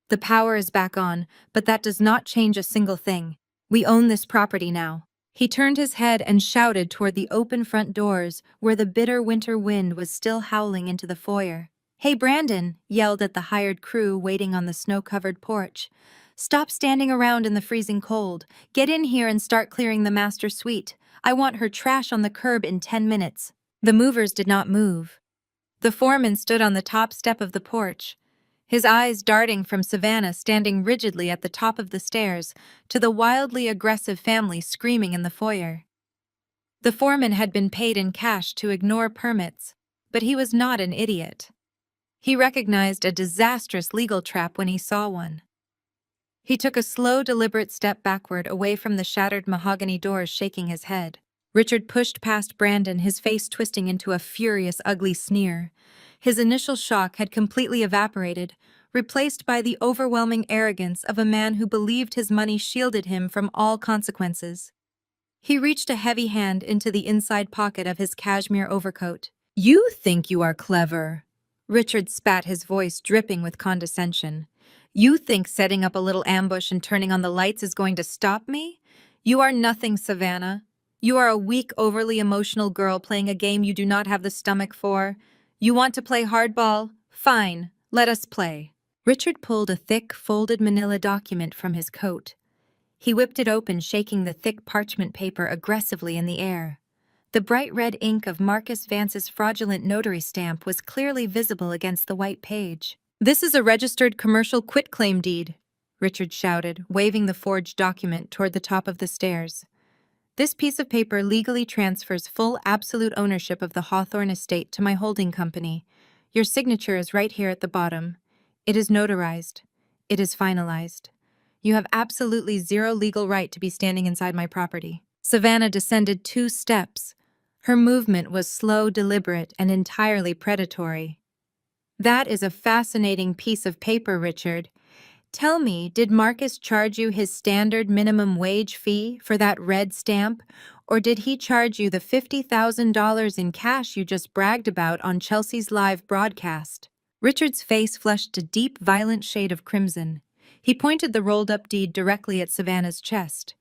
S1: The power is back on, but that does not change a single thing. We own this property now." He turned his head and shouted toward the open front doors where the bitter winter wind was still howling into the foyer. "Hey, Brandon," yelled at the hired crew waiting on the snow-covered porch. "Stop standing around in the freezing cold. Get in here and start clearing the master suite. I want her trash on the curb in 10 minutes. The movers did not move. The foreman stood on the top step of the porch, his eyes darting from Savannah standing rigidly at the top of the stairs to the wildly aggressive family screaming in the foyer. The foreman had been paid in cash to ignore permits, but he was not an idiot. He recognized a disastrous legal trap when he saw one. He took a slow, deliberate step backward away from the shattered mahogany doors, shaking his head. Richard pushed past Brandon, his face twisting into a furious, ugly sneer. His initial shock had completely evaporated, replaced by the overwhelming arrogance of a man who believed his money shielded him from all consequences. He reached a heavy hand into the inside pocket of his cashmere overcoat. "You think you are clever," Richard spat, his voice dripping with condescension. "You think setting up a little ambush and turning on the lights is going to stop me? You are nothing, Savannah. You are a weak, overly emotional girl playing a game you do not have the stomach for. You want to play hardball? Fine, let us play." Richard pulled a thick, folded manila document from his coat. He whipped it open, shaking the thick parchment paper aggressively in the air. The bright red ink of Marcus Vance's fraudulent notary stamp was clearly visible against the white page. "This is a registered commercial quitclaim deed," Richard shouted, waving the forged document toward the top of the stairs. "This piece of paper legally transfers full absolute ownership of the Hawthorne estate to my holding company. Your signature is right here at the bottom. It is notarized. It is finalized. You have absolutely zero legal right to be standing inside my property." Savannah descended 2 steps. Her movement was slow, deliberate, and entirely predatory. "That is a fascinating piece of paper, Richard. Tell me, did Marcus charge you his standard minimum wage fee for that red stamp, or did he charge you the $50,000 in cash you just bragged about on Chelsea's live broadcast?" Richard's face flushed a deep, violent shade of crimson. He pointed the rolled-up deed directly at Savannah's chest.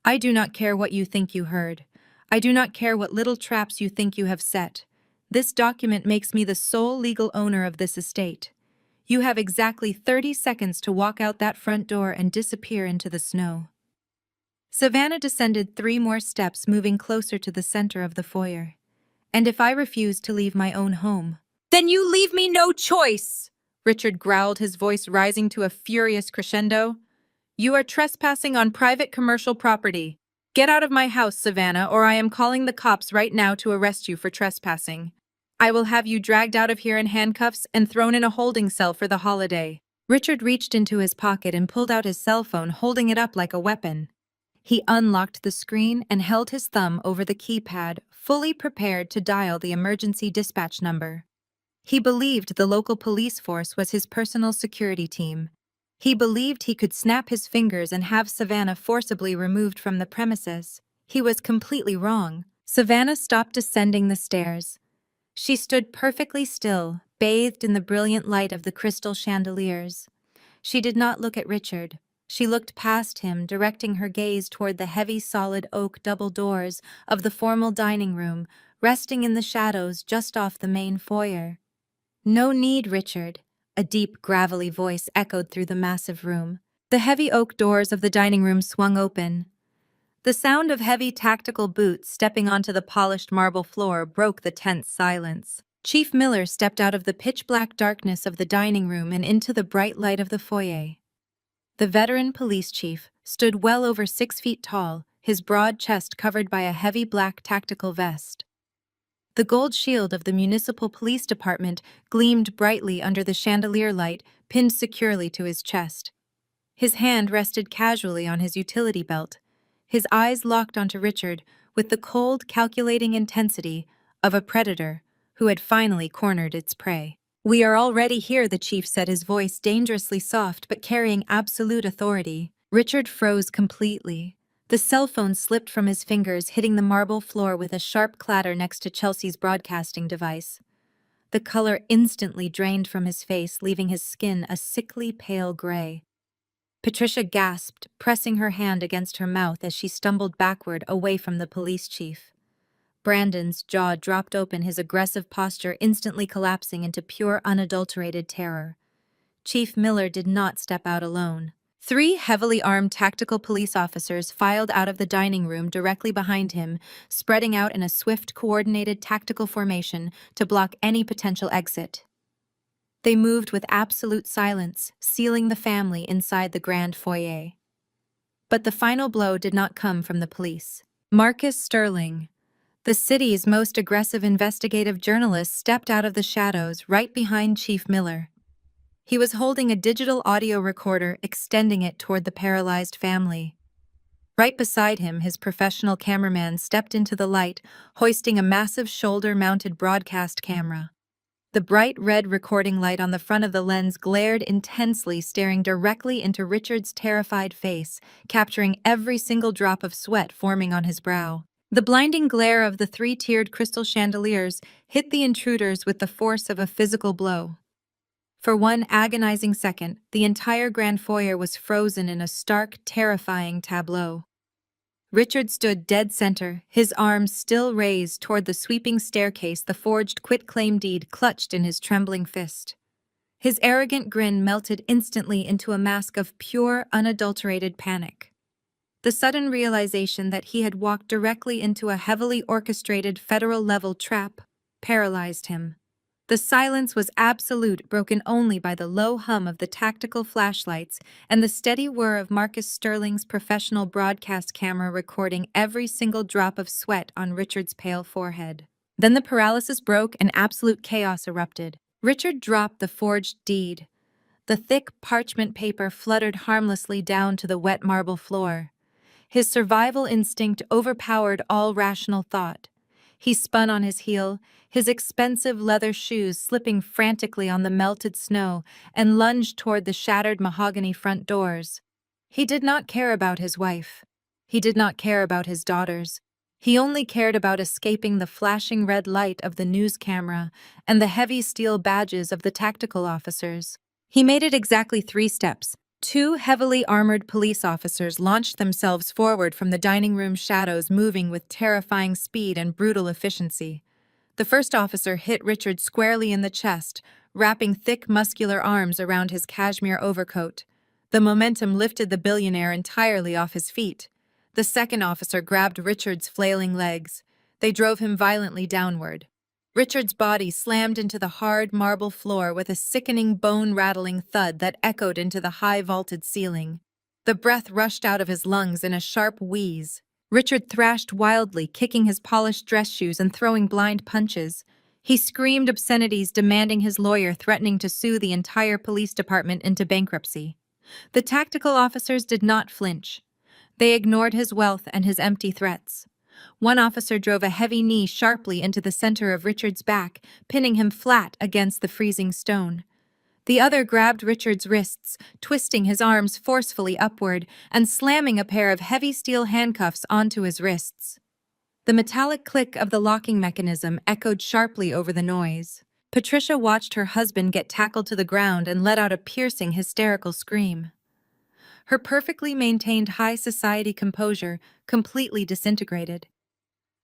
S1: "I do not care what you think you heard. I do not care what little traps you think you have set. This document makes me the sole legal owner of this estate. You have exactly 30 seconds to walk out that front door and disappear into the snow." Savannah descended 3 more steps, moving closer to the center of the foyer. "And if I refuse to leave my own home?" "Then you leave me no choice!" Richard growled, his voice rising to a furious crescendo. "You are trespassing on private commercial property. Get out of my house, Savannah, or I am calling the cops right now to arrest you for trespassing. I will have you dragged out of here in handcuffs and thrown in a holding cell for the holiday." Richard reached into his pocket and pulled out his cell phone, holding it up like a weapon. He unlocked the screen and held his thumb over the keypad, fully prepared to dial the emergency dispatch number. He believed the local police force was his personal security team. He believed he could snap his fingers and have Savannah forcibly removed from the premises. He was completely wrong. Savannah stopped descending the stairs. She stood perfectly still, bathed in the brilliant light of the crystal chandeliers. She did not look at Richard. She looked past him, directing her gaze toward the heavy solid oak double doors of the formal dining room, resting in the shadows just off the main foyer. "No need, Richard," a deep, gravelly voice echoed through the massive room. The heavy oak doors of the dining room swung open. The sound of heavy tactical boots stepping onto the polished marble floor broke the tense silence. Chief Miller stepped out of the pitch-black darkness of the dining room and into the bright light of the foyer. The veteran police chief stood well over 6 feet tall, his broad chest covered by a heavy black tactical vest. The gold shield of the municipal police department gleamed brightly under the chandelier light pinned securely to his chest. His hand rested casually on his utility belt. His eyes locked onto Richard with the cold, calculating intensity of a predator who had finally cornered its prey. "We are already here," the chief said, his voice dangerously soft but carrying absolute authority. Richard froze completely. The cell phone slipped from his fingers, hitting the marble floor with a sharp clatter next to Chelsea's broadcasting device. The color instantly drained from his face, leaving his skin a sickly pale gray. Patricia gasped, pressing her hand against her mouth as she stumbled backward away from the police chief. Brandon's jaw dropped open, his aggressive posture instantly collapsing into pure, unadulterated terror. Chief Miller did not step out alone. 3 heavily armed tactical police officers filed out of the dining room directly behind him, spreading out in a swift, coordinated tactical formation to block any potential exit. They moved with absolute silence, sealing the family inside the grand foyer. But the final blow did not come from the police. Marcus Sterling, the city's most aggressive investigative journalist, stepped out of the shadows right behind Chief Miller. He was holding a digital audio recorder, extending it toward the paralyzed family. Right beside him, his professional cameraman stepped into the light, hoisting a massive shoulder-mounted broadcast camera. The bright red recording light on the front of the lens glared intensely, staring directly into Richard's terrified face, capturing every single drop of sweat forming on his brow. The blinding glare of the 3-tiered crystal chandeliers hit the intruders with the force of a physical blow. For one agonizing second, the entire grand foyer was frozen in a stark, terrifying tableau. Richard stood dead center, his arms still raised toward the sweeping staircase, the forged quitclaim deed clutched in his trembling fist. His arrogant grin melted instantly into a mask of pure, unadulterated panic. The sudden realization that he had walked directly into a heavily orchestrated federal-level trap paralyzed him. The silence was absolute, broken only by the low hum of the tactical flashlights and the steady whir of Marcus Sterling's professional broadcast camera recording every single drop of sweat on Richard's pale forehead. Then the paralysis broke and absolute chaos erupted. Richard dropped the forged deed. The thick parchment paper fluttered harmlessly down to the wet marble floor. His survival instinct overpowered all rational thought. He spun on his heel, his expensive leather shoes slipping frantically on the melted snow, and lunged toward the shattered mahogany front doors. He did not care about his wife. He did not care about his daughters. He only cared about escaping the flashing red light of the news camera and the heavy steel badges of the tactical officers. He made it exactly 3 steps. 2 heavily armored police officers launched themselves forward from the dining room shadows, moving with terrifying speed and brutal efficiency. The first officer hit Richard squarely in the chest, wrapping thick, muscular arms around his cashmere overcoat. The momentum lifted the billionaire entirely off his feet. The second officer grabbed Richard's flailing legs. They drove him violently downward. Richard's body slammed into the hard marble floor with a sickening, bone-rattling thud that echoed into the high-vaulted ceiling. The breath rushed out of his lungs in a sharp wheeze. Richard thrashed wildly, kicking his polished dress shoes and throwing blind punches. He screamed obscenities, demanding his lawyer, threatening to sue the entire police department into bankruptcy. The tactical officers did not flinch. They ignored his wealth and his empty threats. One officer drove a heavy knee sharply into the center of Richard's back, pinning him flat against the freezing stone. The other grabbed Richard's wrists, twisting his arms forcefully upward and slamming a pair of heavy steel handcuffs onto his wrists. The metallic click of the locking mechanism echoed sharply over the noise. Patricia watched her husband get tackled to the ground and let out a piercing, hysterical scream. Her perfectly maintained high society composure completely disintegrated.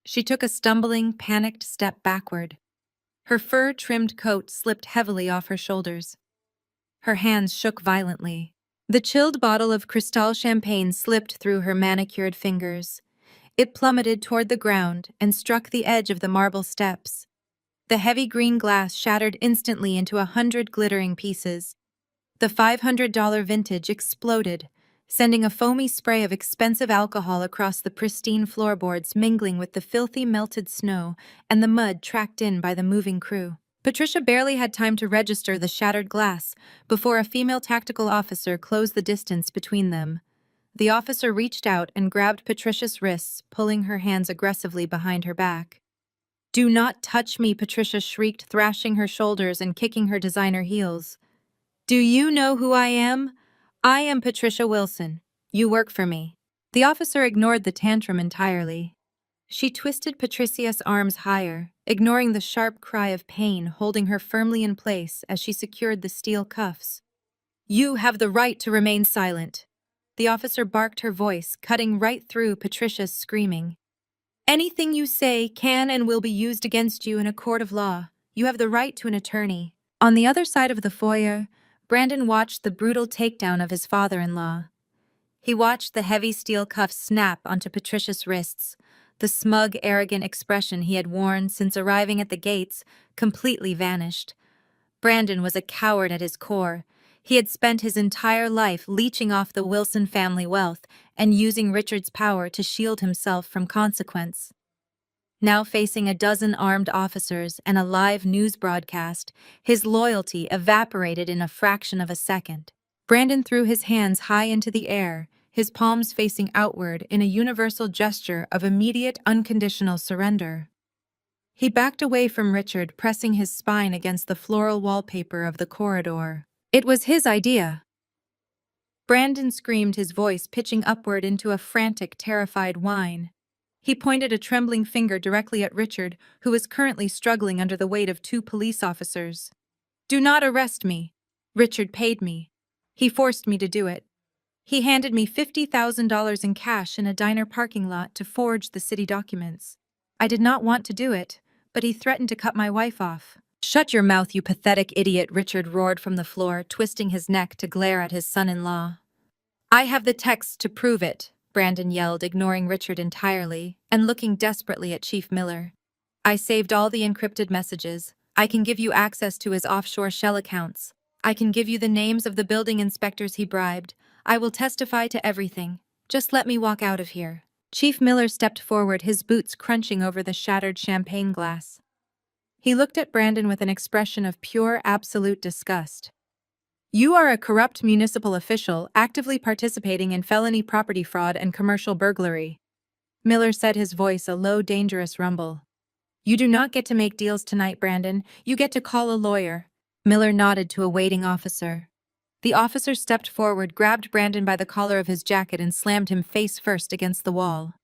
S1: She took a stumbling, panicked step backward. Her fur-trimmed coat slipped heavily off her shoulders. Her hands shook violently. The chilled bottle of Cristal champagne slipped through her manicured fingers. It plummeted toward the ground and struck the edge of the marble steps. The heavy green glass shattered instantly into 100 glittering pieces. The $500 vintage exploded, sending a foamy spray of expensive alcohol across the pristine floorboards, mingling with the filthy melted snow and the mud tracked in by the moving crew. Patricia barely had time to register the shattered glass before a female tactical officer closed the distance between them. The officer reached out and grabbed Patricia's wrists, pulling her hands aggressively behind her back. "Do not touch me," Patricia shrieked, thrashing her shoulders and kicking her designer heels. "Do you know who I am? I am Patricia Wilson. You work for me." The officer ignored the tantrum entirely. She twisted Patricia's arms higher, ignoring the sharp cry of pain, holding her firmly in place as she secured the steel cuffs. "You have the right to remain silent." The officer barked, her voice cutting right through Patricia's screaming. "Anything you say can and will be used against you in a court of law. You have the right to an attorney." On the other side of the foyer, Brandon watched the brutal takedown of his father-in-law. He watched the heavy steel cuffs snap onto Patricia's wrists. The smug, arrogant expression he had worn since arriving at the gates completely vanished. Brandon was a coward at his core. He had spent his entire life leeching off the Wilson family wealth and using Richard's power to shield himself from consequence. Now facing a dozen armed officers and a live news broadcast, his loyalty evaporated in a fraction of a second. Brandon threw his hands high into the air, his palms facing outward in a universal gesture of immediate, unconditional surrender. He backed away from Richard, pressing his spine against the floral wallpaper of the corridor. It was his idea. Brandon screamed, his voice pitching upward into a frantic, terrified whine. He pointed a trembling finger directly at Richard, who was currently struggling under the weight of 2 police officers. "Do not arrest me. Richard paid me. He forced me to do it. He handed me $50,000 in cash in a diner parking lot to forge the city documents. I did not want to do it, but he threatened to cut my wife off." "Shut your mouth, you pathetic idiot," Richard roared from the floor, twisting his neck to glare at his son-in-law. "I have the texts to prove it. Brandon yelled, ignoring Richard entirely and looking desperately at Chief Miller. I saved all the encrypted messages. I can give you access to his offshore shell accounts. I can give you the names of the building inspectors he bribed. I will testify to everything. Just let me walk out of here. Chief Miller stepped forward, his boots crunching over the shattered champagne glass. He looked at Brandon with an expression of pure, absolute disgust. You are a corrupt municipal official actively participating in felony property fraud and commercial burglary. Miller said, his voice a low, dangerous rumble. You do not get to make deals tonight, Brandon. You get to call a lawyer. Miller nodded to a waiting officer. The officer stepped forward, grabbed Brandon by the collar of his jacket and slammed him face first against the wall.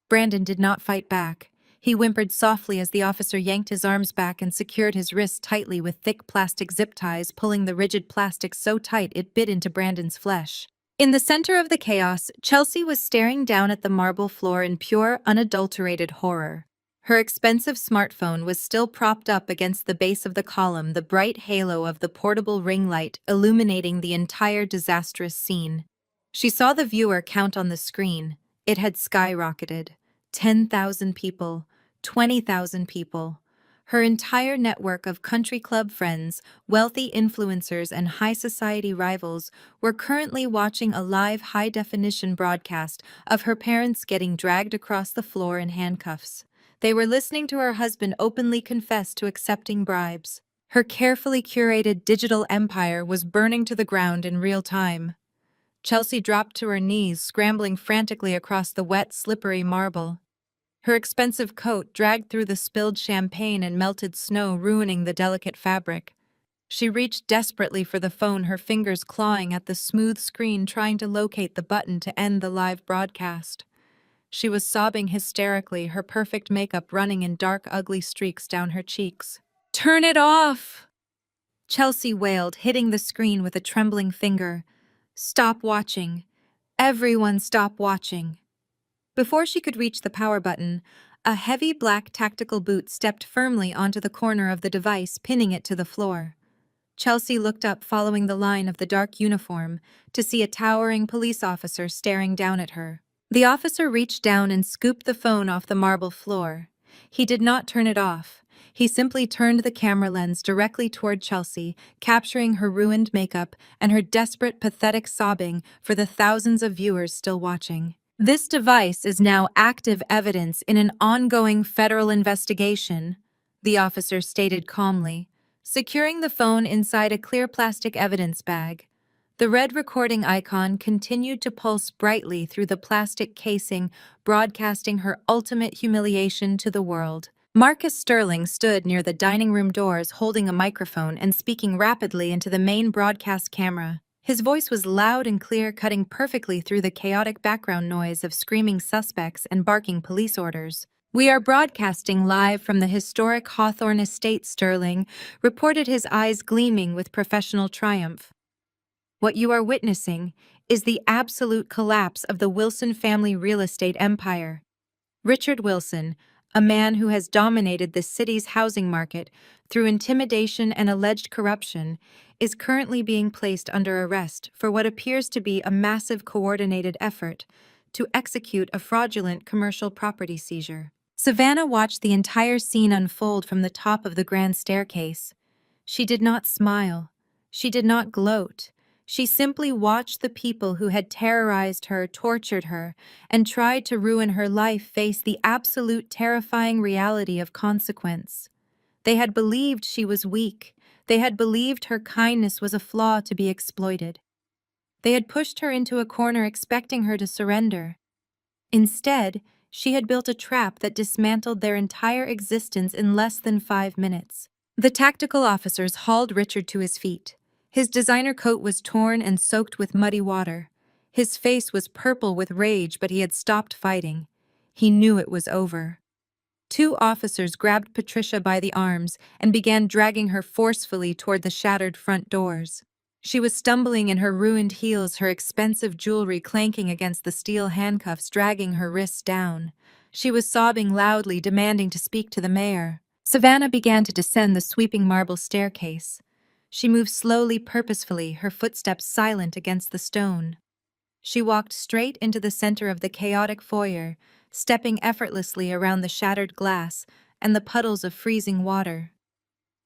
S1: Brandon did not fight back. He whimpered softly as the officer yanked his arms back and secured his wrists tightly with thick plastic zip ties, pulling the rigid plastic so tight it bit into Brandon's flesh. In the center of the chaos, Chelsea was staring down at the marble floor in pure, unadulterated horror. Her expensive smartphone was still propped up against the base of the column, the bright halo of the portable ring light illuminating the entire disastrous scene. She saw the viewer count on the screen. It had skyrocketed. 10,000 people, 20,000 people. Her entire network of country club friends, wealthy influencers, and high society rivals were currently watching a live high-definition broadcast of her parents getting dragged across the floor in handcuffs. They were listening to her husband openly confess to accepting bribes. Her carefully curated digital empire was burning to the ground in real time. Chelsea dropped to her knees, scrambling frantically across the wet, slippery marble. Her expensive coat dragged through the spilled champagne and melted snow, ruining the delicate fabric. She reached desperately for the phone, her fingers clawing at the smooth screen, trying to locate the button to end the live broadcast. She was sobbing hysterically, her perfect makeup running in dark, ugly streaks down her cheeks. "Turn it off!" Chelsea wailed, hitting the screen with a trembling finger. "Stop watching. Everyone stop watching." Before she could reach the power button, a heavy black tactical boot stepped firmly onto the corner of the device, pinning it to the floor. Chelsea looked up, following the line of the dark uniform, to see a towering police officer staring down at her. The officer reached down and scooped the phone off the marble floor. He did not turn it off. He simply turned the camera lens directly toward Chelsea, capturing her ruined makeup and her desperate, pathetic sobbing for the thousands of viewers still watching. This device is now active evidence in an ongoing federal investigation, the officer stated calmly, securing the phone inside a clear plastic evidence bag. The red recording icon continued to pulse brightly through the plastic casing, broadcasting her ultimate humiliation to the world. Marcus Sterling stood near the dining room doors, holding a microphone and speaking rapidly into the main broadcast camera. His voice was loud and clear, cutting perfectly through the chaotic background noise of screaming suspects and barking police orders. "We are broadcasting live from the historic Hawthorne Estate," Sterling reported, his eyes gleaming with professional triumph. "What you are witnessing is the absolute collapse of the Wilson family real estate empire. Richard Wilson, a man who has dominated the city's housing market through intimidation and alleged corruption, is currently being placed under arrest for what appears to be a massive coordinated effort to execute a fraudulent commercial property seizure." Savannah watched the entire scene unfold from the top of the grand staircase. She did not smile. She did not gloat. She simply watched the people who had terrorized her, tortured her, and tried to ruin her life face the absolute terrifying reality of consequence. They had believed she was weak. They had believed her kindness was a flaw to be exploited. They had pushed her into a corner expecting her to surrender. Instead, she had built a trap that dismantled their entire existence in less than 5 minutes. The tactical officers hauled Richard to his feet. His designer coat was torn and soaked with muddy water. His face was purple with rage, but he had stopped fighting. He knew it was over. 2 officers grabbed Patricia by the arms and began dragging her forcefully toward the shattered front doors. She was stumbling in her ruined heels, her expensive jewelry clanking against the steel handcuffs, dragging her wrists down. She was sobbing loudly, demanding to speak to the mayor. Savannah began to descend the sweeping marble staircase. She moved slowly, purposefully, her footsteps silent against the stone. She walked straight into the center of the chaotic foyer, stepping effortlessly around the shattered glass and the puddles of freezing water.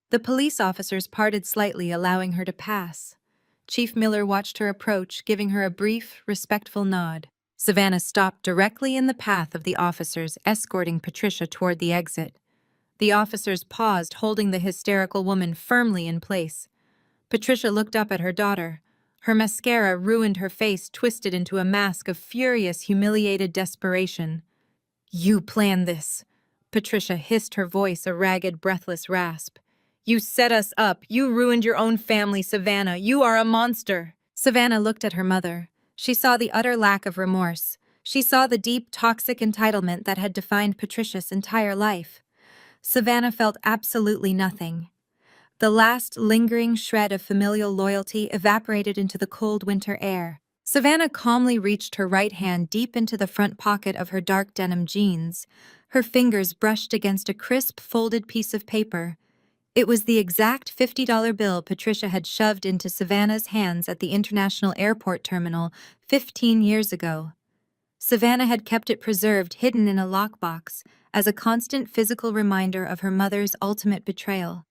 S1: The police officers parted slightly, allowing her to pass. Chief Miller watched her approach, giving her a brief, respectful nod. Savannah stopped directly in the path of the officers, escorting Patricia toward the exit. The officers paused, holding the hysterical woman firmly in place. Patricia looked up at her daughter. Her mascara ruined her face, twisted into a mask of furious, humiliated desperation. "You planned this," Patricia hissed, her voice a ragged, breathless rasp. "You set us up. You ruined your own family, Savannah. You are a monster." Savannah looked at her mother. She saw the utter lack of remorse. She saw the deep, toxic entitlement that had defined Patricia's entire life. Savannah felt absolutely nothing. The last lingering shred of familial loyalty evaporated into the cold winter air. Savannah calmly reached her right hand deep into the front pocket of her dark denim jeans. Her fingers brushed against a crisp, folded piece of paper. It was the exact $50 bill Patricia had shoved into Savannah's hands at the International Airport Terminal 15 years ago. Savannah had kept it preserved, hidden in a lockbox, as a constant physical reminder of her mother's ultimate betrayal.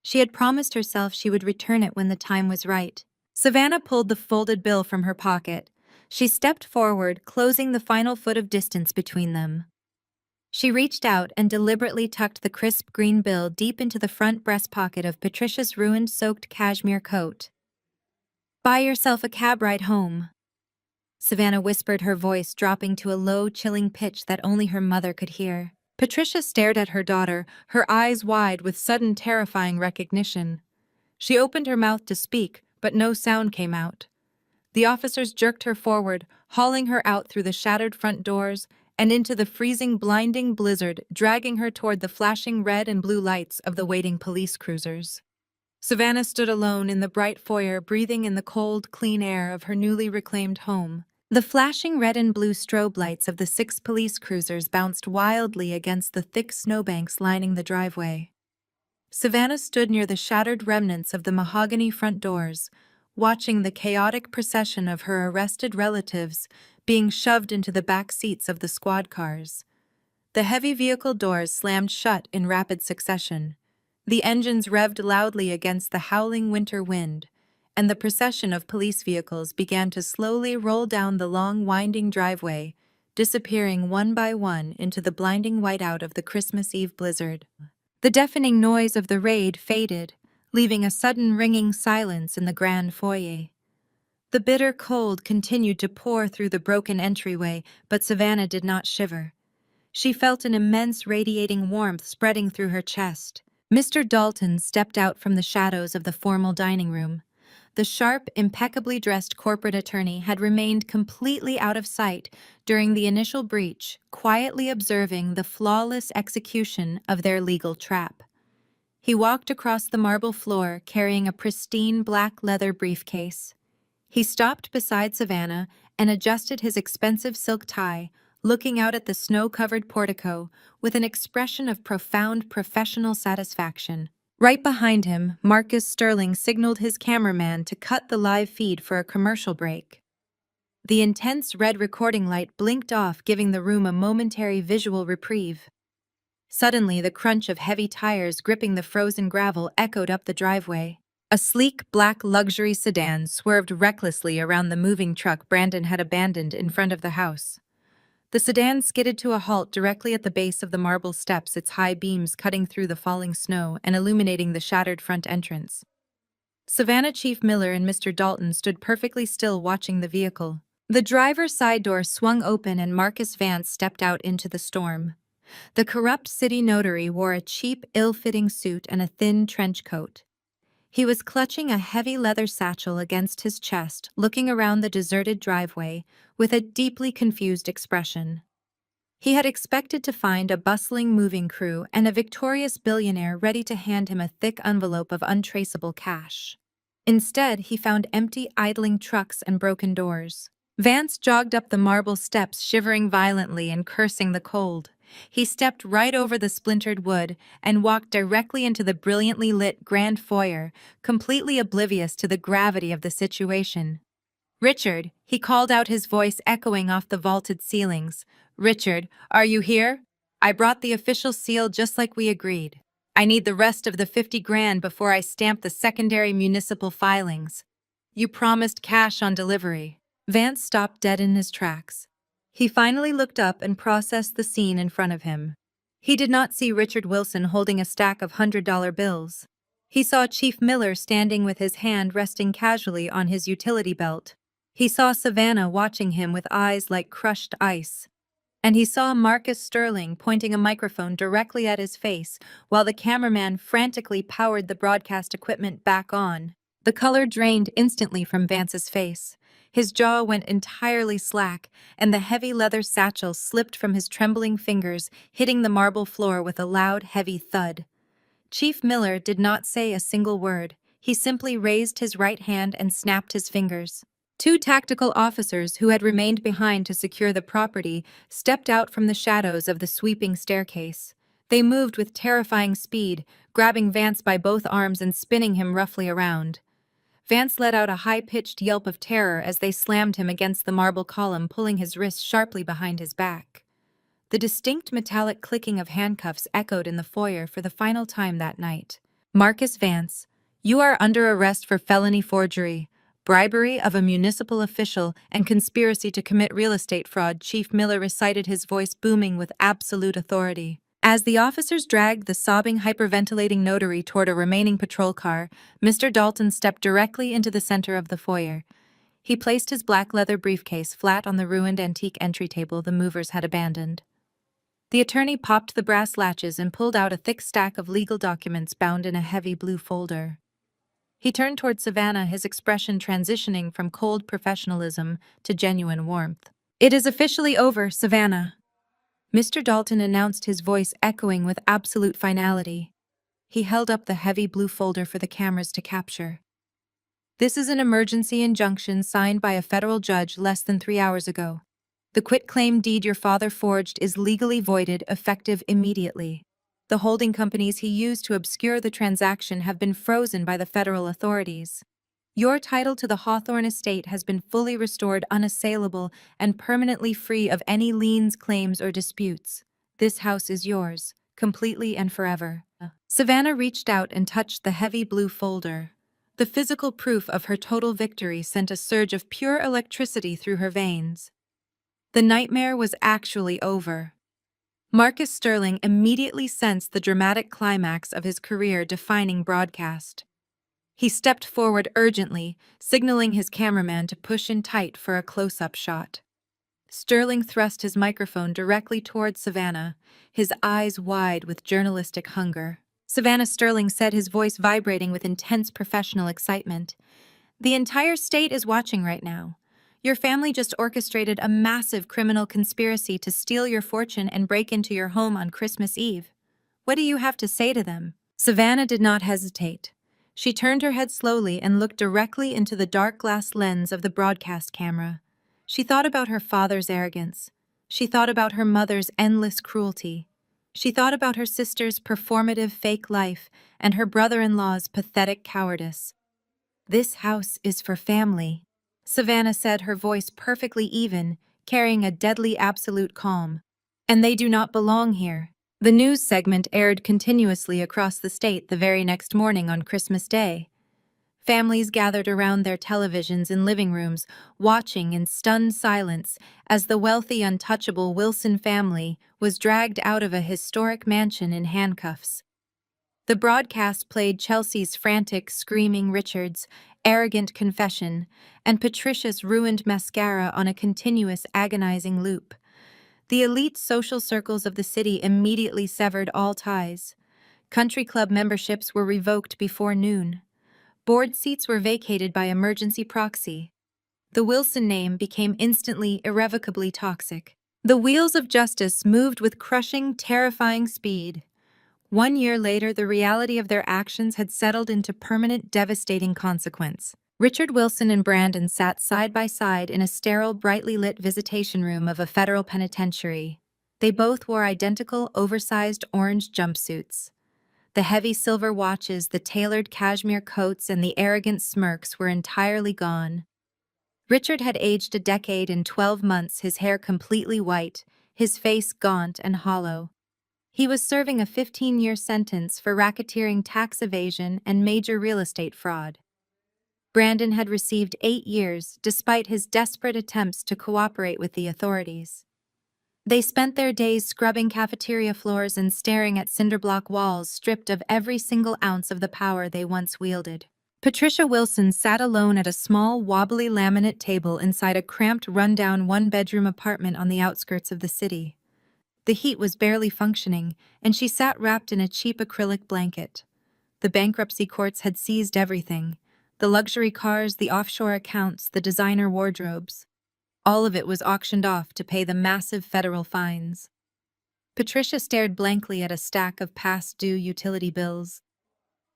S1: She had promised herself she would return it when the time was right. Savannah pulled the folded bill from her pocket. She stepped forward, closing the final foot of distance between them. She reached out and deliberately tucked the crisp green bill deep into the front breast pocket of Patricia's ruined, soaked cashmere coat. "Buy yourself a cab ride home," Savannah whispered, her voice dropping to a low, chilling pitch that only her mother could hear. Patricia stared at her daughter, her eyes wide with sudden terrifying recognition. She opened her mouth to speak, but no sound came out. The officers jerked her forward, hauling her out through the shattered front doors and into the freezing, blinding blizzard, dragging her toward the flashing red and blue lights of the waiting police cruisers. Savannah stood alone in the bright foyer, breathing in the cold, clean air of her newly reclaimed home. The flashing red and blue strobe lights of the 6 police cruisers bounced wildly against the thick snowbanks lining the driveway. Savannah stood near the shattered remnants of the mahogany front doors, watching the chaotic procession of her arrested relatives being shoved into the back seats of the squad cars. The heavy vehicle doors slammed shut in rapid succession. The engines revved loudly against the howling winter wind, and the procession of police vehicles began to slowly roll down the long, winding driveway, disappearing one by one into the blinding whiteout of the Christmas Eve blizzard. The deafening noise of the raid faded, leaving a sudden ringing silence in the grand foyer. The bitter cold continued to pour through the broken entryway, but Savannah did not shiver. She felt an immense radiating warmth spreading through her chest. Mr. Dalton stepped out from the shadows of the formal dining room. The sharp, impeccably dressed corporate attorney had remained completely out of sight during the initial breach, quietly observing the flawless execution of their legal trap. He walked across the marble floor carrying a pristine black leather briefcase. He stopped beside Savannah and adjusted his expensive silk tie, looking out at the snow-covered portico with an expression of profound professional satisfaction. Right behind him, Marcus Sterling signaled his cameraman to cut the live feed for a commercial break. The intense red recording light blinked off, giving the room a momentary visual reprieve. Suddenly, the crunch of heavy tires gripping the frozen gravel echoed up the driveway. A sleek, black luxury sedan swerved recklessly around the moving truck Brandon had abandoned in front of the house. The sedan skidded to a halt directly at the base of the marble steps, its high beams cutting through the falling snow and illuminating the shattered front entrance. Savannah, Chief Miller, and Mr. Dalton stood perfectly still watching the vehicle. The driver's side door swung open and Marcus Vance stepped out into the storm. The corrupt city notary wore a cheap, ill-fitting suit and a thin trench coat. He was clutching a heavy leather satchel against his chest, looking around the deserted driveway with a deeply confused expression. He had expected to find a bustling moving crew and a victorious billionaire ready to hand him a thick envelope of untraceable cash. Instead, he found empty, idling trucks and broken doors. Vance jogged up the marble steps, shivering violently and cursing the cold. He stepped right over the splintered wood and walked directly into the brilliantly lit grand foyer, completely oblivious to the gravity of the situation. Richard, he called out, his voice echoing off the vaulted ceilings. Richard, are you here? I brought the official seal just like we agreed. I need the rest of the 50 grand before I stamp the secondary municipal filings. You promised cash on delivery. Vance stopped dead in his tracks. He finally looked up and processed the scene in front of him. He did not see Richard Wilson holding a stack of $100 bills. He saw Chief Miller standing with his hand resting casually on his utility belt. He saw Savannah watching him with eyes like crushed ice. And he saw Marcus Sterling pointing a microphone directly at his face while the cameraman frantically powered the broadcast equipment back on. The color drained instantly from Vance's face. His jaw went entirely slack, and the heavy leather satchel slipped from his trembling fingers, hitting the marble floor with a loud, heavy thud. Chief Miller did not say a single word. He simply raised his right hand and snapped his fingers. Two tactical officers who had remained behind to secure the property stepped out from the shadows of the sweeping staircase. They moved with terrifying speed, grabbing Vance by both arms and spinning him roughly around. Vance let out a high-pitched yelp of terror as they slammed him against the marble column, pulling his wrists sharply behind his back. The distinct metallic clicking of handcuffs echoed in the foyer for the final time that night. Marcus Vance, you are under arrest for felony forgery, bribery of a municipal official, and conspiracy to commit real estate fraud, Chief Miller recited, his voice booming with absolute authority. As the officers dragged the sobbing, hyperventilating notary toward a remaining patrol car, Mr. Dalton stepped directly into the center of the foyer. He placed his black leather briefcase flat on the ruined antique entry table the movers had abandoned. The attorney popped the brass latches and pulled out a thick stack of legal documents bound in a heavy blue folder. He turned toward Savannah, his expression transitioning from cold professionalism to genuine warmth. It is officially over, Savannah. Mr. Dalton announced, his voice echoing with absolute finality. He held up the heavy blue folder for the cameras to capture. This is an emergency injunction signed by a federal judge less than 3 hours ago. The quitclaim deed your father forged is legally voided, effective immediately. The holding companies he used to obscure the transaction have been frozen by the federal authorities. Your title to the Hawthorne estate has been fully restored, unassailable, and permanently free of any liens, claims, or disputes. This house is yours, completely and forever. Savannah reached out and touched the heavy blue folder. The physical proof of her total victory sent a surge of pure electricity through her veins. The nightmare was actually over. Marcus Sterling immediately sensed the dramatic climax of his career-defining broadcast. He stepped forward urgently, signaling his cameraman to push in tight for a close-up shot. Sterling thrust his microphone directly toward Savannah, his eyes wide with journalistic hunger. Savannah, Sterling said, his voice vibrating with intense professional excitement. The entire state is watching right now. Your family just orchestrated a massive criminal conspiracy to steal your fortune and break into your home on Christmas Eve. What do you have to say to them? Savannah did not hesitate. She turned her head slowly and looked directly into the dark glass lens of the broadcast camera. She thought about her father's arrogance. She thought about her mother's endless cruelty. She thought about her sister's performative fake life and her brother-in-law's pathetic cowardice. This house is for family, Savannah said, her voice perfectly even, carrying a deadly absolute calm. And they do not belong here. The news segment aired continuously across the state the very next morning on Christmas Day. Families gathered around their televisions in living rooms, watching in stunned silence as the wealthy, untouchable Wilson family was dragged out of a historic mansion in handcuffs. The broadcast played Chelsea's frantic, screaming Richard's arrogant confession and Patricia's ruined mascara on a continuous, agonizing loop. The elite social circles of the city immediately severed all ties. Country club memberships were revoked before noon. Board seats were vacated by emergency proxy. The Wilson name became instantly, irrevocably toxic. The wheels of justice moved with crushing, terrifying speed. 1 year later, the reality of their actions had settled into permanent, devastating consequence. Richard Wilson and Brandon sat side by side in a sterile, brightly lit visitation room of a federal penitentiary. They both wore identical, oversized orange jumpsuits. The heavy silver watches, the tailored cashmere coats, and the arrogant smirks were entirely gone. Richard had aged a decade in 12 months, his hair completely white, his face gaunt and hollow. He was serving a 15-year sentence for racketeering, tax evasion, and major real estate fraud. Brandon had received 8 years, despite his desperate attempts to cooperate with the authorities. They spent their days scrubbing cafeteria floors and staring at cinder-block walls stripped of every single ounce of the power they once wielded. Patricia Wilson sat alone at a small, wobbly laminate table inside a cramped, run-down one-bedroom apartment on the outskirts of the city. The heat was barely functioning, and she sat wrapped in a cheap acrylic blanket. The bankruptcy courts had seized everything: the luxury cars, the offshore accounts, the designer wardrobes. All of it was auctioned off to pay the massive federal fines. Patricia stared blankly at a stack of past-due utility bills.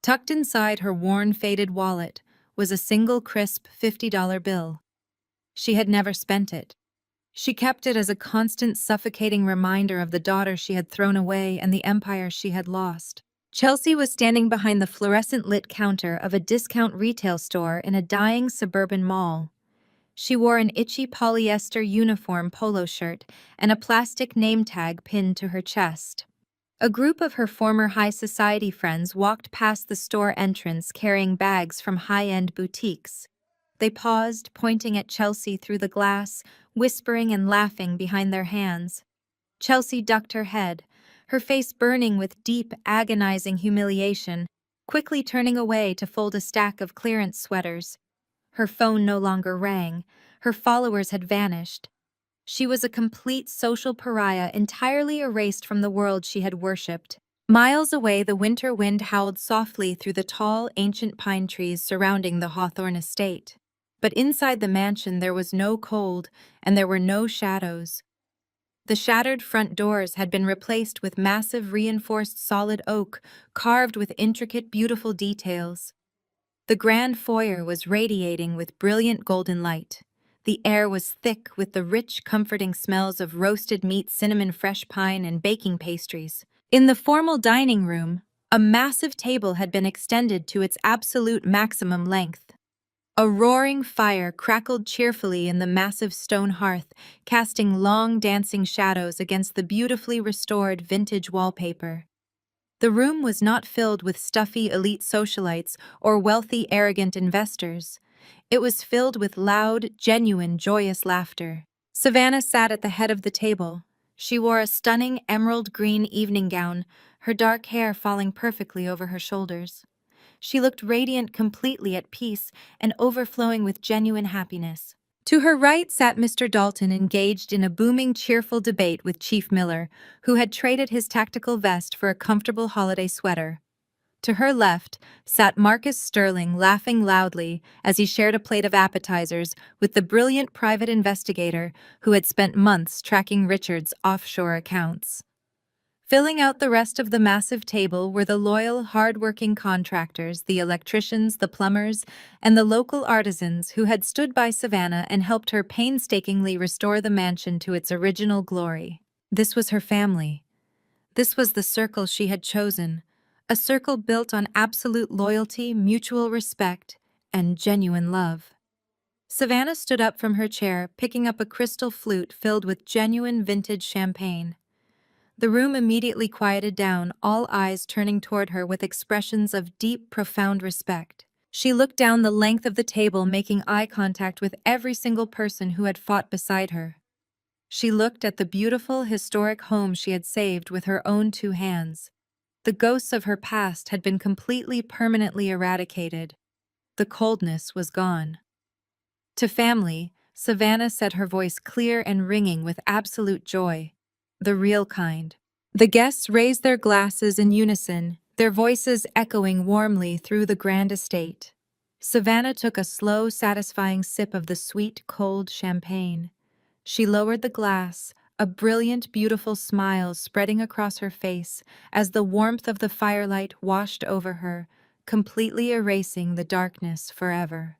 S1: Tucked inside her worn, faded wallet was a single crisp $50 bill. She had never spent it. She kept it as a constant, suffocating reminder of the daughter she had thrown away and the empire she had lost. Chelsea was standing behind the fluorescent-lit counter of a discount retail store in a dying suburban mall. She wore an itchy polyester uniform polo shirt and a plastic name tag pinned to her chest. A group of her former high society friends walked past the store entrance carrying bags from high-end boutiques. They paused, pointing at Chelsea through the glass, whispering and laughing behind their hands. Chelsea ducked her head, her face burning with deep, agonizing humiliation, quickly turning away to fold a stack of clearance sweaters. Her phone no longer rang. Her followers had vanished. She was a complete social pariah, entirely erased from the world she had worshipped. Miles away, the winter wind howled softly through the tall, ancient pine trees surrounding the Hawthorne estate. But inside the mansion there was no cold, and there were no shadows. The shattered front doors had been replaced with massive reinforced solid oak, carved with intricate, beautiful details. The grand foyer was radiating with brilliant golden light. The air was thick with the rich, comforting smells of roasted meat, cinnamon, fresh pine, and baking pastries. In the formal dining room, a massive table had been extended to its absolute maximum length. A roaring fire crackled cheerfully in the massive stone hearth, casting long, dancing shadows against the beautifully restored vintage wallpaper. The room was not filled with stuffy elite socialites or wealthy, arrogant investors. It was filled with loud, genuine, joyous laughter. Savannah sat at the head of the table. She wore a stunning emerald green evening gown, her dark hair falling perfectly over her shoulders. She looked radiant, completely at peace, and overflowing with genuine happiness. To her right sat Mr. Dalton, engaged in a booming, cheerful debate with Chief Miller, who had traded his tactical vest for a comfortable holiday sweater. To her left sat Marcus Sterling, laughing loudly as he shared a plate of appetizers with the brilliant private investigator who had spent months tracking Richard's offshore accounts. Filling out the rest of the massive table were the loyal, hard-working contractors, the electricians, the plumbers, and the local artisans who had stood by Savannah and helped her painstakingly restore the mansion to its original glory. This was her family. This was the circle she had chosen, a circle built on absolute loyalty, mutual respect, and genuine love. Savannah stood up from her chair, picking up a crystal flute filled with genuine vintage champagne. The room immediately quieted down, all eyes turning toward her with expressions of deep, profound respect. She looked down the length of the table, making eye contact with every single person who had fought beside her. She looked at the beautiful, historic home she had saved with her own 2 hands. The ghosts of her past had been completely, permanently eradicated. The coldness was gone. To family, Savannah said, her voice clear and ringing with absolute joy. The real kind. The guests raised their glasses in unison, their voices echoing warmly through the grand estate. Savannah took a slow, satisfying sip of the sweet, cold champagne. She lowered the glass, a brilliant, beautiful smile spreading across her face as the warmth of the firelight washed over her, completely erasing the darkness forever.